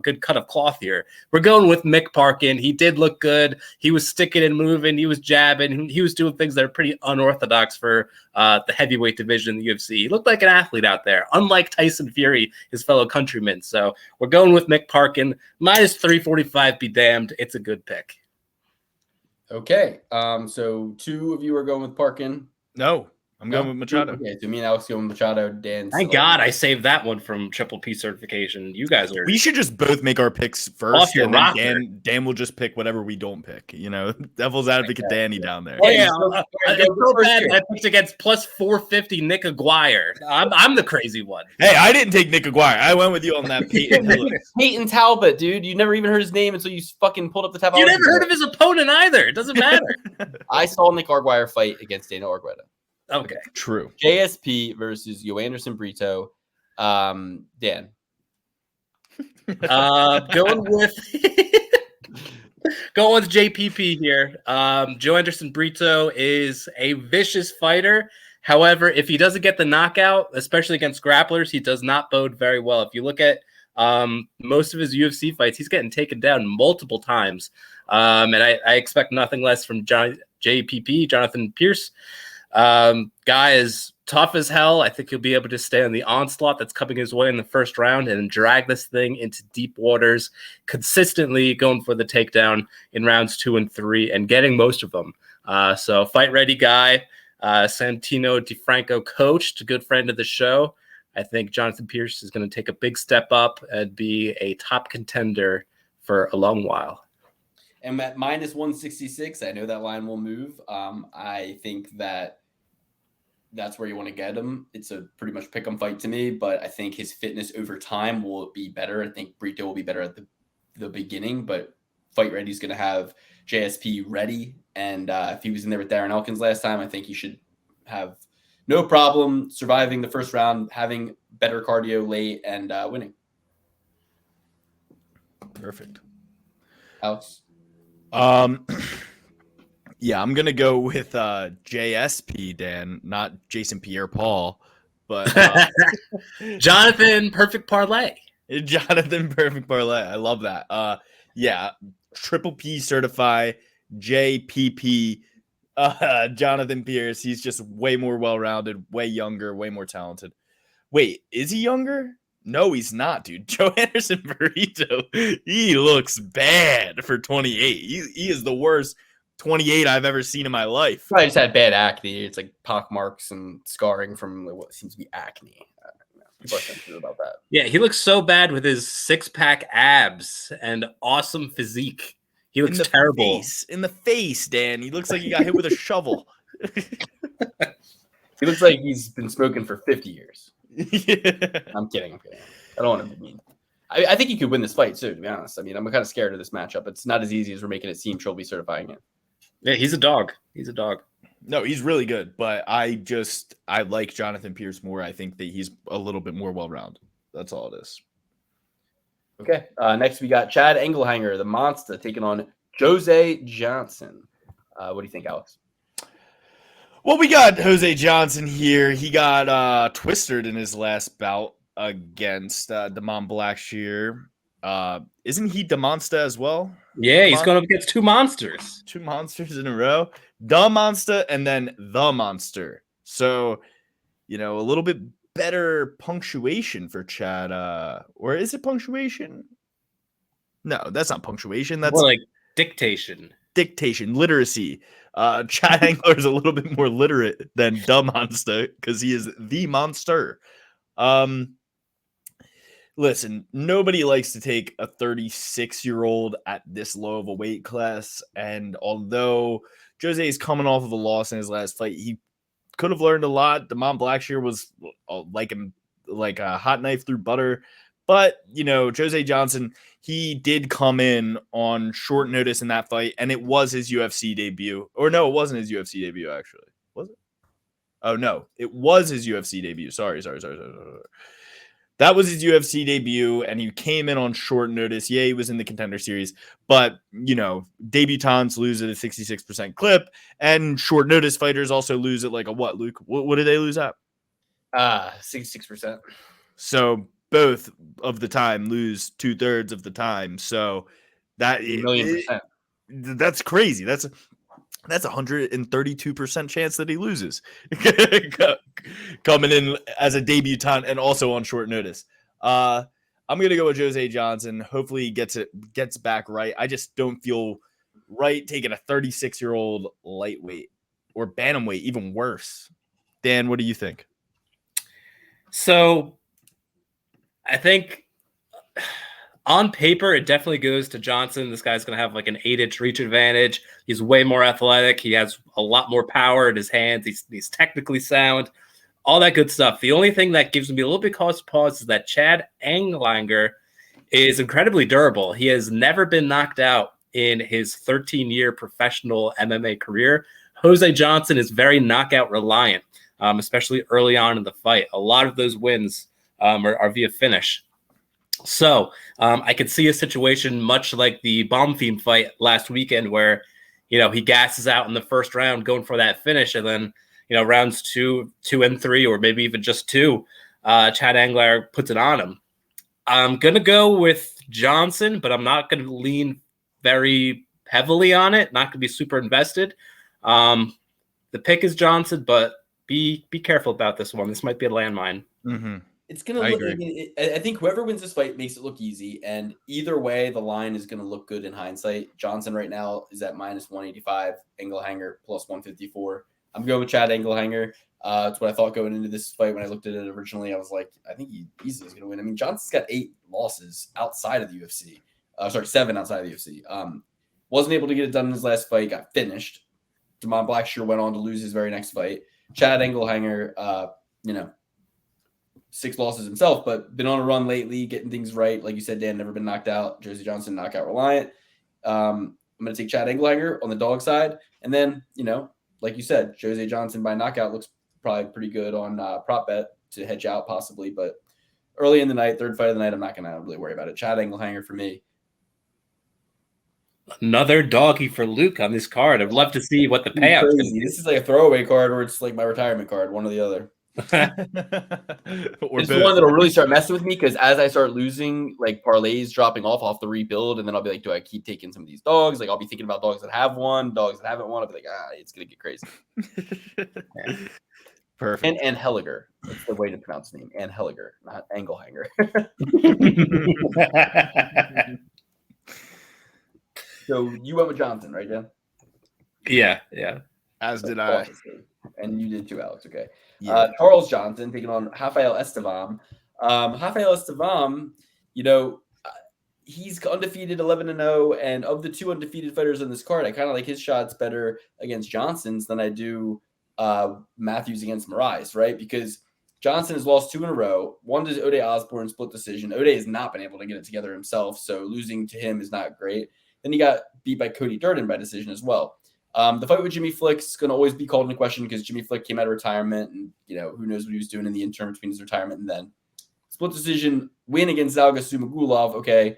B: good cut of cloth here. We're going with Mick Parkin. He did look good. He was sticking and moving. He was jabbing. He was doing things that are pretty unorthodox for the heavyweight division in the UFC. He looked like an athlete out there, unlike Tyson Fury, his fellow countrymen. So we're going with Mick Parkin. Minus 345, be damned. It's a good pick.
C: Okay. So 2 of you are going with Parkin.
D: No. I'm going with Machado.
C: Okay, so me and Alex going with Machado. Dan.
B: Thank God I saved that one from Triple P certification. You guys are.
D: We should just both make our picks first, and
B: then
D: Dan will just pick whatever we don't pick. Devil's advocate Danny down there.
B: Oh, yeah, it's so bad I picked against plus 450 Nick Aguirre. I'm the crazy one.
D: Hey, I didn't take Nick Aguirre. I went with you on that.
C: Peyton Talbott, dude. You never even heard his name until you fucking pulled up the Talbot.
B: You never heard of his opponent either. It doesn't matter.
C: I saw Nick Aguirre fight against Dana Argueta.
B: Okay,
D: true.
C: JSP versus Anderson Brito. Dan.
B: Going with JPP here. Joe Anderson Brito is a vicious fighter. However, if he doesn't get the knockout, especially against grapplers, he does not bode very well. If you look at most of his UFC fights, he's getting taken down multiple times. And I expect nothing less from JPP, Jonathan Pearce. Guy is tough as hell. I think he'll be able to stay on the onslaught that's coming his way in the first round and drag this thing into deep waters, consistently going for the takedown in rounds 2 and 3 and getting most of them. So fight ready guy, Santino DeFranco coached, a good friend of the show. I think Jonathan Pearce is going to take a big step up and be a top contender for a long while.
C: And at minus 166, I know that line will move. I think that's where you want to get him. It's a pretty much pick 'em fight to me, but I think his fitness over time will be better. I think Brito will be better at the beginning, but Fight Ready's going to have JSP ready. And if he was in there with Darren Elkins last time, I think he should have no problem surviving the first round, having better cardio late, and winning.
D: Perfect.
C: Alex?
D: Yeah, I'm gonna go with JSP, Dan, not Jason Pierre-Paul, but
B: Jonathan Perfect Parlay.
D: Jonathan Perfect Parlay. I love that. Yeah, Triple P certify JPP. Jonathan Pearce. He's just way more well-rounded, way younger, way more talented. Wait, is he younger? No, he's not, dude. Joe Anderson Burrito, he looks bad for 28. He is the worst 28 I've ever seen in my life.
C: Probably just had bad acne. It's like pock marks and scarring from what seems to be acne. People are sensitive about that.
B: Yeah, he looks so bad with his six-pack abs and awesome physique. He looks terrible.
D: In the face, Dan. He looks like he got hit with a shovel.
C: He looks like he's been smoking for 50 years.
D: Yeah.
C: I'm kidding. I don't want to be mean. I think he could win this fight too, to be honest. I mean, I'm kind of scared of this matchup. It's not as easy as we're making it seem. She'll be certifying him.
B: Yeah, he's a dog.
D: No, he's really good, but I like Jonathan Pearce more. I think that he's a little bit more well-rounded. That's all it is.
C: Okay. Next, we got Chad Anheliiger, the monster, taking on Jose Johnson. What do you think, Alex?
D: Well, we got Jose Johnson here. He got twisted in his last bout against Damon Blackshear. Isn't he the monster as well?
B: Yeah, he's going up against two monsters.
D: Two monsters in a row. The monster and then the monster. So, a little bit better punctuation for Chad. Or is it punctuation? No, that's not punctuation. That's
B: more like dictation.
D: Dictation, literacy. Chad Anheliiger is a little bit more literate than the monster because he is the monster. Listen, nobody likes to take a 36-year-old at this low of a weight class. And although Jose is coming off of a loss in his last fight, he could have learned a lot. Damon Blackshear was like a hot knife through butter. But, Jose Johnson, he did come in on short notice in that fight, and it was his UFC debut. Or no, it wasn't his UFC debut, actually. Was it? Oh, no. It was his UFC debut. Sorry. That was his UFC debut, and he came in on short notice. Yeah, he was in the Contender Series, but, debutants lose at a 66% clip, and short notice fighters also lose at like a what, Luke? What did they lose at?
C: 66%.
D: So both of the time lose 2/3 of the time. So that
C: $1,000,000%.
D: That's crazy. That's 132% chance that he loses coming in as a debutant and also on short notice. I'm going to go with Jose Johnson. Hopefully he gets back right. I just don't feel right taking a 36-year-old lightweight or bantamweight, even worse. Dan, what do you think?
B: So I think on paper, it definitely goes to Johnson. This guy's going to have like an 8-inch reach advantage. He's way more athletic. He has a lot more power in his hands. He's technically sound, all that good stuff. The only thing that gives me a little bit pause is that Chad Anheliiger is incredibly durable. He has never been knocked out in his 13-year professional MMA career. Jose Johnson is very knockout reliant, especially early on in the fight. A lot of those wins are via finish. So I could see a situation much like the Bomb Fiend fight last weekend where, he gasses out in the first round going for that finish. And then, rounds 2 and 3, or maybe even just 2, Chad Anheliiger puts it on him. I'm going to go with Johnson, but I'm not going to lean very heavily on it. Not going to be super invested. The pick is Johnson, but be careful about this one. This might be a landmine.
D: Mm-hmm.
C: It's going to look, I think whoever wins this fight makes it look easy. And either way, the line is going to look good in hindsight. Johnson right now is at minus 185, Anheliiger plus 154. I'm going with Chad Anheliiger. That's what I thought going into this fight. When I looked at it originally, I was like, I think he easily is going to win. I mean, Johnson's got 8 losses outside of the UFC. 7 outside of the UFC. Wasn't able to get it done in his last fight. Got finished. Damon Blackshear went on to lose his very next fight. Chad Anheliiger, 6 losses himself, but been on a run lately, getting things right. Like you said, Dan, never been knocked out. Josie Johnson, knockout reliant. I'm going to take Chad Anheliiger on the dog side. And then, like you said, Josie Johnson by knockout looks probably pretty good on prop bet to hedge out possibly. But early in the night, third fight of the night, I'm not going to really worry about it. Chad Anheliiger for me.
B: Another doggy for Luke on this card. I'd love to see what the payout is.
C: This is like a throwaway card, or it's like my retirement card, one or the other. It's the one that'll really start messing with me because as I start losing, like parlays dropping off the rebuild, and then I'll be like, do I keep taking some of these dogs? Like I'll be thinking about dogs that have won, dogs that haven't won. I'll be like, it's gonna get crazy.
D: Perfect.
C: And Anheliiger. That's the way to pronounce the name. Anheliiger, not Anheliiger. So you went with Johnson, right, Dan?
B: Yeah.
D: As did I.
C: And you did too, Alex. Okay.
D: Yeah.
C: Charles Johnson taking on Rafael Estevam. Rafael Estevam, he's undefeated 11-0, and of the 2 undefeated fighters on this card, I kind of like his shots better against Johnson's than I do Matthews against Moraes, right? Because Johnson has lost 2 in a row. One to Ode Osborne, split decision. Ode has not been able to get it together himself, so losing to him is not great. Then he got beat by Cody Durden by decision as well. The fight with Jimmy Flick's going to always be called into question because Jimmy Flick came out of retirement and, who knows what he was doing in the interim between his retirement and then. Split decision win against Zhalgas Zhumagulov. Okay,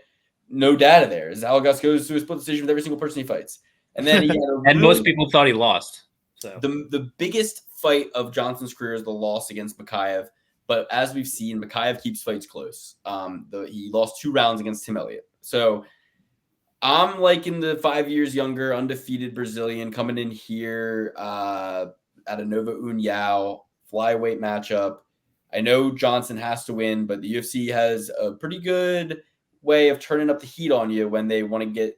C: no data there. Zhalgas goes to a split decision with every single person he fights. And then he had
B: and most people thought he lost. So
C: the biggest fight of Johnson's career is the loss against Makayev. But as we've seen, Makayev keeps fights close. He lost 2 rounds against Tim Elliott. So I'm liking the 5 years younger, undefeated Brazilian coming in here at a Nova União flyweight matchup. I know Johnson has to win, but the UFC has a pretty good way of turning up the heat on you when they want to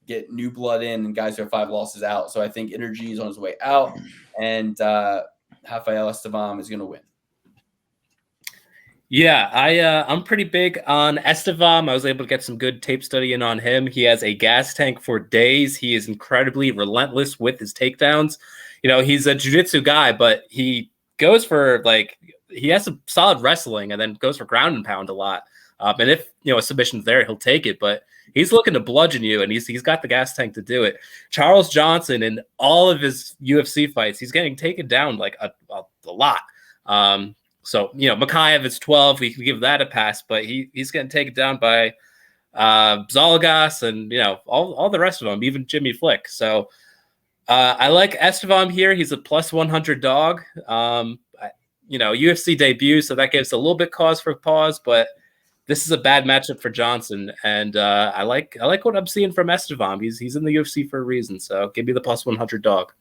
C: get new blood in and guys who have 5 losses out. So I think energy is on his way out, and Rafael Estevam is going to win.
B: Yeah, I'm pretty big on Estevam. I was able to get some good tape study in on him. He has a gas tank for days. He is incredibly relentless with his takedowns. He's a jiu-jitsu guy, but he goes for he has some solid wrestling and then goes for ground and pound a lot. And if a submission's there, he'll take it. But he's looking to bludgeon you, and he's got the gas tank to do it. Charles Johnson, in all of his UFC fights, he's getting taken down a lot. So, Makayev is 12. We can give that a pass, but he's getting taken down by Zhalgas and, all the rest of them, even Jimmy Flick. So I like Estevam here. He's a plus 100 dog. UFC debut, so that gives a little bit cause for pause, but this is a bad matchup for Johnson. And I like what I'm seeing from Estevam. He's in the UFC for a reason. So give me the plus 100 dog.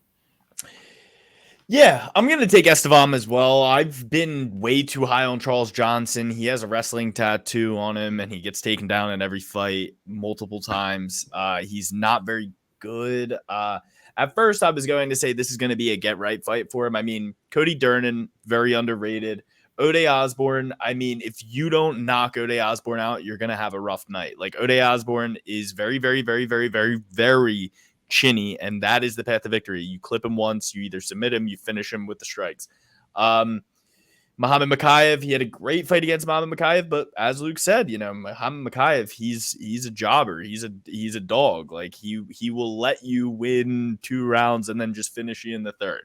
D: Yeah, I'm going to take Estevam as well. I've been way too high on Charles Johnson. He has a wrestling tattoo on him, and he gets taken down in every fight multiple times. He's not very good. At first, I was going to say this is going to be a get-right fight for him. I mean, Cody Durden, very underrated. Ode Osborne, I mean, if you don't knock Ode Osborne out, you're going to have a rough night. Ode Osborne is very, very, very, very, very, very chinny, and that is the path to victory. You clip him once, you either submit him, you finish him with the strikes. Muhammad Makayev, he had a great fight against Muhammad Makayev, but as Luke said, Muhammad Makayev, he's a jobber, he's a dog. He will let you win 2 rounds and then just finish you in the third.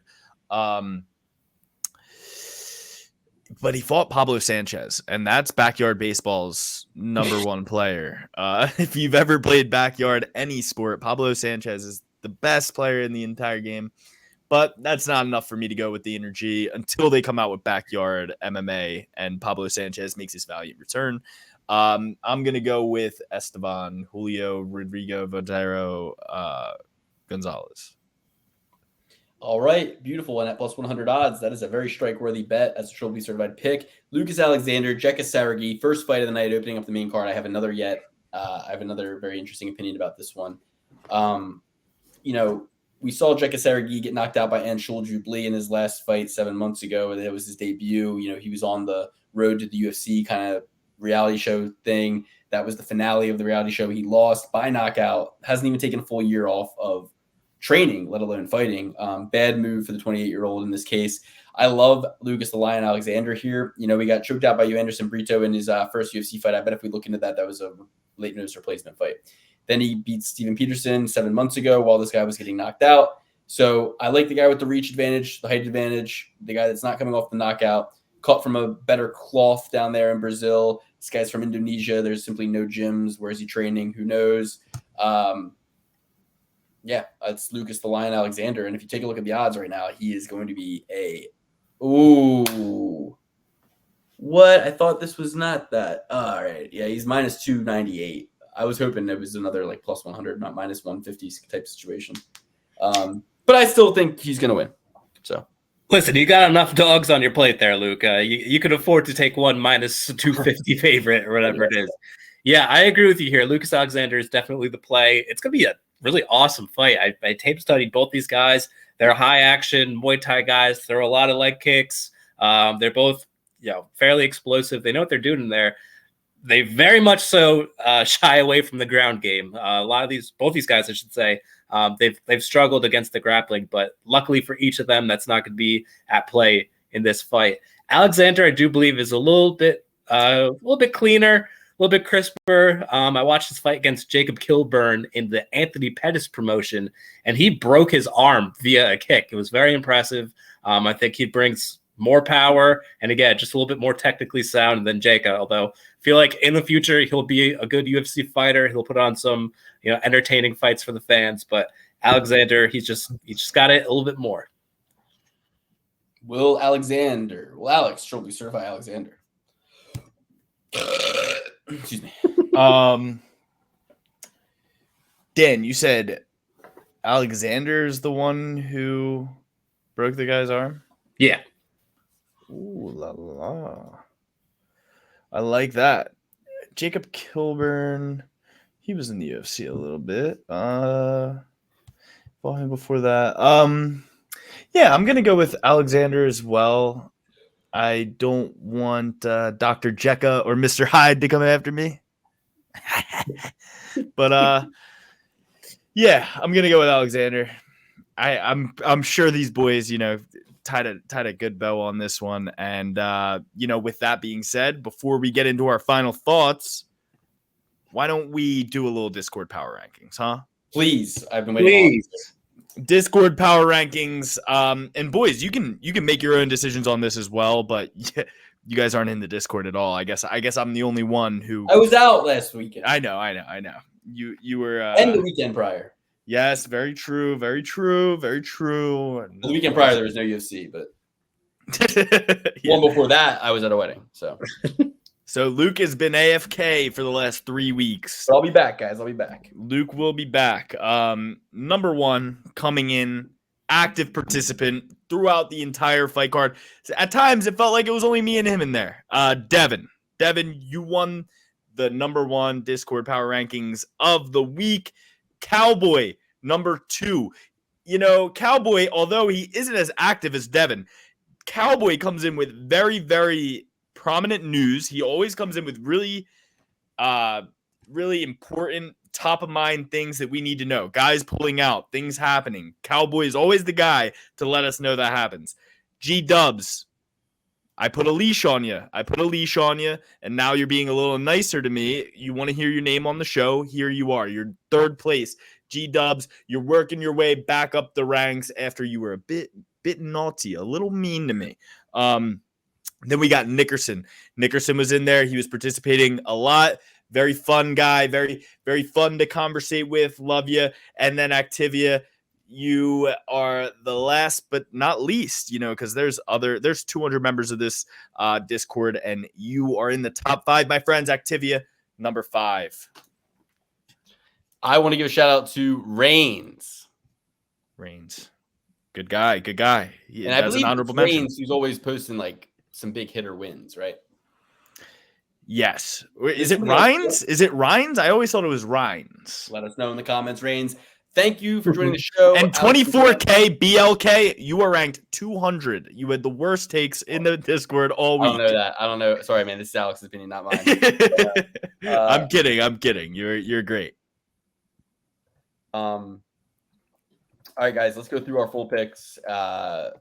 D: But he fought Pablo Sanchez, and that's backyard baseball's number 1 player. If you've ever played backyard any sport, Pablo Sanchez is the best player in the entire game. But that's not enough for me to go with the energy until they come out with backyard MMA and Pablo Sanchez makes his valiant return. I'm going to go with Estevam, Julio Rodrigo Valdeiro Gonzalez.
C: All right, beautiful. And at plus 100 odds, that is a very strike-worthy bet as a Triple B certified pick. Lucas Alexander, Jekka Saragi, first fight of the night, opening up the main card. I have another very interesting opinion about this one. We saw Jekka Saragi get knocked out by Anheliiger in his last fight 7 months ago. That was his debut. He was on the road to the UFC, kind of reality show thing. That was the finale of the reality show. He lost by knockout. Hasn't even taken a full year off of training, let alone fighting. Bad move for the 28-year-old in this case. I love Lucas the Lion Alexander here. You know, we got choked out by Anderson Brito in his first UFC fight. I bet if we look into that, that was a late notice replacement fight. Then he beat Steven Peterson 7 months ago while this guy was getting knocked out. So I like the guy with the reach advantage, the height advantage, the guy that's not coming off the knockout, caught from a better cloth down there in Brazil. This guy's from Indonesia. There's simply no gyms. Where is he training? Who knows? Yeah, it's Lucas the Lion Alexander. And if you take a look at the odds right now, he is going to be ooh. What? I thought this was not that. All right. Yeah, he's minus 298. I was hoping it was another like plus 100, not minus 150 type situation. But I still think he's going to win. So
B: listen, you got enough dogs on your plate there, Luke. You could afford to take one minus 250 favorite or whatever it is. Yeah, I agree with you here. Lucas Alexander is definitely the play. It's going to be a really awesome fight. I tape studied both these guys. They're high action Muay Thai guys. Throw a lot of leg kicks. They're both, fairly explosive. They know what they're doing in there. They very much so shy away from the ground game. Both these guys, I should say, they've struggled against the grappling, but luckily for each of them, that's not going to be at play in this fight. Alexander, I do believe, is a little bit cleaner, a little bit crisper. I watched his fight against Jacob Kilburn in the Anthony Pettis promotion, and he broke his arm via a kick. It was very impressive. I think he brings more power, and again, just a little bit more technically sound than Jacob, although I feel like in the future he'll be a good UFC fighter. He'll put on some entertaining fights for the fans, but Alexander, he just got it a little bit more.
C: Will Alex shortly certify Alexander? Excuse me.
D: Dan, you said Alexander's the one who broke the guy's arm?
B: Yeah.
D: Ooh la la. I like that. Jacob Kilburn, he was in the UFC a little bit. Fought him before that. Yeah, I'm gonna go with Alexander as well. I don't want Dr. Jekyll or Mr. Hyde to come after me. But yeah, I'm gonna go with Alexander. I'm sure these boys, tied a good bow on this one. And with that being said, before we get into our final thoughts, why don't we do a little Discord power rankings, huh?
C: Please. I've been waiting.
D: Discord power rankings. And boys, you can make your own decisions on this as well, but you guys aren't in the Discord at all. I guess I'm the only one who
C: I was out last weekend.
D: I know. You were
C: and the weekend prior.
D: Yes, very true. Very true. Very true.
C: The weekend prior, there was no UFC, but one before that, I was at a wedding.
D: So Luke has been AFK for the last 3 weeks.
C: But I'll be back, guys. I'll be back.
D: Luke will be back. Number one, coming in, active participant throughout the entire fight card. At times, it felt like it was only me and him in there. Devin, you won the number one Discord power rankings of the week. Cowboy, number two. Cowboy, although he isn't as active as Devin, Cowboy comes in with very, very prominent news. He always comes in with really, really important, top of mind things that we need to know. Guys pulling out, things happening. Cowboy is always the guy to let us know that happens. G-Dubs, I put a leash on you. And now you're being a little nicer to me. You want to hear your name on the show. Here you are. You're third place. G-Dubs, you're working your way back up the ranks after you were a bit naughty, a little mean to me. Then we got Nickerson. Nickerson was in there. He was participating a lot. Very fun guy. Very, very fun to conversate with. Love you. And then Activia, you are the last but not least, because there's 200 members of this Discord, and you are in the top 5, my friends. Activia, number 5.
C: I want to give a shout out to Reigns.
D: Good guy.
C: And I believe it's Reigns who's always posting like some big hitter wins, right?
D: Yes. Is it Rhines? I always thought it was Rhines.
C: Let us know in the comments, Reigns. Thank you for joining the show.
D: And 24K BLK, you are ranked 200. You had the worst takes in the Discord all week.
C: I don't know that. I don't know. Sorry, man. This is Alex's opinion, not mine.
D: I'm kidding. You're great.
C: All right, guys. Let's go through our full picks, and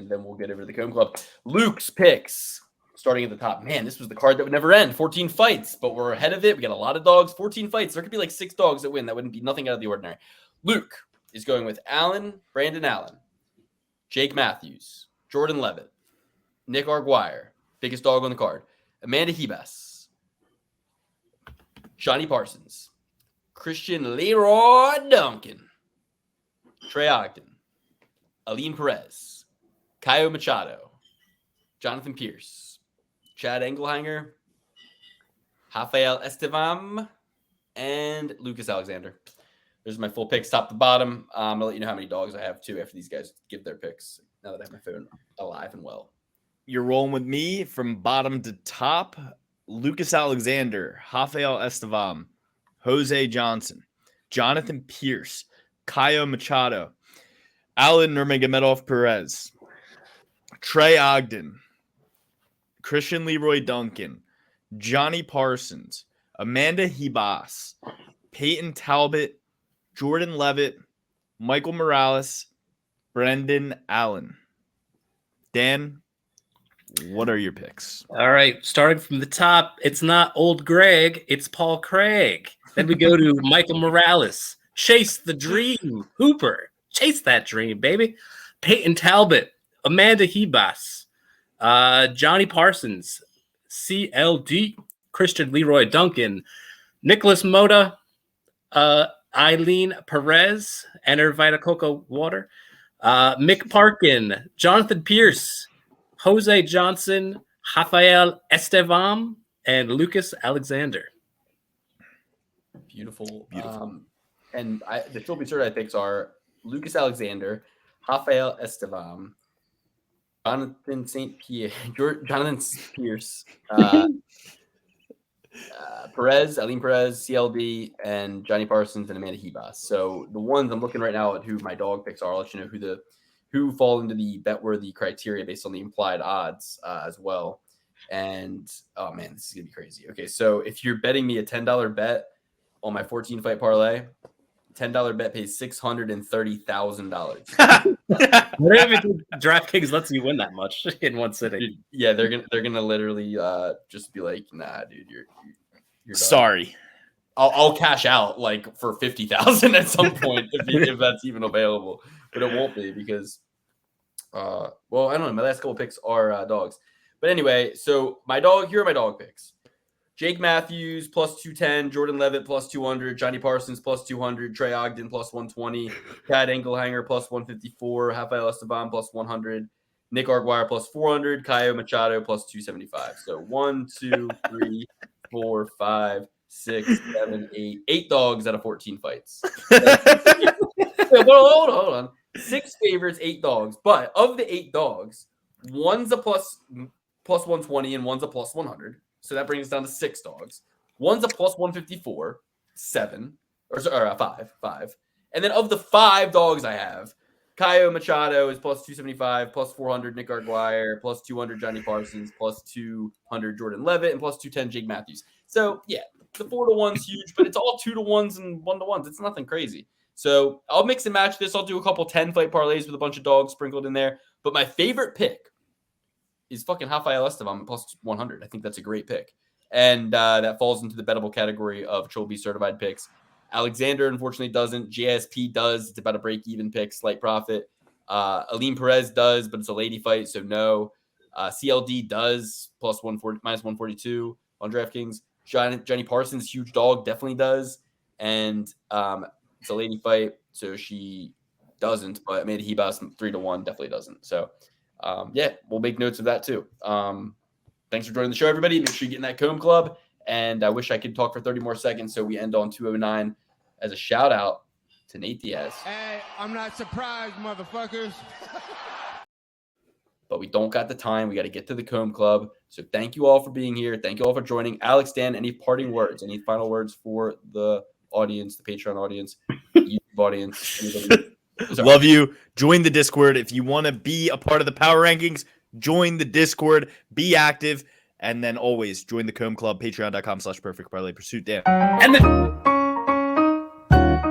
C: then we'll get over to the Comb Club. Luke's picks. Starting at the top. Man, this was the card that would never end. 14 fights, but we're ahead of it. We got a lot of dogs. 14 fights. There could be like 6 dogs that win. That wouldn't be nothing out of the ordinary. Luke is going with Brandon Allen, Jake Matthews, Jordan Leavitt, Nick Aguirre, biggest dog on the card, Amanda Ribas, Johnny Parsons, Christian Leroy Duncan, Trey Ogden, Aline Perez, Caio Machado, Jonathan Pearce, Chad Anheliiger, Rafael Estevam, and Lucas Alexander. There's my full picks, top to bottom. I'll let you know how many dogs I have, too, after these guys give their picks, now that I have my phone alive and well.
D: You're rolling with me from bottom to top. Lucas Alexander, Rafael Estevam, Jose Johnson, Jonathan Pearce, Caio Machado, Alan Nurmagomedov Perez, Trey Ogden, Christian Leroy Duncan, Johnny Parsons, Amanda Ribas, Peyton Talbott, Jordan Leavitt, Michael Morales, Brendan Allen. Dan, what are your picks?
B: All right, starting from the top, it's not old Greg, it's Paul Craig. Then we go to Michael Morales. Chase the dream, Hooper. Chase that dream, baby. Peyton Talbott, Amanda Ribas, Johnny Parsons, CLD, Christian Leroy Duncan, Nicholas Motta, Eileen Perez, Enter Vita Coco Water, Mick Parkin, Jonathan Pearce, Jose Johnson, Rafael Estevam, and Lucas Alexander.
C: Beautiful. And the Philby certified picks are Lucas Alexander, Rafael Estevam, Jonathan Pearce, Perez, Aline Perez, CLD, and Johnny Parsons and Amanda Ribas. So the ones I'm looking right now at who my dog picks are, I'll let you know who fall into the bet-worthy criteria based on the implied odds as well. And oh man, this is gonna be crazy. Okay, so if you're betting me a $10 bet on my 14-fight parlay, $10 bet pays $630,000.
B: Whatever DraftKings lets you win that much in one sitting.
C: Dude, yeah, they're gonna literally just be like, nah, dude, you're
D: sorry.
C: I'll cash out like for $50,000 at some point if that's even available, but it won't be because, well, I don't know. My last couple picks are dogs, but anyway, so here are my dog picks. Jake Matthews plus 210, Jordan Leavitt plus 200, Johnny Parsons plus 200, Trey Ogden plus 120, Chad Anheliiger plus 154, Rafael Estevam plus 100, Nick Aguirre plus 400, Caio Machado plus 275. So 1, 2, 3, 4, 5, 6, 7, 8 dogs out of 14 fights. Hold on. 6 favorites, 8 dogs. But of the 8 dogs, one's a plus 120 and one's a plus 100. So that brings us down to 6 dogs. One's a plus 154, 7, or 5. And then of the 5 dogs I have, Caio Machado is plus 275, plus 400 Nick Aguirre, plus 200 Johnny Parsons, plus 200 Jordan Leavitt, and plus 210 Jake Matthews. So yeah, the 4-to-1's huge, but it's all 2-to-1s and 1-to-1s. It's nothing crazy. So I'll mix and match this. I'll do a couple 10-fight parlays with a bunch of dogs sprinkled in there. But my favorite pick is fucking Rafael Estevam plus 100. I think that's a great pick. And that falls into the bettable category of Cholby certified picks. Alexander, unfortunately, doesn't. JSP does. It's about a break-even pick, slight profit. Aline Perez does, but it's a lady fight, so no. CLD does, plus minus 142 on DraftKings. Johnny Parsons, huge dog, definitely does. And it's a lady fight, so she doesn't. But Amanda Ribas, 3-to-1, definitely doesn't. So, yeah, we'll make notes of that too. Thanks for joining the show, everybody. Make sure you get in that Comb Club. And I wish I could talk for 30 more seconds, so we end on 209 as a shout out to Nate Diaz.
F: Hey, I'm not surprised, motherfuckers.
C: But we don't got the time. We got to get to the Comb Club. So thank you all for being here. Thank you all for joining. Alex, Dan, any parting words? Any final words for the audience, the Patreon audience, YouTube audience. Anybody?
D: Love you. Join the Discord. If you want to be a part of the power rankings, join the Discord. Be active. And then always join the Comb Club, patreon.com/perfectparlaypursuit. Dan.
B: And the